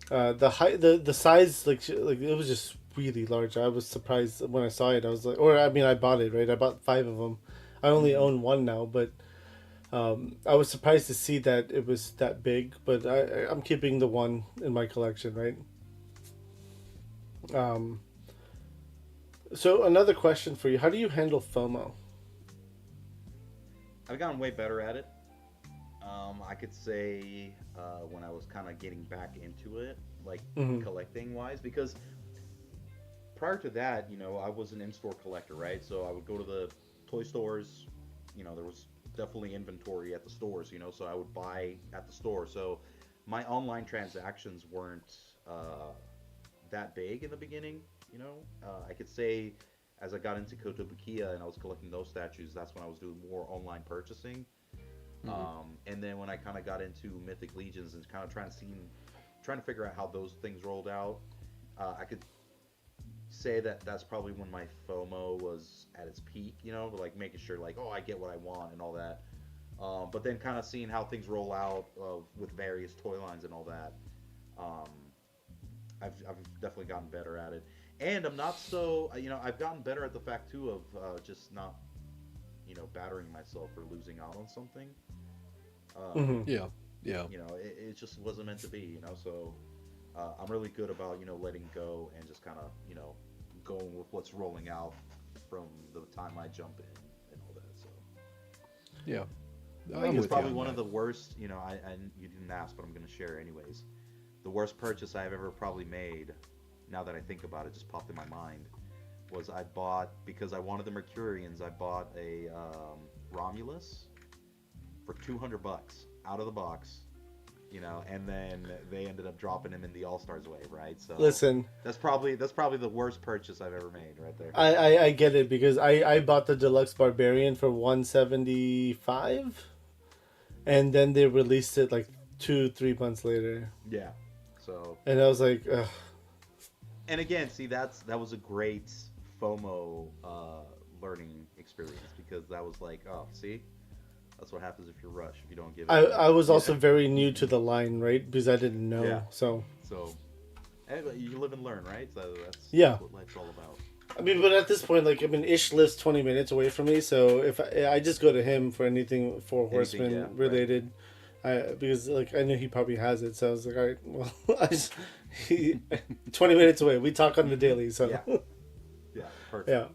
The size it was just really large. I was surprised when I saw it. I was like, I bought it, right? I bought 5 of them. I only own one now, but. I was surprised to see that it was that big, but I'm keeping the one in my collection, right? So another question for you: how do you handle FOMO? I've gotten way better at it. I could say when I was kind of getting back into it, collecting wise, because prior to that, I was an in-store collector, right? So I would go to the toy stores. There was definitely inventory at the stores, so I would buy at the store. So my online transactions weren't that big in the beginning, I could say as I got into Kotobukiya and I was collecting those statues, that's when I was doing more online purchasing. And then when I kind of got into Mythic Legions and kind of trying to figure out how those things rolled out, I could say that's probably when my FOMO was at its peak, making sure I get what I want and all that. But then kind of seeing how things roll out with various toy lines and all that, I've definitely gotten better at it. And I'm not so, I've gotten better at the fact too of just not, battering myself for losing out on something. Yeah. It just wasn't meant to be, so I'm really good about, letting go and just kind of, going with what's rolling out from the time I jump in and all that. So yeah. I I'm think it's with you probably on one of that. the worst. You know, I you didn't ask, but I'm gonna share anyways. The worst purchase I've ever probably made, now that I think about it, just popped in my mind, was I bought, because I wanted the Mercurians, I bought a Romulus for $200 out of the box, you know, and then they ended up dropping him in the All Stars wave, right? So Listen, that's probably the worst purchase I've ever made, right there. I get it because I bought the deluxe barbarian for 175, and then they released it like 2-3 months later, Yeah. So, and I was like, ugh. and again, see, that was a great FOMO learning experience, because that was like, oh, see, that's what happens if you rush, if you don't give it. I was also very new to the line, right? Because I didn't know, Yeah. so You live and learn, right? So that's Yeah. what life's all about. I mean, but at this point, like, I mean, Ish lives 20 minutes away from me, so if I just go to him for anything Four Horsemen yeah, right. related, because like I knew he probably has it, so I was like, all right, well, he 20 minutes away. We talk on the daily, so Yeah. Yeah, perfect. yeah.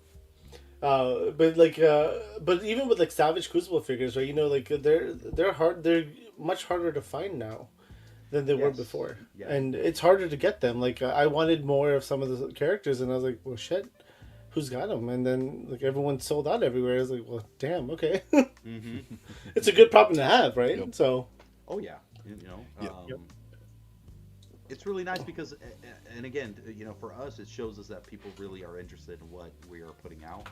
But even with like Savage Crucible figures, right? You know, like they're hard. They're much harder to find now than they were Yes. before, Yeah. and it's harder to get them. Like I wanted more of some of the characters, and I was like, well, shit, who's got them? And then like everyone sold out everywhere. I was like, well, damn, okay. Mm-hmm. It's a good problem to have, right? Yep. So Oh yeah, you know, Yep. it's really nice because, and again, you know, for us, it shows us that people really are interested in what we are putting out.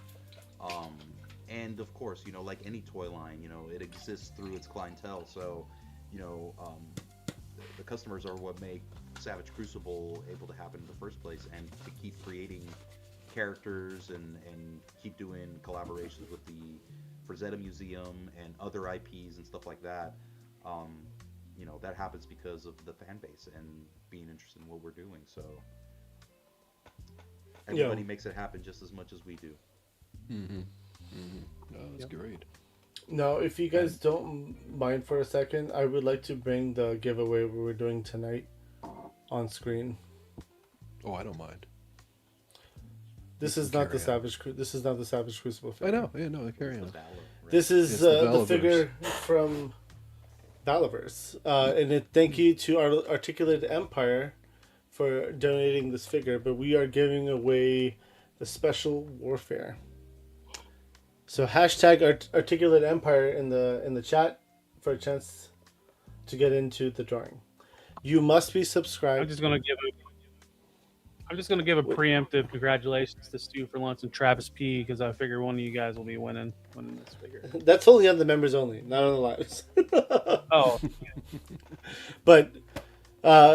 And of course, you know, like any toy line, you know, it exists through its clientele. So, you know, the customers are what make Savage Crucible able to happen in the first place, and to keep creating characters and keep doing collaborations with the Frazetta Museum and other IPs and stuff like that. You know, that happens because of the fan base and being interested in what we're doing. So everybody makes it happen just as much as we do. Mm-hmm. Mm-hmm. No, that's great. now, if you guys don't mind for a second, I would like to bring the giveaway we were doing tonight on screen. Oh, I don't mind. This You is can not the carry on. Savage. This is not the Savage Crucible. I know. Yeah, no, carry on. Valor, right? This is It's the the Valaverse. figure from Valaverse. And thank you to our Articulated Empire for donating this figure. But we are giving away the Special Warfare. So hashtag Articulate Empire in the chat for a chance to get into the drawing. You must be subscribed. I'm just gonna give a preemptive congratulations to Stu for Lunch and Travis P, because I figure one of you guys will be winning this figure. That's only on the members only, not on the lives. Oh, But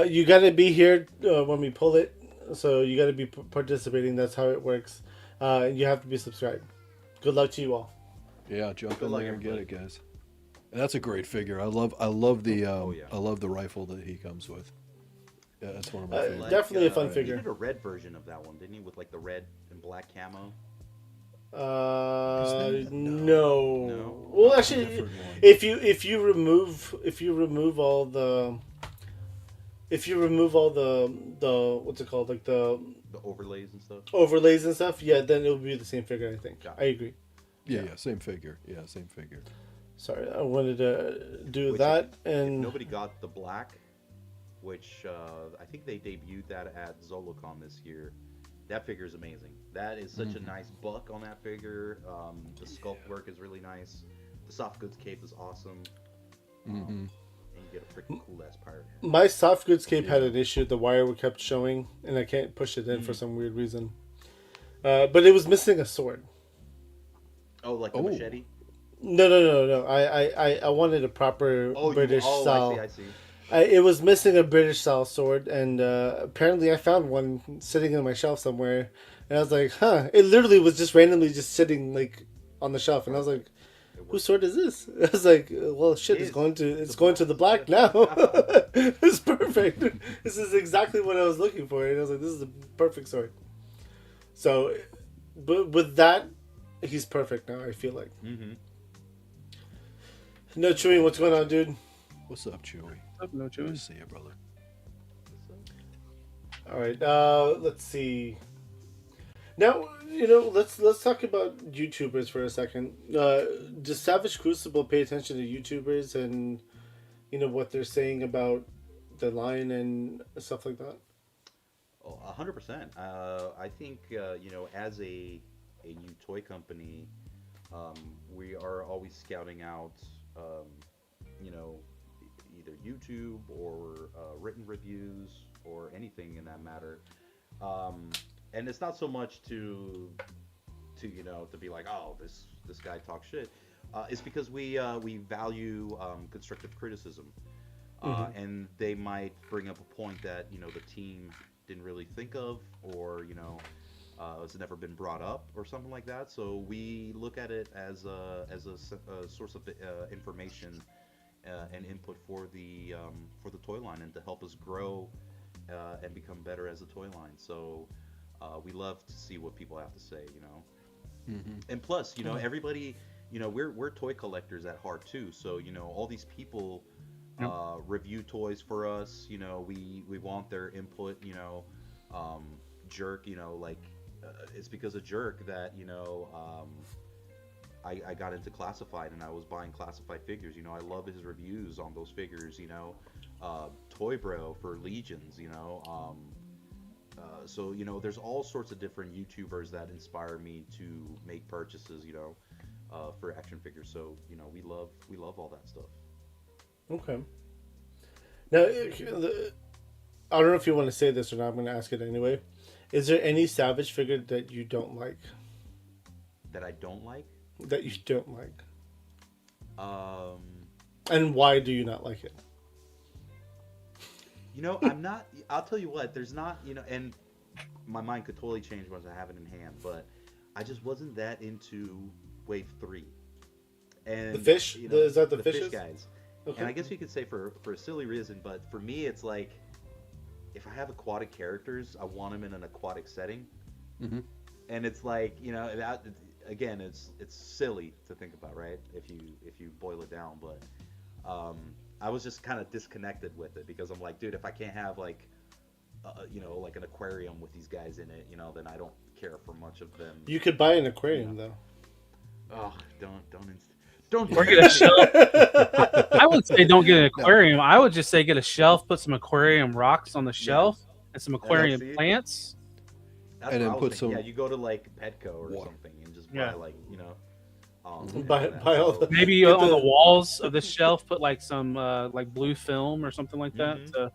you got to be here when we pull it, so you got to be participating. That's how it works. You have to be subscribed. Good luck to you all. Yeah, jump Good in luck, there and get everybody. it, guys. And that's a great figure. I love the yeah. I love the rifle that he comes with. Yeah, that's one of my Uh, favorites. definitely a fun He figure. did a red version of that one, didn't he? With like the red and black camo. No. No? Well, actually, Different one. if you remove all the what's it called, like the The overlays and stuff. overlays and stuff, yeah, then it would be the same figure. I think. Got it. I agree. Yeah, same figure. Yeah, same figure. Sorry, I wanted to do Which that, If and nobody got the black, which I think they debuted that at Zolocon this year. That figure is amazing. That is such a nice buck on that figure. The sculpt work is really nice. The soft goods cape is awesome. Mm-hmm. And you get a freaking cool ass pirate hat. my soft goods cape had an issue. The wire kept showing, and I can't push it in for some weird reason. But it was missing a sword. Oh, like the Oh. machete? No. I wanted a proper British style. I see. It was missing a British style sword, and apparently I found one sitting on my shelf somewhere, and I was like, huh. It literally was just randomly just sitting like on the shelf, and I was like, whose sword is this? I was like, well, shit, it's going to the black now. It's perfect. This is exactly what I was looking for, and I was like, this is the perfect sword. So, but with that, he's perfect now. I feel like. Mm-hmm. No, Chewy, what's going on, dude? What's up, Chewy? no Good to choice. see you, brother. All right, let's see. Now, let's talk about YouTubers for a second. Does Savage Crucible pay attention to YouTubers and what they're saying about the line and stuff like that? Oh, 100%. I think as a new toy company, um, we are always scouting out, you know, either YouTube or written reviews or anything in that matter. Um, and it's not so much to be like, oh, this guy talks shit. It's because we value constructive criticism, and they might bring up a point that the team didn't really think of, or it's never been brought up or something like that. So we look at it as a source of information and input for the toy line, and to help us grow and become better as a toy line. So we love to see what people have to say, And plus, everybody, we're toy collectors at heart too. So all these people review toys for us. We want their input. Jerk, it's because of Jerk that I got into classified, and I was buying classified figures. I love his reviews on those figures. Toy Bro for Legions. So there's all sorts of different YouTubers that inspire me to make purchases. For action figures. So we love all that stuff. Okay. Now, I don't know if you want to say this or not. I'm going to ask it anyway. Is there any Savage figure that you don't like? That I don't like? That you don't like. And why do you not like it? I'm not. I'll tell you what. There's not. And my mind could totally change once I have it in hand. But I just wasn't that into Wave 3. And the fish? Is that the fish guys? Okay. And I guess you could say for a silly reason, but for me, it's like, if I have aquatic characters, I want them in an aquatic setting. And it's like, that, again, it's silly to think about, right? If you boil it down, but I was just kind of disconnected with it, because I'm like, dude, if I can't have like an aquarium with these guys in it, then I don't care for much of them. You could buy an aquarium though. Oh, don't. Or get a shelf. I would say don't get an aquarium. I would just say get a shelf, put some aquarium rocks on the shelf, and some aquarium plants. That's and then put thinking. some. Yeah, you go to like Petco or something and just buy buy all the. Maybe on the walls of the shelf, put like some like blue film or something like that.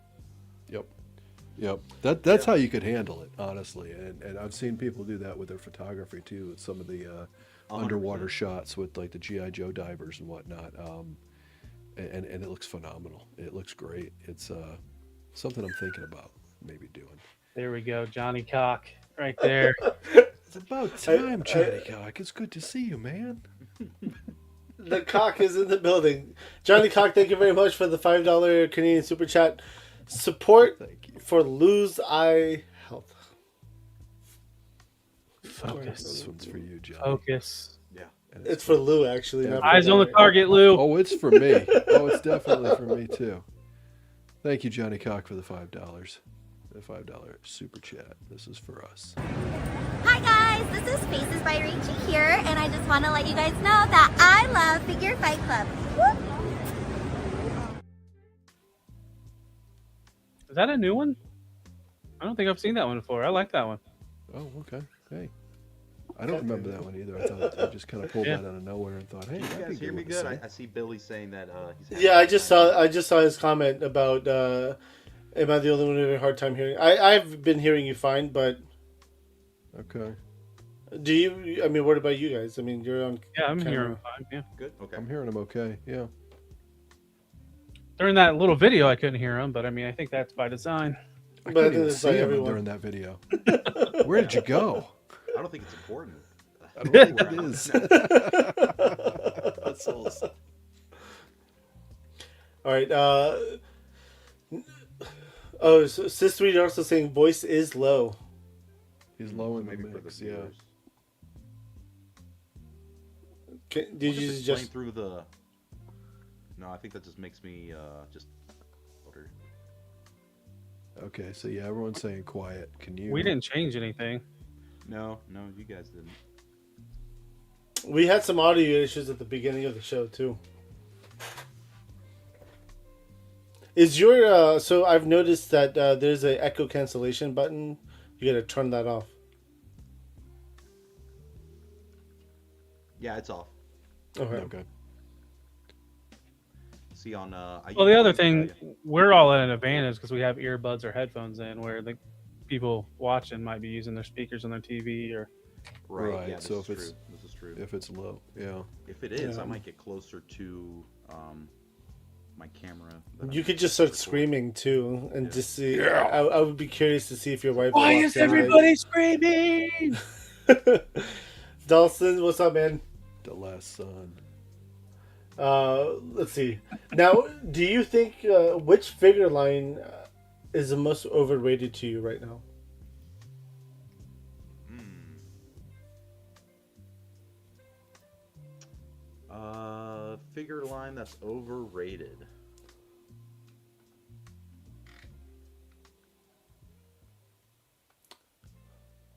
Yep. That's how you could handle it, honestly. And I've seen people do that with their photography too. With some of the underwater shots with like the G.I. Joe divers and whatnot. And it looks phenomenal. It looks great. It's something I'm thinking about maybe doing. There we go, Johnny Cock, right there. It's about time, Johnny Cock. It's good to see you, man. The cock is in the building. Johnny Cock, thank you very much for the $5 Canadian Super Chat. Support for Lou's Eye Health. Focus. This one's for you, Johnny. Focus. Yeah. It's for Lou, actually. Not for Eyes on the Johnny. target, Lou. Oh, it's for me. Oh, it's definitely for me, too. Thank you, Johnny Cock, for the $5. The $5 Super Chat. This is for us. Hi guys, this is Faces by Rachie here, and I just want to let you guys know that I love Figure Fight Club. Whoop. Is that a new one? I don't think I've seen that one before. I like that one. Oh, okay. Hey. I don't remember that one either. I thought I just kind of pulled that out of nowhere and thought, hey, you that'd guys be hear me good. good? I see Billy saying that he's Yeah, I just saw his comment about am I the only one having a hard time hearing? I've been hearing you fine, but Okay. do you? I mean, what about you guys? I mean, you're on. Yeah, I'm camera. hearing fine. Yeah. good. Okay. I'm hearing him okay. Yeah. During that little video, I couldn't hear him, but I mean, I think that's by design. I But I couldn't think even it's see by him everyone. during that video. Where did you go? I don't think it's important. I don't think it is. That's awesome. All right. Oh, so Sis 3 also saying voice is low. He's low in the Maybe for the mix, yeah. viewers. Did We'll you explain just? through the? No, I think that just makes me just order. Okay, so yeah, everyone's saying quiet. Can you? We didn't change anything. No, you guys didn't. We had some audio issues at the beginning of the show too. Is your so I've noticed that there's a echo cancellation button. You gotta turn that off. Yeah, it's off. Okay. Okay. See on. Well, the other thing, we're all at an advantage because we have earbuds or headphones in, where the people watching might be using their speakers on their TV or. Right. Yeah, this So is true. This is true. If it's low, yeah. If it is, Yeah. I might get closer to my camera. that You I'm could just start recording. screaming too, and just see. I would be curious to see if your wife. Why walks is in, everybody screaming? like- Dawson, what's up, man? The Last Son. Let's see. Now, do you think which figure line is the most overrated to you right now? Figure line that's overrated.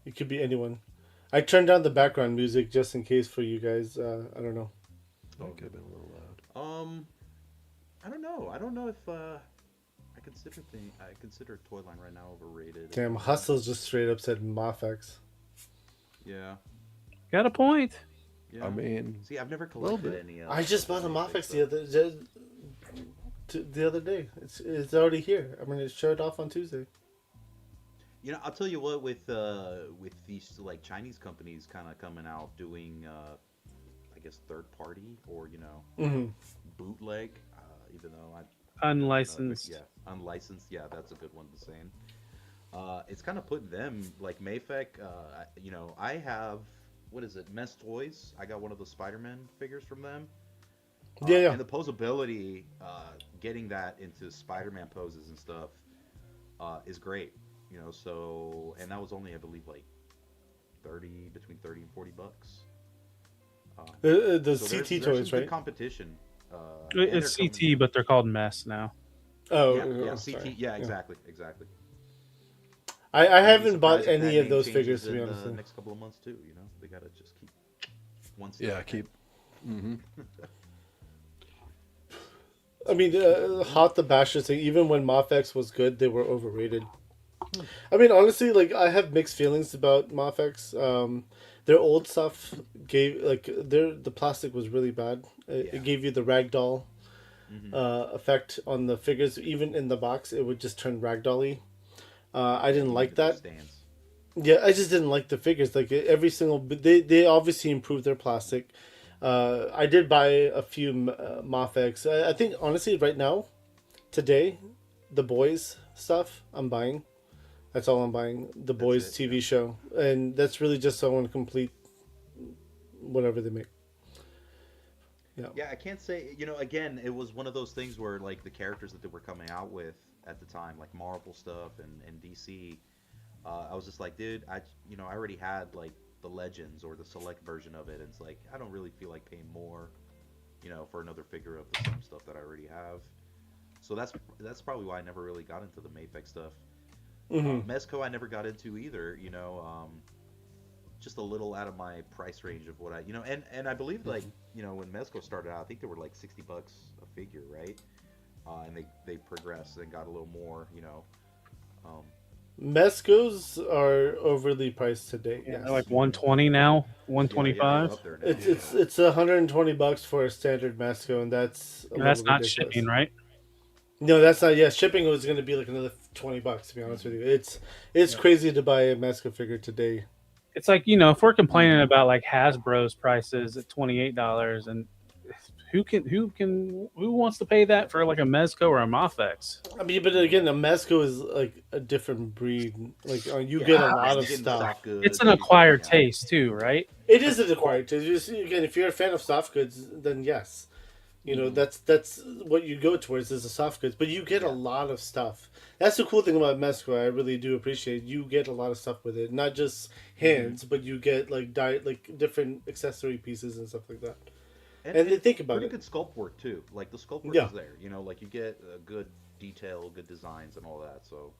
It could be anyone. I turned down the background music just in case for you guys. I don't know. That could have been a little loud. I don't know. I don't know if I consider Toy Line right now overrated. Damn, Hustle's just straight up said Mafex. Yeah. Got a point. Yeah. I mean, See, I've never little collected bit. any. I just bought a Mafex the other day. It's already here. I mean, it showed off on Tuesday. You know, I'll tell you what. With these like Chinese companies kind of coming out doing, I guess third party or bootleg. Even though Unlicensed. yeah, unlicensed. Yeah, that's a good one to say. It's kind of put them like Mayfec. I have. What is it? Mess Toys. I got one of the Spider-Man figures from them. Yeah. And the posability, getting that into Spider-Man poses and stuff, is great. So and that was only I believe like between 30 and $40. The So CT there's toys, some good right? competition. It's CT, but they're called Mess now. Oh, Yeah, sorry. CT. Yeah, exactly. I I'd be haven't bought surprised if any that of those name figures, changes to be in honest. the next couple of months too. They gotta just keep one step. Yeah, ahead. keep. Mm-hmm. I mean, Hot the Basher thing, even when Mafex was good, they were overrated. I mean, honestly, like, I have mixed feelings about Mafex. Their old stuff the plastic was really bad. It gave you the ragdoll effect on the figures. Even in the box, it would just turn ragdolly. I didn't like that. Stands. Yeah, I just didn't like the figures. Like every single, they obviously improved their plastic. I did buy a few Mafex. I think honestly, right now, today, the boys stuff I'm buying. That's all I'm buying. The boys TV show, and that's really just so I want to complete whatever they make. Yeah, I can't say. Again, it was one of those things where like the characters that they were coming out with at the time, like Marvel stuff and DC. I was just like, dude, I already had like the Legends or the Select version of it, and it's like I don't really feel like paying more, for another figure of the same stuff that I already have. So that's probably why I never really got into the Mayfec stuff. Mezco I never got into either. Just a little out of my price range of what and I believe like when Mezco started out, I think they were like $60 a figure, right? And they progressed and got a little more, Mezcos are overly priced today. Yeah, Yes. they're like 120 now, Yeah, 125. they're up there now. It's $120 for a standard Mezco, and that's And that's little not ridiculous. shipping, right? No, that's not. Yeah, shipping was going to be like another $20. To be honest with you, it's crazy to buy a Mezco figure today. It's like, if we're complaining about like Hasbro's prices at $28, and who wants to pay that for like a Mezco or a Mafex? I mean, but again, a Mezco is like a different breed. Like you get a lot of stuff. It's an acquired taste too, right? It is an acquired taste. Again, if you're a fan of soft goods, then yes, that's what you go towards is the soft goods. But you get a lot of stuff. That's the cool thing about Mezco. I really do appreciate. You get a lot of stuff with it, not just hands, but you get like different accessory pieces and stuff like that. And they think about pretty it. good sculpt work too. Like the sculpt work Yeah. is there. Like you get good detail, good designs, and all that. So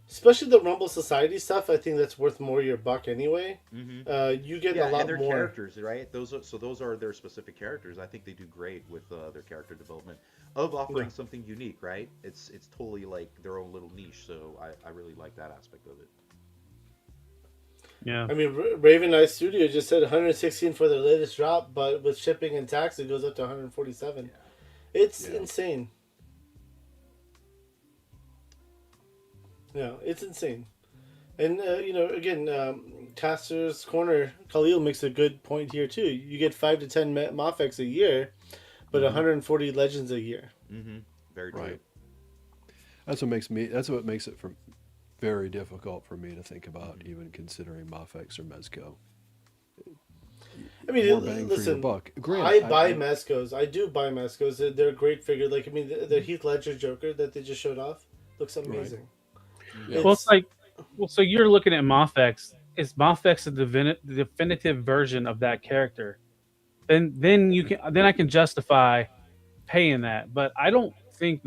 especially the Rumble Society stuff. I think that's worth more your buck anyway. You get a lot and their more characters, right? Those are their specific characters. I think they do great with their character development of offering something unique, right? It's totally like their own little niche. So I really like that aspect of it. Yeah. I mean, Raven Eye Studio just said 116 for their latest drop, but with shipping and tax, it goes up to 147. It's insane. Yeah, it's insane. And, again, Caster's Corner, Khalil makes a good point here, too. You get 5 to 10 Mafex a year, but 140 Legends a year. Very true. Right. That's what makes it very difficult for me to think about even considering Mafex or Mezco. I mean, More bang for your listen, buck. I Granted, buy Mezcos. I do buy Mezcos. They're a great figure. Like, I mean, the Heath Ledger Joker that they just showed off looks amazing. Well, it's like, so you're looking at Mafex. Is Mafex the definitive version of that character? Then I can justify paying that. But I don't think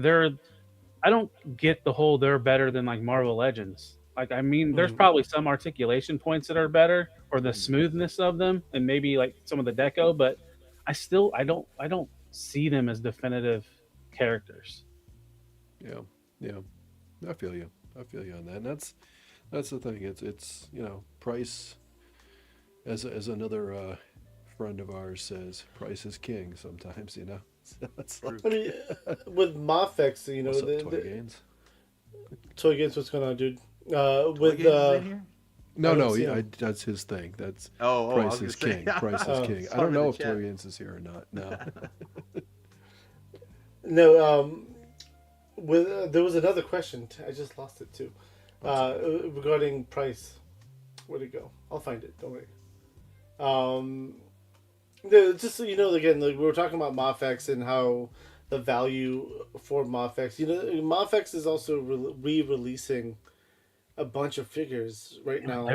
I don't get the whole they're better than like Marvel Legends. Like, I mean, there's probably some articulation points that are better, or the smoothness of them, and maybe like some of the deco, but I don't see them as definitive characters. Yeah. I feel you on that. And that's the thing. It's price. As another friend of ours says, price is king sometimes. So it's like, I mean, with Mafex, what's up, Toy Gains? Toy Gains, what's going on, dude? With No, that's his thing. That's price is king. Price is king. I don't know if Toy Gains is here or not. No. No. There was another question. I just lost it too. Regarding price. Where'd it go? I'll find it. Don't worry. Just so you know, again, like we were talking about Mafex and how the value for Mafex. Mafex is also re-releasing a bunch of figures right now.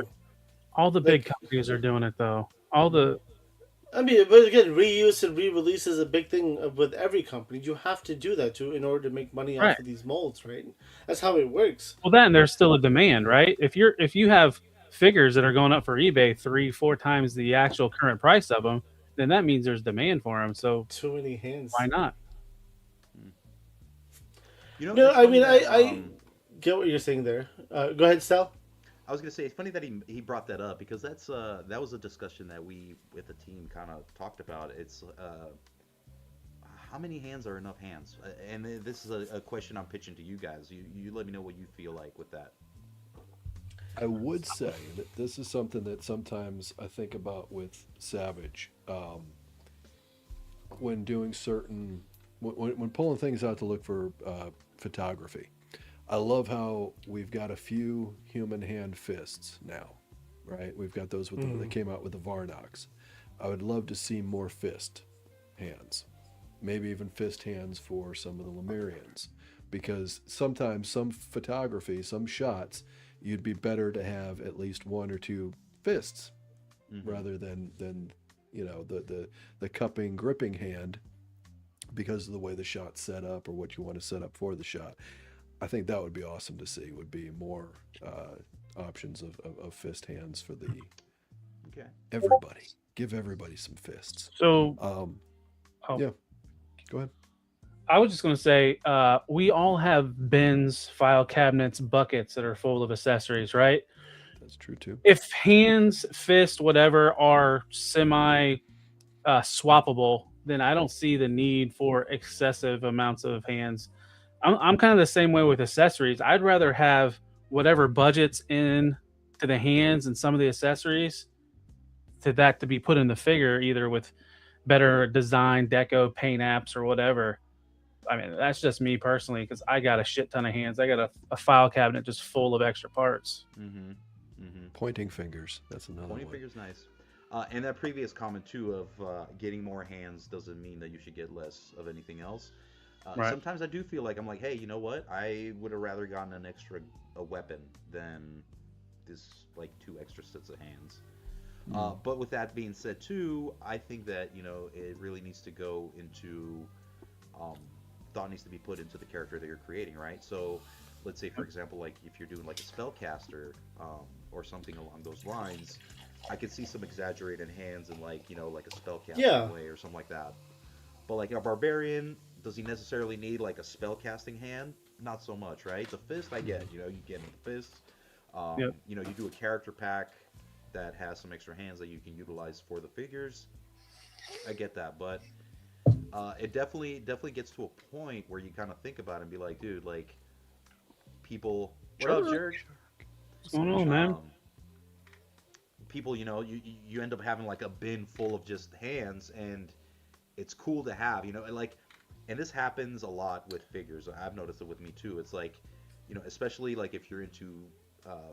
All the big companies are doing it, though. I mean, but again, reuse and re-release is a big thing with every company. You have to do that in order to make money off of these molds, right? That's how it works. Well, then there's still a demand, right? If you have figures that are going up for eBay 3-4 times the actual current price of them, then that means there's demand for them. So too many hands. Why not? No, I mean, I get what you're saying there. Go ahead, Sal. I was gonna say it's funny that he brought that up because that was a discussion that we with the team kind of talked about. It's how many hands are enough hands, and this is a question I'm pitching to you guys. You let me know what you feel like with that. I would say that this is something that sometimes I think about with Savage when doing when pulling things out to look for photography. I love how we've got a few human hand fists now, right? We've got those that came out with the Varnox. I would love to see more fist hands, maybe even fist hands for some of the Lemurians, because sometimes some photography, some shots, you'd be better to have at least one or two fists rather than the cupping, gripping hand because of the way the shot's set up or what you want to set up for the shot. I think that would be awesome to see. Would be more options of fist hands for the everybody. Give everybody some fists. So, yeah, go ahead. I was just going to say, we all have bins, file cabinets, buckets that are full of accessories, right? That's true too. If hands, fist, whatever are semi swappable, then I don't see the need for excessive amounts of hands. I'm kind of the same way with accessories. I'd rather have whatever budget's in to the hands and some of the accessories to be put in the figure, either with better design, deco, paint apps, or whatever. I mean, that's just me personally, because I got a shit ton of hands. I got a file cabinet just full of extra parts. Pointing fingers. That's another Pointing one. fingers, nice. And that previous comment too of getting more hands doesn't mean that you should get less of anything else. Right. Sometimes I do feel like I'm like, hey, you know what? I would have rather gotten a weapon than this like 2 extra sets of hands. But with that being said too, I think that it really needs to go into thought needs to be put into the character that you're creating, right? So let's say for example, like if you're doing like a spellcaster, or something along those lines, I could see some exaggerated hands in like like a spellcasting way or something like that. But like a barbarian, does he necessarily need like a spellcasting hand? Not so much, right? The fist, I get. You get in the fist. You do a character pack that has some extra hands that you can utilize for the figures. I get that, but it definitely gets to a point where you kind of think about it and be like, dude, like people. What up, Jared? What's going on, man? People, you end up having like a bin full of just hands, and it's cool to have, like, and this happens a lot with figures. I've noticed it with me too. It's like, especially like if you're into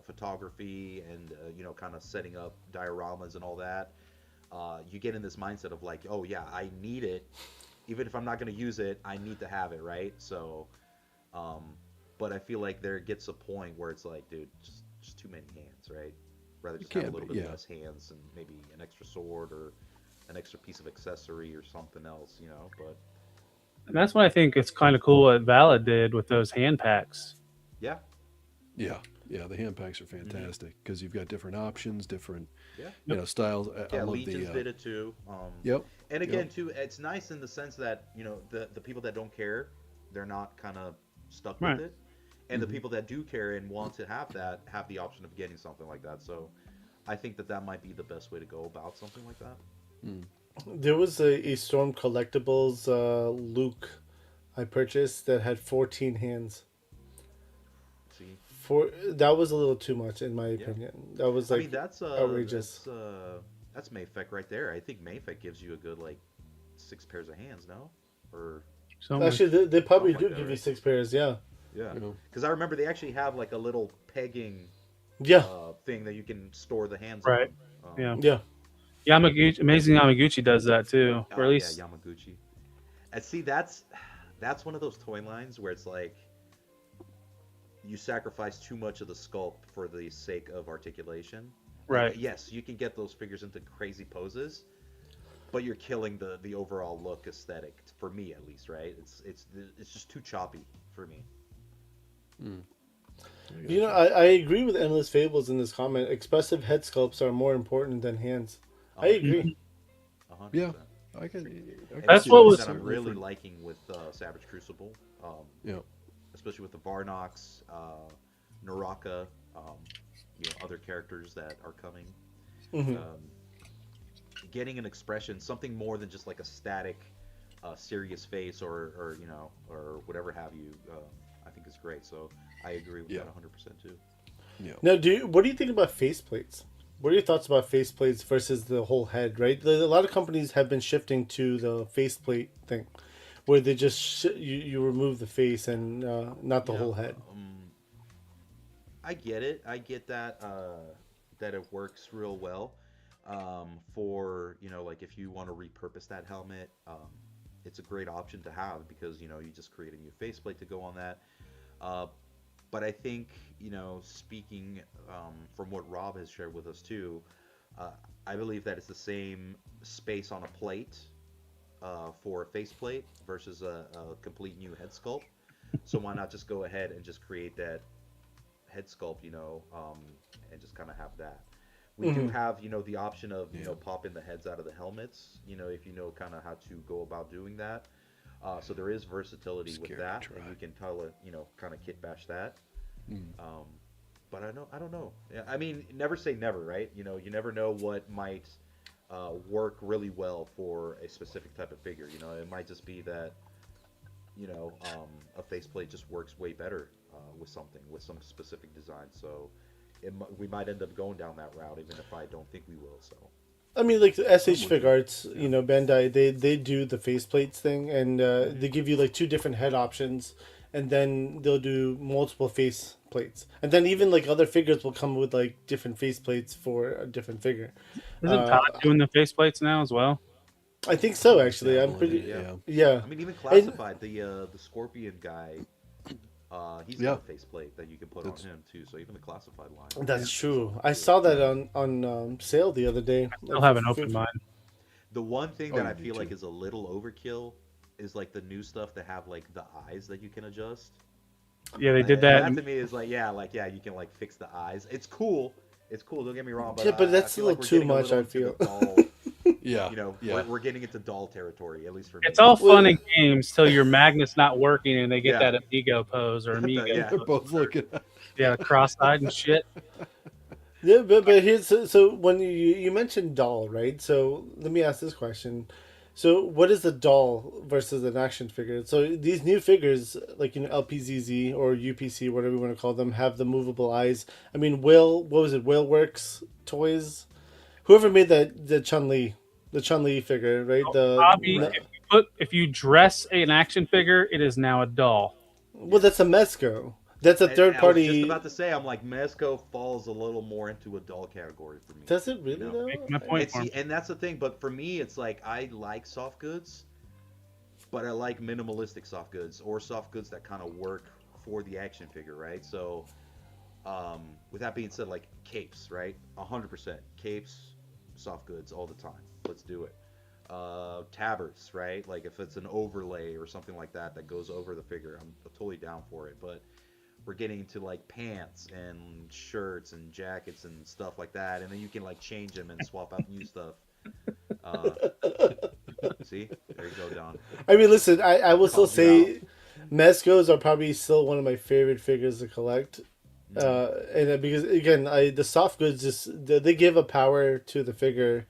photography and kind of setting up dioramas and all that, you get in this mindset of like, oh yeah, I need it, even if I'm not going to use it, I need to have it, right? So, but I feel like there gets a point where it's like, dude, just too many hands, right? Rather just have a little bit less hands and maybe an extra sword or an extra piece of accessory or something else, but. And that's what I think it's kind of cool what Valid did with those hand packs. Yeah. Yeah. Yeah, the hand packs are fantastic because you've got different options, different styles. I love Legions did it too. And again, too, it's nice in the sense that the people that don't care, they're not kind of stuck with it, and the people that do care and want to have that have the option of getting something like that. So, I think that might be the best way to go about something like that. There was a Storm Collectibles Luke I purchased that had 14 hands. That was a little too much in my opinion. That was like that's outrageous. That's Mayfek right there. I think Mayfek gives you a good like 6 pairs of hands, no? Or actually, they probably do give you 6 pairs. Yeah. Yeah. Because I remember they actually have like a little pegging. Thing that you can store the hands on. Yeah. Yamaguchi, Amazing Yamaguchi does that too. Or at least Yamaguchi. And see, that's one of those toy lines where it's like you sacrifice too much of the sculpt for the sake of articulation. Right. Like, yes, you can get those figures into crazy poses, but you're killing the overall look aesthetic for me at least, right? It's just too choppy for me. I agree with Endless Fables in this comment. Expressive head sculpts are more important than hands. I agree. 100%. Yeah, that's what was that I'm really liking with Savage Crucible. Especially with the Varnox, Naraka, other characters that are coming. Getting an expression, something more than just like a static, serious face or whatever have you. I think is great. So I agree with that 100% too. Yeah. Now, what do you think about faceplates? What are your thoughts about faceplates versus the whole head? Right, a lot of companies have been shifting to the faceplate thing, where they just you remove the face and not the whole head. I get it. I get that that it works real well for like if you want to repurpose that helmet. It's a great option to have because you just create a new faceplate to go on that. But I think, speaking from what Rob has shared with us too, I believe that it's the same space on a plate for a faceplate versus a complete new head sculpt. So why not just go ahead and just create that head sculpt, and just kind of have that. We do have, the option of, popping the heads out of the helmets, if you know kind of how to go about doing that. So there is versatility with that, and you can tell it, kind of kit bash that. But I don't know. I mean, never say never, right? You never know what might work really well for a specific type of figure. It might just be that, a faceplate just works way better with some specific design. So we might end up going down that route, even if I don't think we will. So. I mean, like the SH Figuarts, Bandai, they do the faceplates thing, and they give you like 2 different head options, and then they'll do multiple face plates, and then even like other figures will come with like different face plates for a different figure. Isn't Todd doing the face plates now as well? I think so, actually. I'm pretty. Yeah. I mean, even Classified, the Scorpion guy. He's got a faceplate that you can put on him too. So even the Classified line. That's true. I saw that on sale the other day. I'll have an open mind. The one thing that I feel like is a little overkill is like the new stuff that have like the eyes that you can adjust. Yeah, they did And that. that to me is like, yeah, you can like fix the eyes. It's cool. It's cool. Don't get me wrong, but Yeah, but I that's a feel little like we're too getting a much, little I into feel. the doll. Yeah. You know, Yeah. we're getting into doll territory, at least for me. It's all Well- fun and games till your magnet's not working and they get Yeah. that amigo pose or amigo. Yeah. They're both looking. Yeah, cross-eyed and shit. Yeah, but here's so when you mentioned doll, right? So let me ask this question. So what is a doll versus an action figure? So these new figures, like LPZZ or UPC, whatever you want to call them, have the movable eyes. I mean, what was it? Whaleworks Toys, whoever made the Chun Li figure, right? Bobby, if you dress an action figure, it is now a doll. Well, that's a Mezco. That's a third I was party. just about to say, I'm like, Mezco falls a little more into a doll category for me. Does it really you know? though? Make my point for him. And that's the thing. But for me, it's like I like soft goods, but I like minimalistic soft goods or soft goods that kind of work for the action figure, right? So, with that being said, like capes, right? 100% capes, soft goods all the time. Let's do it. Tabards, right? Like if it's an overlay or something like that that goes over the figure, I'm totally down for it. But we're getting into like pants and shirts and jackets and stuff like that, and then you can like change them and swap out new stuff. See, there you go, Don. I mean, listen, I will still Calls you say Mezcos are probably still one of my favorite figures to collect. And because again, the soft goods they give a power to the figure,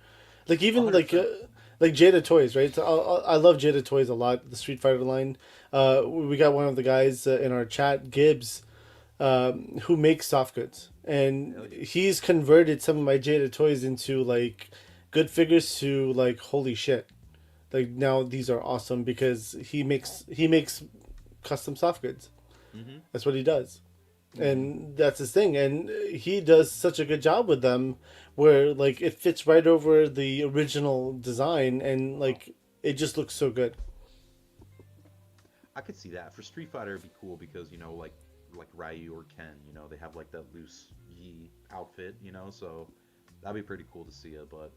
like even 100%. like Jada Toys, right? So I love Jada Toys a lot. The Street Fighter line. We got one of the guys in our chat, Gibbs, who makes soft goods, and he's converted some of my Jada Toys into like good figures to like holy shit. Like now these are awesome because he makes custom soft goods. Mm-hmm. That's what he does. And that's his thing, and he does such a good job with them where like it fits right over the original design and like it just looks so good. I could see that for Street Fighter. It'd be cool because like Ryu or Ken, they have like that loose Yi outfit, so that'd be pretty cool to see it. But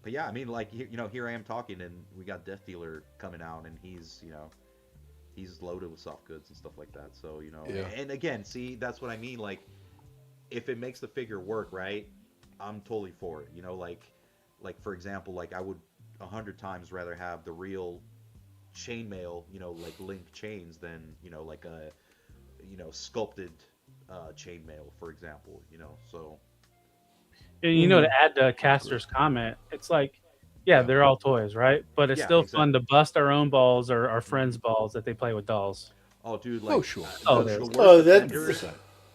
yeah, I mean, like here I am talking, and we got Death Dealer coming out, and he's loaded with soft goods and stuff like that. So Yeah. and again, see, that's what I mean. Like, if it makes the figure work, right, I'm totally for it. Like for example, like I would 100 times rather have the real chainmail, like Link chains than like a sculpted chainmail, for example. So. And to add to Caster's comment, it's like, yeah, they're all toys, right? But it's still fun to bust our own balls or our friends' balls that they play with dolls. Oh, dude! Like, sure.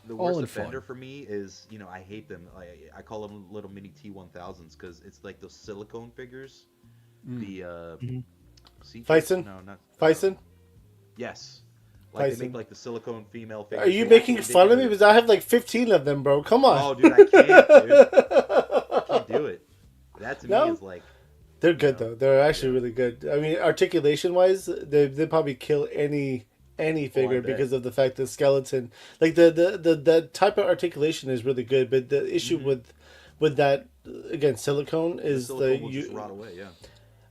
The worst offender for me is, I hate them. I call them little mini T1000s because it's like those silicone figures. The Bison? No, not Bison? Yes. Like Bison. they make like the silicone female figures. Are you making fun of me? Because I have like 15 of them, bro. Come on. Oh, dude, I can't, dude. I can't do it. That to me is like. They're good though. They're actually really good. I mean, articulation wise, they probably kill any figure because of the fact that skeleton, like the type of articulation is really good. But the issue with that again, silicone is silicone will just rot away. Yeah.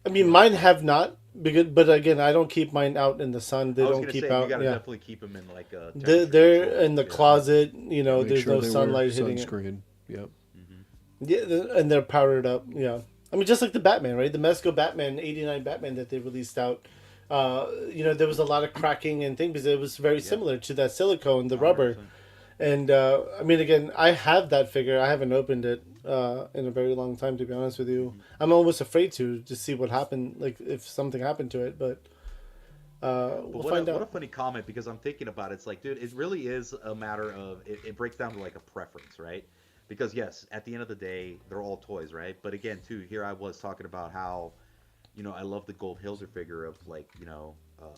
I mean, mine have not but again, I don't keep mine out in the sun. They don't keep out. You gotta definitely keep them in like a. They're in the closet. Make there's sure no they sunlight wear hitting sunscreen. Yep. Yeah, and they're powdered up. Yeah. I mean, just like the Batman, right? The Mezco Batman, 89 Batman that they released out. There was a lot of cracking and things because it was very similar to that silicone, the 100%. rubber. And, I mean, again, I have that figure. I haven't opened it in a very long time, to be honest with you. I'm almost afraid to see what happened, like if something happened to it, but we'll find out. What a funny comment, because I'm thinking about it. It's like, dude, it really is a matter of, it breaks down to like a preference, right? Because yes, at the end of the day, they're all toys, right? But again, too, here I was talking about how, I love the Gold Hilder figure of like,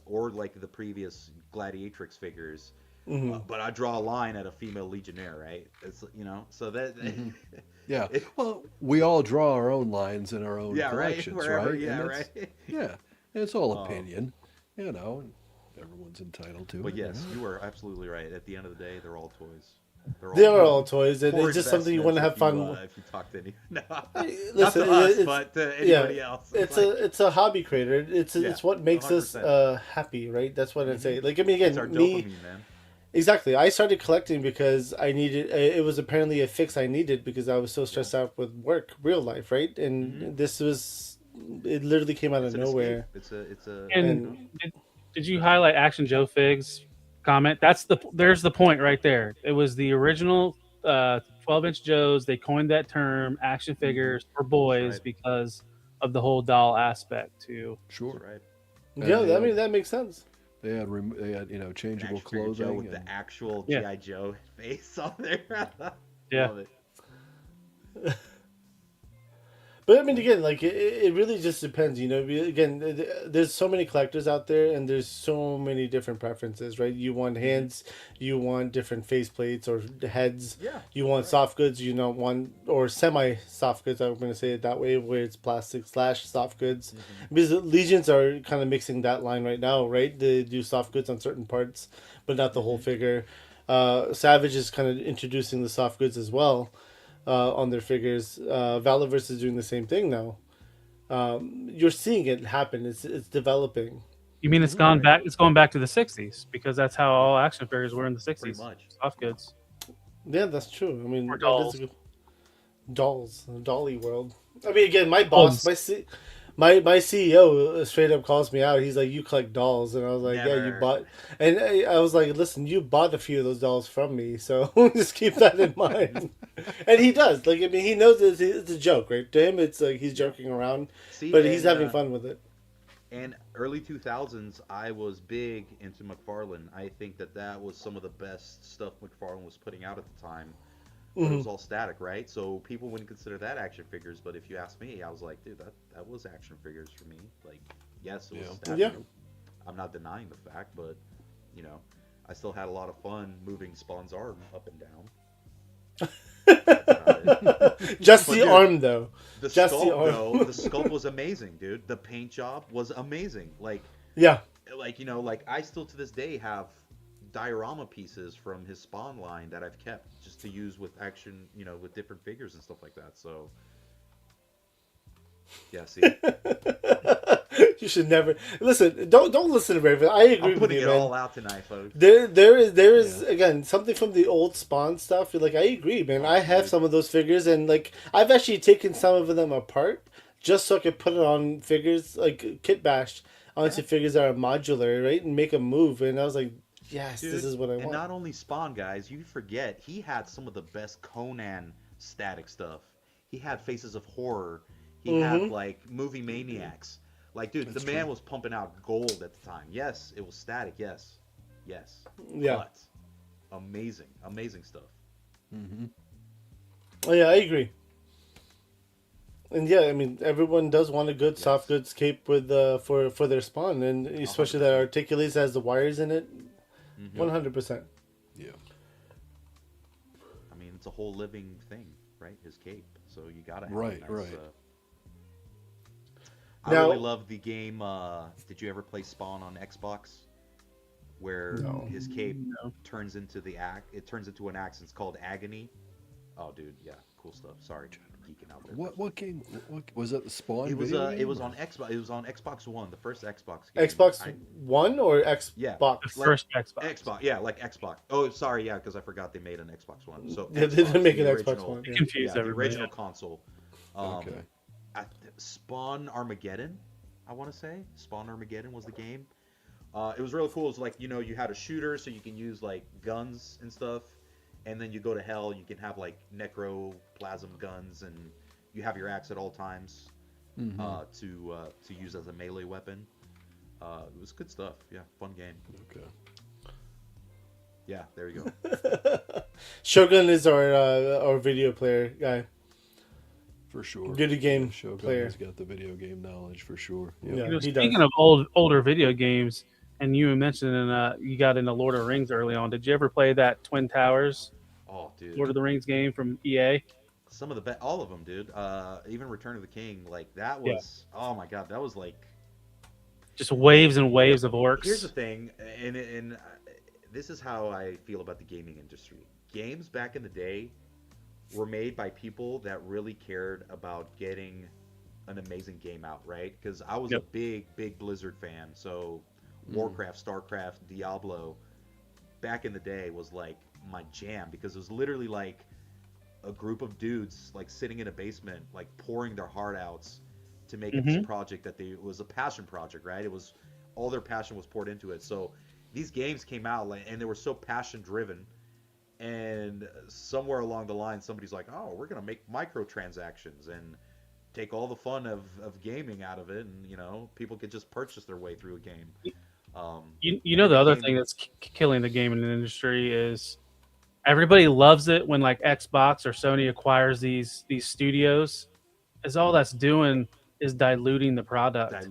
or like the previous Gladiatrix figures. But I draw a line at a female Legionnaire, right? It's so that. Yeah. Well, we all draw our own lines in our own collections, right? Wherever, right? Yeah, right. Yeah, and it's all opinion, and everyone's entitled to it. But yes, you are absolutely right. At the end of the day, they're all toys. They are all toys, and poor it's just something you want to have fun. If you talk to any, no, Listen, not to us, it's, but to anybody else. It's a hobby creator. It's what makes us 100%. happy, right? That's what I'd say. Like, I mean, again, It's our dopamine, man. Exactly. I started collecting because I needed. It was apparently a fix I needed because I was so stressed out with work, real life, right? And this was. It literally came out of nowhere. It's a. And did you highlight Action Joe Fig's comment? There's the point right there. It was the original 12-inch Joes. They coined that term, action figures for boys, right. because of the whole doll aspect too. Sure. That's right. Yeah, I mean that makes sense. They had changeable Action figure Joe clothing with and the actual Yeah. GI Joe face on there. Yeah. Love it. But I mean, again, like it really just depends, you know. Again, there's so many collectors out there, and there's so many different preferences, right? You want hands, you want different face plates or heads. Yeah. You want soft goods, you don't want or semi soft goods. I'm going to say it that way, where it's plastic / soft goods, because the Legions are kind of mixing that line right now, right? They do soft goods on certain parts, but not the whole figure. Savage is kind of introducing the soft goods as well. On their figures, Valaverse is doing the same thing now. You're seeing it happen. It's developing. You mean it's gone back? It's going back to the '60s because that's how all action figures were in the '60s. Pretty much. Soft goods. Yeah, that's true. I mean, Or that is dolls. a good- dolls, dolly world. I mean, again, my boss, my CEO straight up calls me out. He's like, "You collect dolls," and I was like, "Yeah, you Never. bought." And I was like, "Listen, you bought a few of those dolls from me, so just keep that in mind." And he does. Like, I mean, he knows it's a joke, right? To him, it's like he's joking around, See, but he's and, having fun with it. And early 2000s, I was big into McFarlane. I think that was some of the best stuff McFarlane was putting out at the time. But it was all static, right? So people wouldn't consider that action figures. But if you ask me, I was like, dude, that was action figures for me. Like, yes, it was static. Yeah. I'm not denying the fact, but, you know, I still had a lot of fun moving Spawn's arm up and down. Just But, the dude, arm, though. The Just sculpt, the arm. though, the sculpt was amazing, dude. The paint job was amazing. Like, Yeah. you know, like I still to this day have diorama pieces from his Spawn line that I've kept just to use with action, you know, with different figures and stuff like that. So, yeah, see, You should never listen. Don't listen to Raven. I agree I'm with putting you, it man. all out tonight, folks. There is again something from the old Spawn stuff. Like, I agree, man. I have some of those figures, and like I've actually taken some of them apart just so I could put it on figures, like kit bashed onto figures that are modular, right, and make them move. And I was like, yes, Dude, this is what I and want. not only Spawn, guys, you forget he had some of the best Conan static stuff. He had Faces of Horror. He had like Movie Maniacs. Like, dude, the man was pumping out gold at the time. Yes, it was static. Yes. Yeah. But amazing stuff. Oh yeah, I agree. And yeah, I mean, everyone does want a good soft goods cape with for their Spawn, and especially that articulates, has the wires in it. 100%. yeah. I mean, it's a whole living thing, right? His cape. So you gotta have Right, a nice, right. I Now- really love the game. Did you ever play Spawn on Xbox? Where his cape turns into It turns into an axe. It's called Agony. Oh, dude, yeah, cool stuff. Sorry, geeking out there. What game? What was that? The Spawn? It was video it game, was or- on Xbox. It was on Xbox One, the first Xbox game. Xbox One or Xbox? Yeah. The Like- first Xbox. Xbox, yeah, like Xbox. Oh, sorry, yeah, because I forgot they made an Xbox One. So Yeah, they didn't make the an Xbox original- One. Yeah. Confused the everybody. original console. Okay. Spawn Armageddon, I want to say. Spawn Armageddon was the game. It was really cool. It was like, you know, you had a shooter, so you can use like guns and stuff, and then you go to hell. You can have like necroplasm guns, and you have your axe at all times to use as a melee weapon. It was good stuff. Yeah, fun game. Okay. Yeah, there you go. Shogun is our video player guy. For sure. Video game Shogun player. has got the video game knowledge for sure. Yeah, You know, he speaking does. of older video games, and you mentioned you got into Lord of the Rings early on. Did you ever play that Twin Towers Oh, dude. Lord of the Rings game from EA? Some of the best, all of them, dude. Even Return of the King, like that was. Oh my god, that was like. Just waves and waves of orcs. Here's the thing, and this is how I feel about the gaming industry. games back in the day were made by people that really cared about getting an amazing game out, right? Because I was a big Blizzard fan, so Warcraft, Starcraft, Diablo, back in the day was like my jam because it was literally like a group of dudes like sitting in a basement, like pouring their heart outs to make this project it was a passion project, right? It was all their passion was poured into it. So these games came out and they were so passion driven. And somewhere along the line, somebody's like, "Oh, we're gonna make microtransactions and take all the fun of gaming out of it, and people could just purchase their way through a game." The other thing that's killing the gaming industry is everybody loves it when like Xbox or Sony acquires these studios, is all that's doing is diluting the product.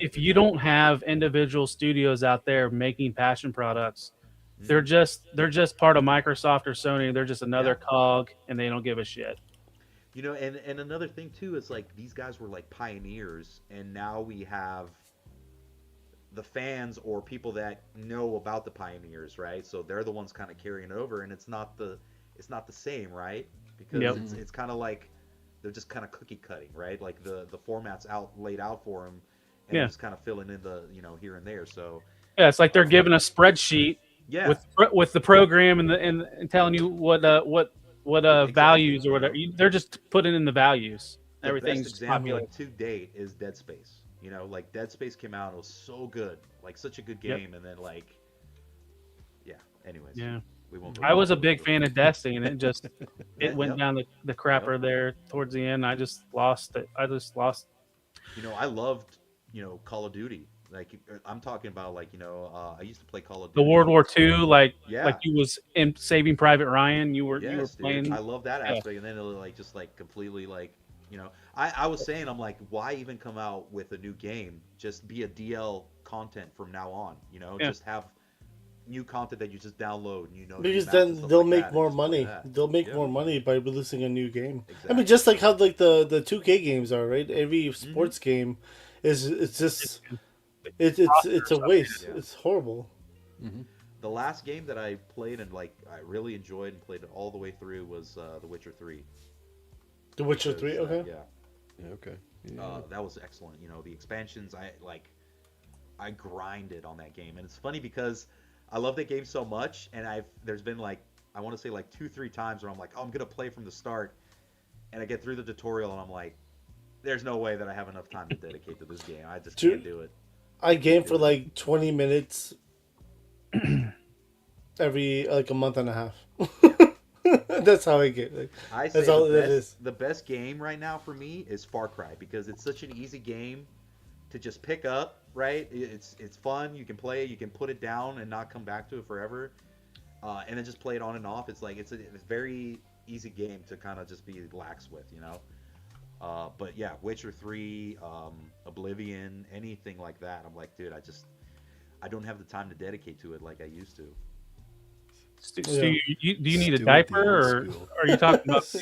If you don't have individual studios out there making passion products, they're just part of Microsoft or Sony. They're just another cog, and they don't give a shit. And another thing too is like these guys were like pioneers, and now we have the fans or people that know about the pioneers, right? So they're the ones kind of carrying it over, and it's not the same, right? Because it's kind of like they're just kind of cookie cutting, right? Like the format's laid out for them, and they're just kind of filling in the here and there. So it's like they're given a spreadsheet with the program and telling you what exactly, values or whatever. They're just putting in the values. Everything's best example to date is Dead Space. Like Dead Space came out, it was so good, like such a good game, and then anyways. Yeah. We won't. I was a big fan of Destiny, and it went down the crapper there towards the end. I just lost it. I loved, Call of Duty. Like I'm talking about, like I used to play Call of the Duty. World War II, like you was in Saving Private Ryan. You were playing. Dude, I love that aspect, and then it completely I was saying, I'm like, why even come out with a new game? Just be a DL content from now on. Just have new content that you just download. Because then they'll make more money. They'll make more money by releasing a new game. Exactly. I mean, just like how like the 2K games are, right? Every sports game it's just it's a waste. Yeah. It's horrible. The last game that I played and I really enjoyed and played it all the way through was The Witcher 3. The Witcher 3, okay. Yeah, okay. Yeah. That was excellent. The expansions, I grinded on that game, and it's funny because I love that game so much, and there's been I want to say 2-3 times where I'm like, oh, I'm gonna play from the start, and I get through the tutorial and I'm like, there's no way that I have enough time to dedicate to this game. I just can't do it. I game for 20 minutes every a month and a half. That's how I get. That's all that is. The best game right now for me is Far Cry because it's such an easy game to just pick up. Right? It's fun. You can play it. You can put it down and not come back to it forever, and then just play it on and off. It's it's a very easy game to kind of just be lax with, But yeah, Witcher 3, Oblivion, anything like that. I'm like, dude, I don't have the time to dedicate to it like I used to. Stu, do you need a diaper, or are you talking about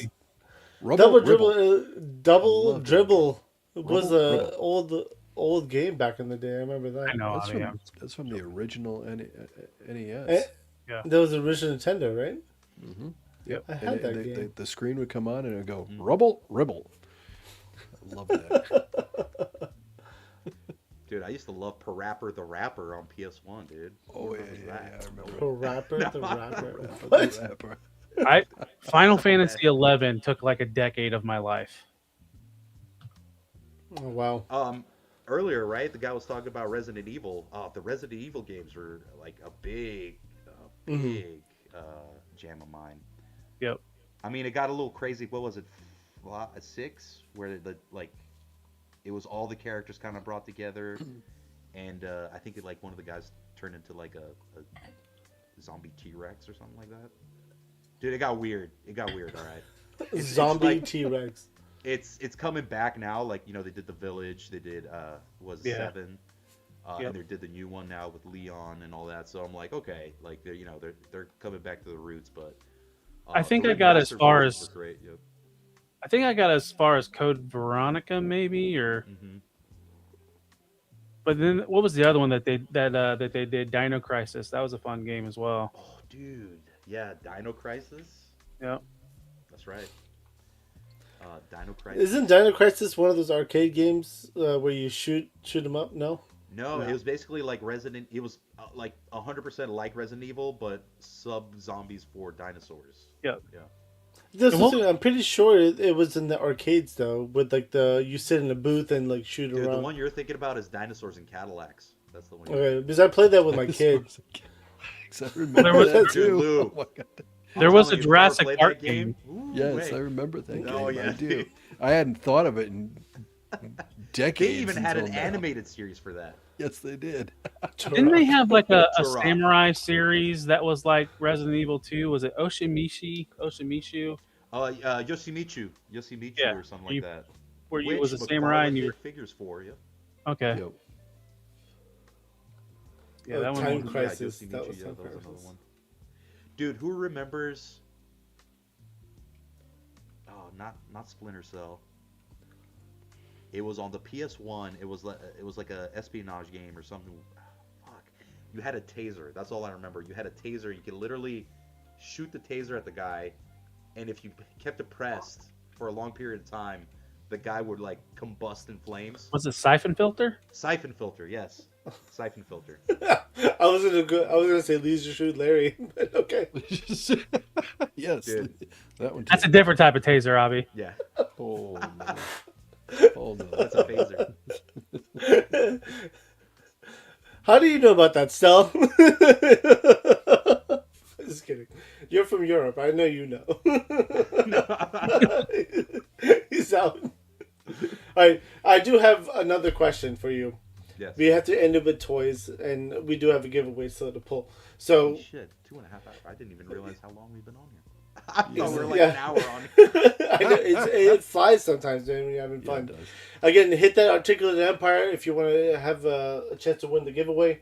Double Dribble was a old game back in the day. I remember that. I know. That's from the original NES. Yeah. That was the original Nintendo, right? Mm-hmm. Yep. I had that game. The screen would come on and it would go, Ribble. I love that. Dude, I used to love Parappa the Rapper on PS1, dude. Oh, yeah, I remember. Parappa the Rapper. What? Final Fantasy XI took a decade of my life. Oh, wow. Earlier, right, the guy was talking about Resident Evil. The Resident Evil games were a big jam of mine. Yep. I mean, it got a little crazy. What was it? 6, where it was all the characters kind of brought together, and I think one of the guys turned into a zombie T-Rex or something like that. Dude, it got weird. All right. Zombie T-Rex. It's coming back now. They did The Village. They did 7. And they did the new one now with Leon and all that. So I'm like, okay, they're coming back to the roots. But I think I got as far as I think I got as far as Code Veronica, maybe, or. Mm-hmm. But then, what was the other one that they did? Dino Crisis. That was a fun game as well. Oh, dude, Yeah, Dino Crisis. Yeah. That's right. Dino Crisis. Isn't Dino Crisis one of those arcade games where you shoot them up? No. No, it was basically like Resident. It was like 100% like Resident Evil, but sub zombies for dinosaurs. Yeah. Yeah. That's what I'm saying. I'm pretty sure it was in the arcades though, with like you sit in a booth and like shoot Dude, around. the one you're thinking about is Dinosaurs and Cadillacs. That's the one. Okay, because I played that with my kids. I remember that too. Lou. Oh my God. There was a Jurassic Park game. Ooh, Yes, wait. I remember that game. Oh, yeah. I do. I hadn't thought of it in decades. They even had an until now. animated series for that. Yes, they did. Didn't they have like a Turok. samurai series that was like Resident Evil 2? Was it Oshimishu? Yoshimitsu Yeah, or something like that. Where you Which was a samurai and you McFarlane were did figures for you. okay. Yep. Yeah, that one. Time Was, Crisis. Yeah, That was Yoshimitsu, Time that was another Crisis. one. Dude, who remembers? Oh, not Splinter Cell. It was on the PS1. It was like a espionage game or something. Fuck. You had a taser. That's all I remember. You had a taser. You could literally shoot the taser at the guy, and if you kept it pressed for a long period of time, the guy would like combust in flames. was it Siphon Filter? Siphon filter, yes. Siphon filter. I was gonna say Leisure Shoot Larry, but okay. Yes, Dude. that one. That's too. a different type of taser, Abby. Yeah, Oh no. Oh no. that's a phaser. How do you know about that, Stel? Just kidding. You're from Europe. I know you know. He's out. All right. I do have another question for you. Yes. We have to end it with toys, and we do have a giveaway still to pull. So, Holy shit, 2.5 hours. I didn't even realize how long we've been on here. I thought we were like Yeah. an hour on here. I know, it flies sometimes when you're having Yeah, fun. it does. Again, hit that Articulate Empire if you want to have a chance to win the giveaway.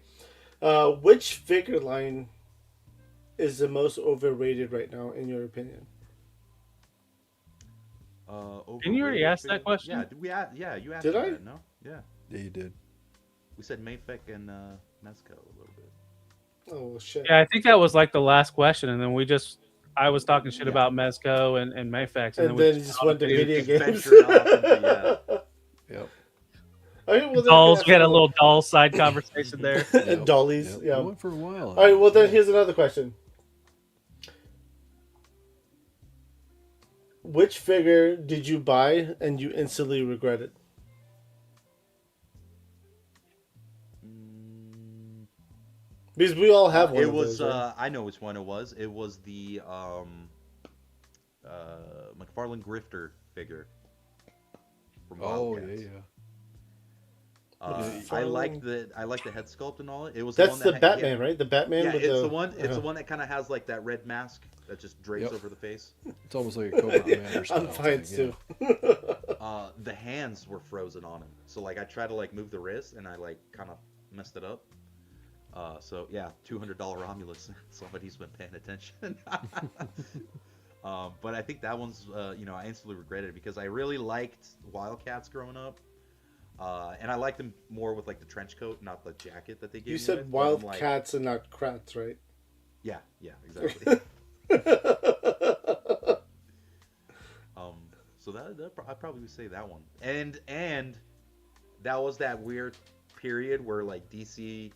Which figure line is the most overrated right now, in your opinion? Didn't you already ask that question? Yeah, yeah, you asked Did me I? that, no? Yeah. Yeah, you did. We said Mayfek and Mezco a little bit. Oh, well, shit. Yeah, I think that was like the last question, and then I was talking shit about Mezco and Mayfex, And we then you just went to video Just games. ventured off into, Yep. All right, well, then dolls. We had a here's little doll side conversation there. and dollies. Yep. Yeah. We went for a while. All right. Well, then here's another question. Which figure did you buy and you instantly regretted? Because we all have one. It of was, those, right? I know which one it was. It was the McFarlane Grifter figure from Oh Wildcats. yeah. I like the head sculpt and all. It was That's the the one that Batman, right? The Batman. Yeah, with it's the the one. It's uh-huh. the one that kind of has like that red mask that just drapes Yep. over the face. It's almost like a Cobra Commander style I'm fine thing, too. The hands were frozen on him, so like I tried to like move the wrist and I like kind of messed it up. So yeah, $200 Romulus. Somebody's been paying attention. But I think that one's I instantly regretted it because I really liked Wildcats growing up. And I liked them more with like the trench coat, not the jacket that they gave me. You said with, but I'm like- Wildcats and not Kratts, right? Yeah, exactly. So I'd probably say that one. And that was that weird period where like DC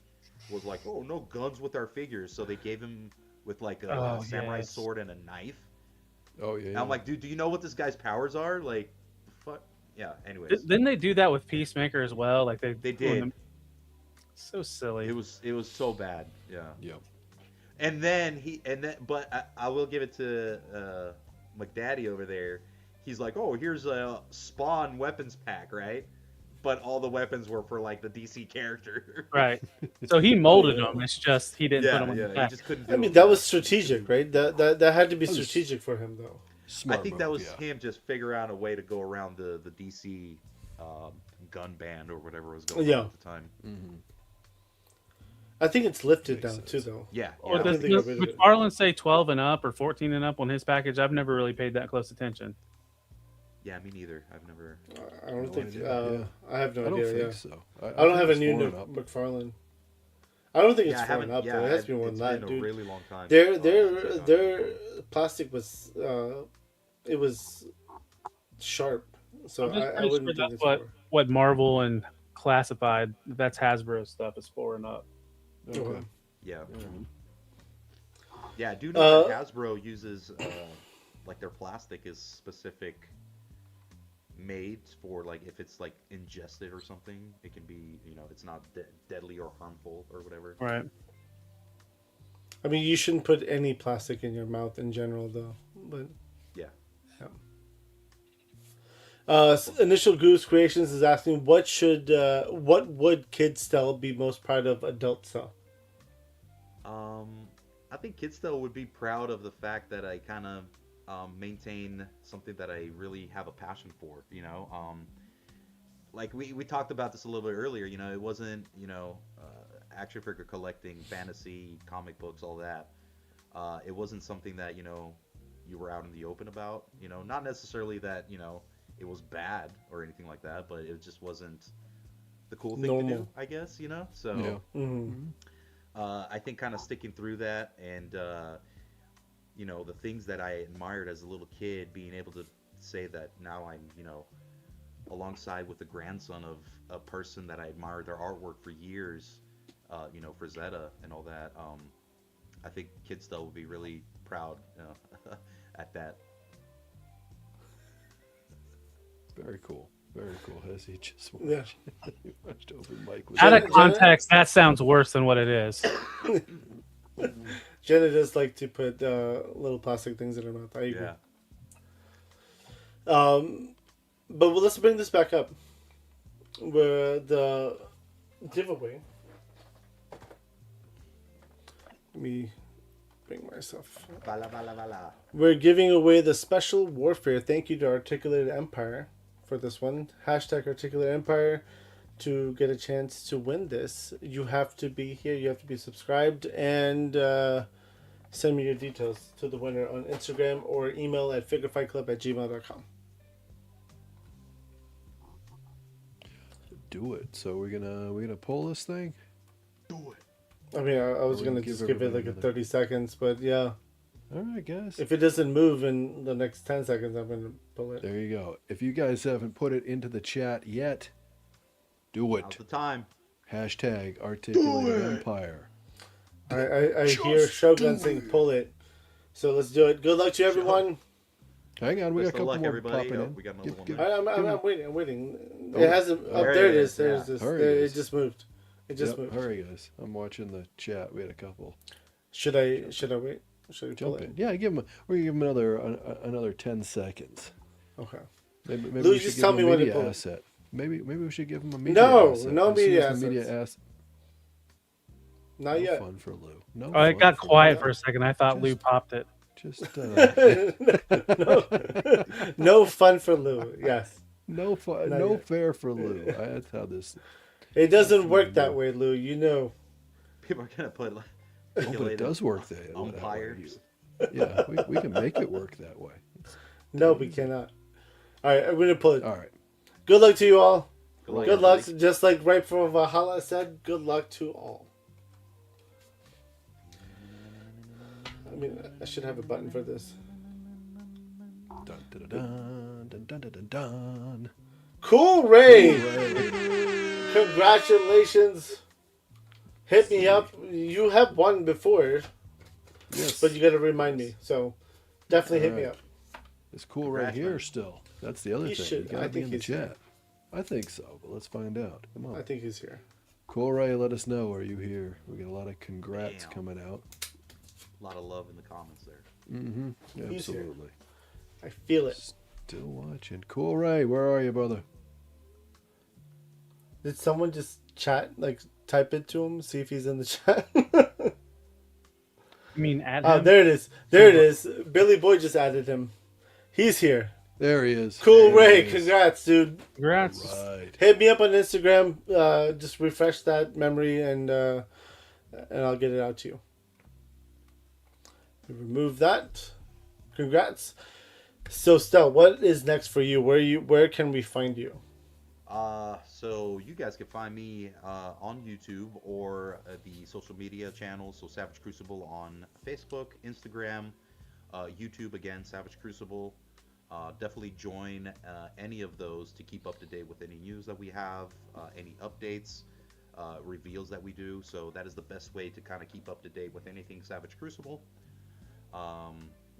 was like, oh, no guns with our figures, so they gave him with like a samurai sword and a knife. Oh yeah. And I'm like, dude, do you know what this guy's powers are? Like, fuck. Yeah. Anyways, Didn't they do that with Peacemaker as well? Like they did. So silly. It was so bad. Yeah. Yep. But I will give it to McDaddy over there. He's like, oh, here's a Spawn weapons pack, right? But all the weapons were for like the DC character. Right. So he molded them. It's just he didn't put them on the He back. just couldn't do I mean, it. that was strategic, right? That had to be strategic for him, though. Smart I think move, that was yeah. him just figuring out a way to go around the DC gun ban or whatever was going on at the time. Mm-hmm. I think it's lifted Makes now too, sense. though. Yeah. Or I does think they got rid of it. McFarlane say 12 and up or 14 and up on his package? I've never really paid that close attention. Yeah, me neither. I've never. I don't think. idea, I have no I don't idea. think yeah. so. I don't have a think new it's 4 and up. McFarlane. I don't think it's Yeah, I four haven't. and up Yeah, though. It has to be more it's than that, been dude. a really long time. Their plastic was it was sharp, so I'm just I pretty sure wouldn't think that's it's four. what Marvel and Classified. That's Hasbro stuff. Is 4 and up. Okay. Yeah. Mhm. Yeah, I do know that Hasbro uses like their plastic is specific made for like if it's like ingested or something, it can be, you know, it's not deadly or harmful or whatever. Right. I mean, you shouldn't put any plastic in your mouth in general, though. But Yeah. Initial Goose Creations is asking, what would Kid Stell be most proud of adult Stell? I think kids though would be proud of the fact that I kind of maintain something that I really have a passion for. You know, like we talked about this a little bit earlier. You know, it wasn't, you know, action figure collecting, fantasy, comic books, all that. It wasn't something that, you know, you were out in the open about. You know, not necessarily that, you know, it was bad or anything like that, but it just wasn't the cool thing to do, I guess. You know, so. Yeah. Mm-hmm. I think kind of sticking through that and, you know, the things that I admired as a little kid, being able to say that now I'm, you know, alongside with the grandson of a person that I admired their artwork for years, you know, for Zeta and all that. I think Kid Stell would be really proud at that. Very cool. Very cool. As he just watched, Yeah. he watched open mic. With Out of Jenna- context, that sounds worse than what it is. Jenna does like to put little plastic things in her mouth. I agree. Yeah. But let's bring this back up. Where the giveaway. Let me bring myself. Bala, bala, bala. We're giving away the Special Warfare. Thank you to Articulated Empire for this one. Hashtag Articulated Empire to get a chance to win this. You have to be here. You have to be subscribed and send me your details to the winner on Instagram or email at figurefightclub@gmail.com. do it. So we're gonna pull this thing. Do it. I mean, I was We're gonna gonna give just give it like everybody a 30 seconds, but yeah. All right, guys. If it doesn't move in the next 10 seconds, I'm gonna pull it. There you go. If you guys haven't put it into the chat yet, do Now's it. the time. Hashtag Articulated Empire. I hear Shogun saying pull it. So let's do it. Good luck to everyone. Hang on, we got a Best of couple luck, more everybody. popping Oh, in. we got another one Give- there. I'm waiting. I'm waiting. Oh, It hasn't. Oh, there there it it is. is, There's yeah. this. There it There, it is. just moved. It just moved. Hurry, guys. I'm watching the chat. We had a couple. Should I wait? Should I pull Jump it? in. Yeah, we're gonna give him another 10 seconds. Okay. Maybe Lou, we should just give tell him me a when to media pull it. asset. Maybe we should give him a media No, asset. no As soon media as the media assets. ass- Not no yet. fun for Lou. No. Oh, it fun got for quiet Lou. for a second. I thought Lou Just- popped it. Just No fun for Lou. Yes. no fun, Not no yet. fair for Lou. That's how this. It doesn't work that way, Lou. You know. People are gonna put like Oh, but it does work that way. umpires. Yeah, we can make it work that way. No, we cannot. All right, I'm gonna pull it. All right. Good luck to you all. luck, Good luck. everybody. Just like right from Valhalla said, good luck to all. I mean, I should have a button for this. Dun, dun, dun, dun, dun, dun, dun, dun. Cool, Ray. Congratulations. Hit me up. You have won before, Yes. but you got to remind me. So definitely hit me Alright. up. It's cool right Congrats, here man. still. That's the other He thing. should. You gotta I be think in the he's here. chat. I think so, but let's find out. Come on. I think he's here. Cool Ray, let us know. Are you here? We got a lot of congrats Damn. coming out. A lot of love in the comments there. Mm-hmm. He's here. Absolutely. I feel it. Still watching. Cool Ray, where are you, brother? Did someone just chat, like type it to him, see if he's in the chat? You mean at Oh, him? there it is. There it is. Billy Boy just added him. He's here. There he is. Cool, There Ray. he is. Congrats, dude. Congrats. Right. Hit me up on Instagram. Just refresh that memory, and I'll get it out to you. Remove that. Congrats. So, Stel, what is next for you? Where can we find you? So you guys can find me on YouTube or the social media channels. So Savage Crucible on Facebook, Instagram, YouTube again, Savage Crucible. Definitely join any of those to keep up to date with any news that we have, any updates, reveals that we do. So that is the best way to kind of keep up to date with anything Savage Crucible.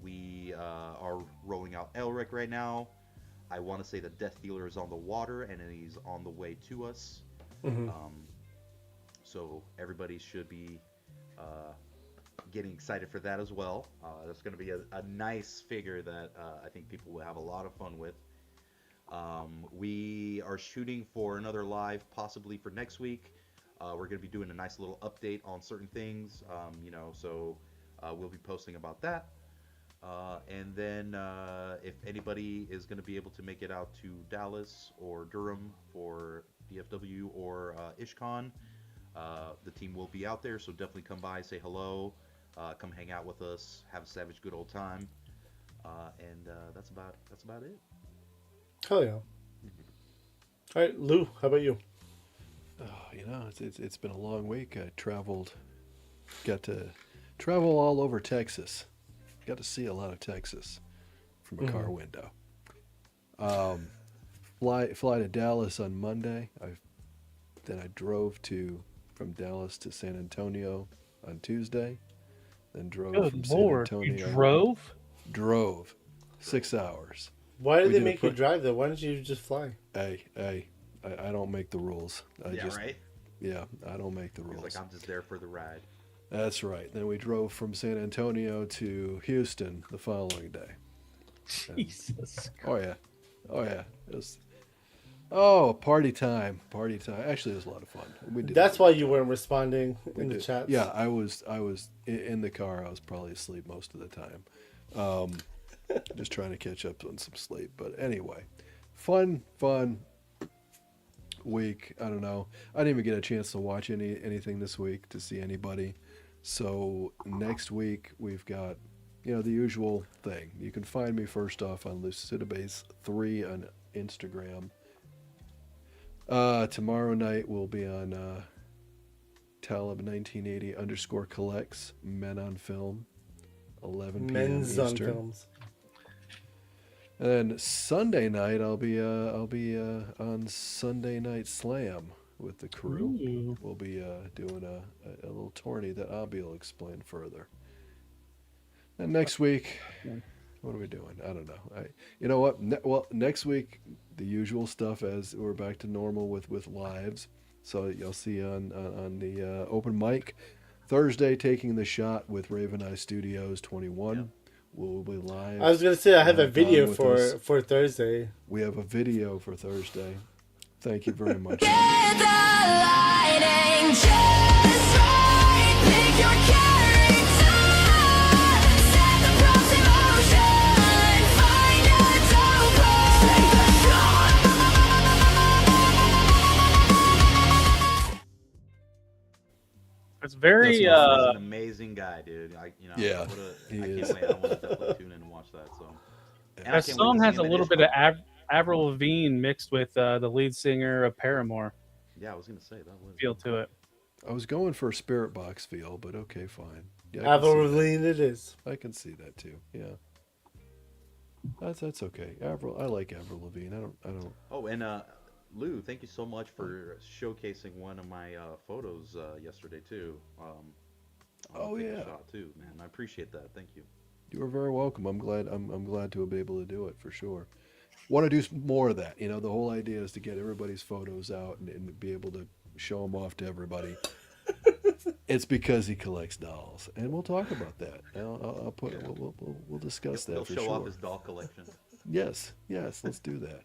We are rolling out Elric right now. I want to say the Death Dealer is on the water and he's on the way to us. So everybody should be getting excited for that as well. That's going to be a nice figure that I think people will have a lot of fun with. We are shooting for another live possibly for next week. We're going to be doing a nice little update on certain things, so we'll be posting about that. And then if anybody is going to be able to make it out to Dallas or Durham for DFW or IshCon, the team will be out there, so definitely come by, say hello, come hang out with us, have a savage good old time, and that's about it. Hell yeah. All right, Lou, how about you? It's been a long week. I got to travel all over Texas. Got to see a lot of Texas from a car window. Fly to Dallas on Monday. Then I drove from Dallas to San Antonio on Tuesday. Then drove from San Antonio. You drove? Drove 6 hours. Why did they make you drive though? Why didn't you just fly? Hey, I don't make the rules. Right? Yeah, I don't make the rules. He's like, I'm just there for the ride. That's right. Then we drove from San Antonio to Houston the following day. Jesus. Oh yeah. It was party time. Actually, it was a lot of fun. That's why you weren't responding in the chat. Yeah, I was in the car. I was probably asleep most of the time. Just trying to catch up on some sleep. But anyway, fun week. I don't know. I didn't even get a chance to watch anything this week to see anybody. So next week we've got, the usual thing. You can find me first off on Lucidabase3 on Instagram. Tomorrow night we'll be on Talib1980_collects Men on Film, 11 p.m. Men's Eastern. on films. And then Sunday night I'll be on Sunday Night Slam with the crew. Ooh. We'll be doing a little tourney that Abby will explain further. And next week, what are we doing? I don't know. You know what? Next week, the usual stuff as we're back to normal with lives. So you'll see on the open mic Thursday, Taking the Shot with Raven Eye Studios 21. Yep. We'll be live. I was gonna say I have a video for Thursday. We have a video for Thursday. Thank you very much. Get the lighting just right. Pick your character. Set the props in motion. Find a dope. Take the shot. It's very He's an amazing guy, dude. he I is. can't wait. I want to definitely tune in and watch that. So, that song has a little bit of Avril Lavigne mixed with the lead singer of Paramore. Yeah, I was gonna say that was Feel to it. I was going for a Spirit Box feel, but okay, fine. Yeah, Avril Lavigne it is. I can see that too. Yeah, that's okay. I like Avril Lavigne. I don't. Oh, and Lou, thank you so much for showcasing one of my photos yesterday too. Shot too, man. I appreciate that. Thank you. You are very welcome. I'm glad to be able to do it for sure. Want to do more of that. The whole idea is to get everybody's photos out and be able to show them off to everybody. It's because he collects dolls, and we'll talk about that. I'll put we'll discuss that. He'll for show sure. off his doll collection. Yes, let's do that.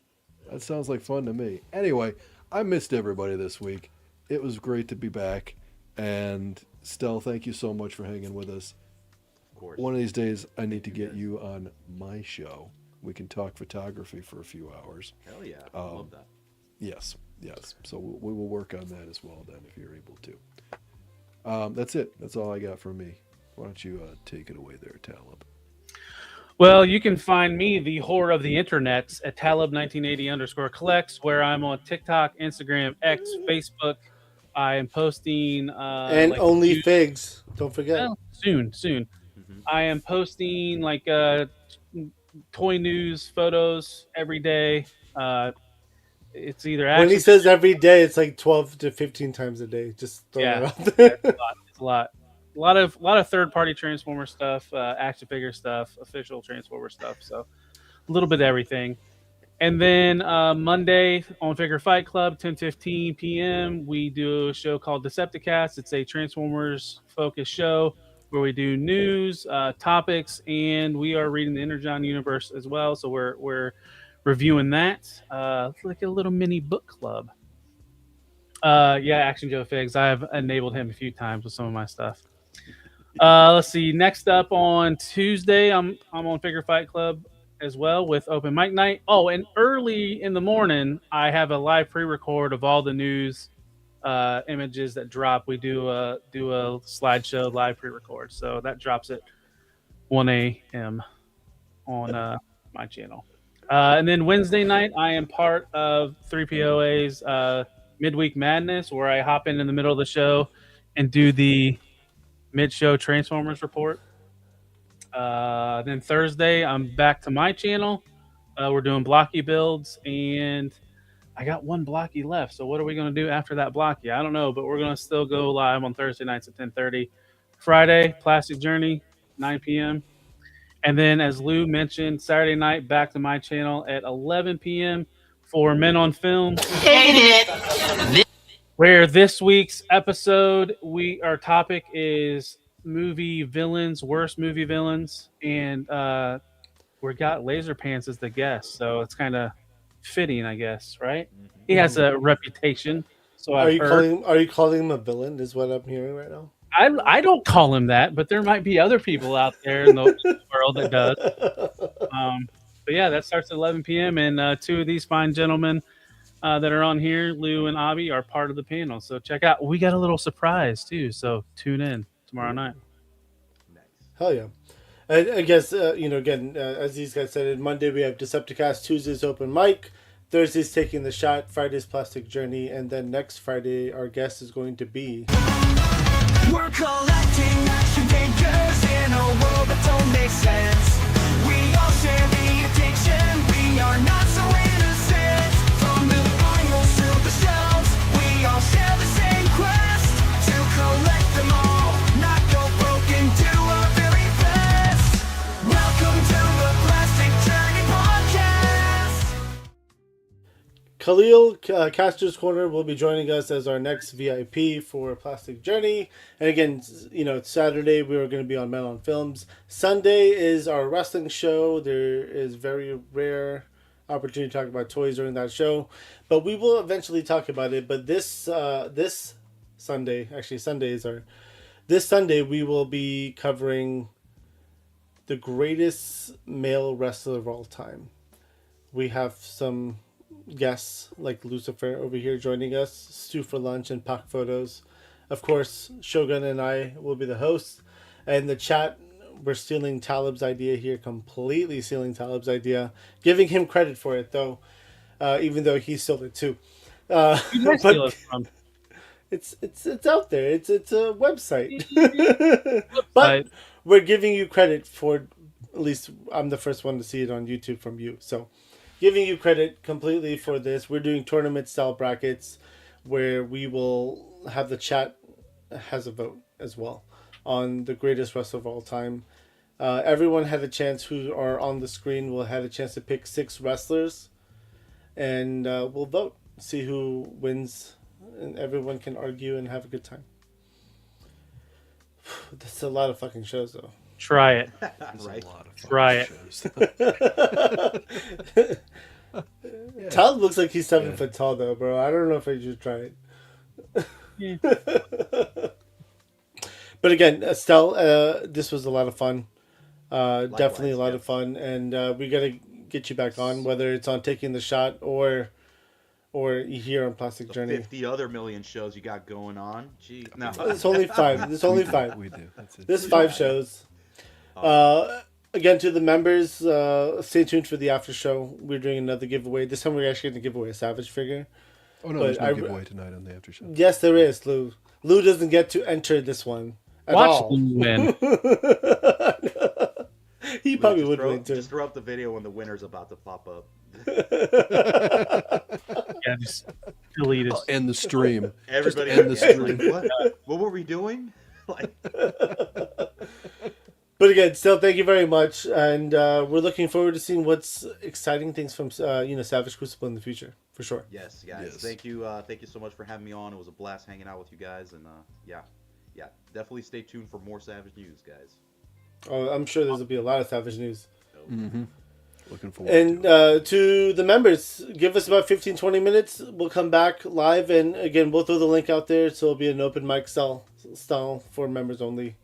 That sounds like fun to me. Anyway, I missed everybody this week. It was great to be back. And Stel, thank you so much for hanging with us. Of course. One of these days, I need to get you on my show. We can talk photography for a few hours. Hell yeah, I love that. Yes. So we will work on that as well then, if you're able to. That's it. That's all I got for me. Why don't you take it away there, Talib? Well, you can find me, the whore of the internets, at Talib1980_collects, where I'm on TikTok, Instagram, X, Facebook. I am posting And like only news- figs. Don't forget. well, soon. Hmm. I am posting like toy news photos every day. It's either When he action. says every day, it's like 12 to 15 times a day. Just throw Yeah, that out there. it's a lot. A lot of third party Transformer stuff, action figure stuff, official Transformer stuff. So a little bit of everything. And then Monday on Figure Fight Club, 10:15 p.m., we do a show called Decepticast. It's a Transformers focused show where we do news, topics, and we are reading the Energon universe as well. So we're reviewing that. It's like a little mini book club. Yeah, Action Joe Figs. I have enabled him a few times with some of my stuff. Let's see. Next up on Tuesday, I'm on Figure Fight Club as well with open mic night. Oh, and early in the morning, I have a live pre-record of all the news images that drop. We do a slideshow live pre-record, so that drops at 1 a.m. on my channel. And then Wednesday night, I am part of 3POA's Midweek Madness, where I hop in the middle of the show and do the mid-show Transformers report. Then Thursday, I'm back to my channel. We're doing blocky builds, and I got one blocky left. So what are we going to do after that blocky? I don't know, but we're going to still go live on Thursday nights at 10:30. Friday, Plastic Journey, 9 p.m. And then, as Lou mentioned, Saturday night, back to my channel at 11 p.m. for Men on Film. Where this week's episode, our topic is movie villains, worst movie villains, and we got Laser Pants as the guest, so it's kind of fitting, I guess, right? He has a reputation, so I've heard. Are you calling him a villain? Is what I'm hearing right now. I don't call him that, but there might be other people out there in the world that does. But yeah, that starts at 11 p.m. and two of these fine gentlemen that are on here, Lou and Avi, are part of the panel. So check out. We got a little surprise too, so tune in tomorrow night. Hell yeah. I guess, again, as these guys said, Monday we have Decepticast, Tuesday's open mic, Thursday's Taking the Shot, Friday's Plastic Journey, and then next Friday our guest is going to be... We're collecting action figures in a world that don't make sense. We all share the addiction, we are not so innocent. From the aisles to the shelves, we all share the same quest to collect them all, not go broke and do our very best. Welcome to the Plastic Journey Podcast. Khalil, Caster's Corner, will be joining us as our next VIP for Plastic Journey. And again, it's Saturday, we are going to be on Melon Films. Sunday is our wrestling show. There is very rare opportunity to talk about toys during that show, but we will eventually talk about it. But this Sunday, this Sunday we will be covering the greatest male wrestler of all time. We have some guests like Lucifer over here joining us, Stu for Lunch and Pac Photos. Of course, Shogun and I will be the hosts. And the chat, we're stealing Talib's idea here, completely stealing Talib's idea, giving him credit for it though, even though he stole it too. But it's out there. It's a website. But we're giving you credit for, at least I'm the first one to see it on YouTube from you. So giving you credit completely for this. We're doing tournament style brackets where we will have the chat has a vote as well on the greatest wrestler of all time. Everyone had a chance who are on the screen will have a chance to pick 6 wrestlers, and we'll vote, see who wins, and everyone can argue and have a good time. That's a lot of fucking shows though. Try it. Right. Try it. Tal looks like he's 7 foot tall though, bro. I don't know if I should try it. Yeah. But again, Estelle, this was a lot of fun. Definitely a lot of fun, and we gotta get you back on, whether it's on Taking the Shot or here on Plastic Journey. 50 other million shows you got going on. Gee, no. It's only 5. There's only 5. We do. That's it. There's 5 shows. again, to the members, stay tuned for the after show. We're doing another giveaway. This time we're actually going to give away a Savage figure. Oh no, there's no giveaway tonight on the after show. Yes, there is, Lou. Lou doesn't get to enter this one at Watch all. Lou win. He probably would win too. Just throw up the video when the winner's about to pop up. Yeah, just delete it. I'll end the stream. Everybody Just end the stream. What were we doing? Like, But again, still, thank you very much, and we're looking forward to seeing what's exciting things from Savage Crucible in the future, for sure. yes, guys. Yes. Thank you so much for having me on. It was a blast hanging out with you guys, and yeah, definitely stay tuned for more Savage news, guys. I'm sure there'll be a lot of Savage news. Mm-hmm. Looking forward. And to the members, give us about 15-20 minutes. We'll come back live, and again, we'll throw the link out there, so it'll be an open mic style for members only.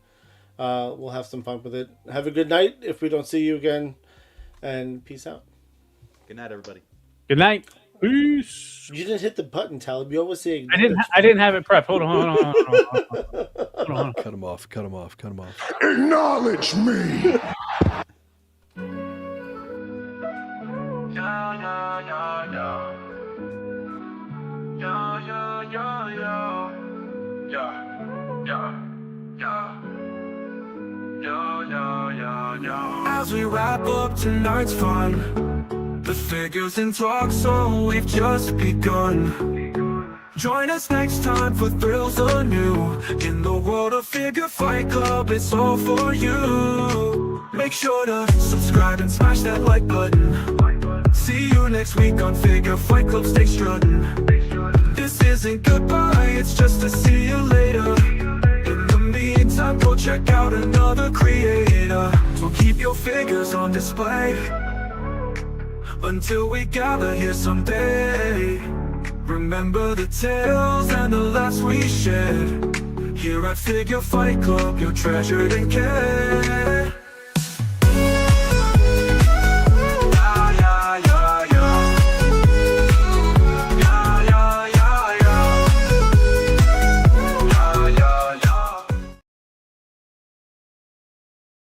We'll have some fun with it. Have a good night if we don't see you again, and peace out. Good night, everybody. Good night. Peace. You didn't hit the button, Talib. You always say I didn't have it prepped. Hold on. Hold on. Cut him off. Acknowledge me! As we wrap up tonight's fun, the figures in talk, so we've just begun. Join us next time for thrills anew. In the world of Figure Fight Club, it's all for you. Make sure to subscribe and smash that like button. See you next week on Figure Fight Club, stay strutting. This isn't goodbye, it's just to see you later. In the meantime, go check out another creator. So keep your figures on display until we gather here someday. Remember the tales and the laughs we shared. Here at Figure Fight Club, you're treasured and cared.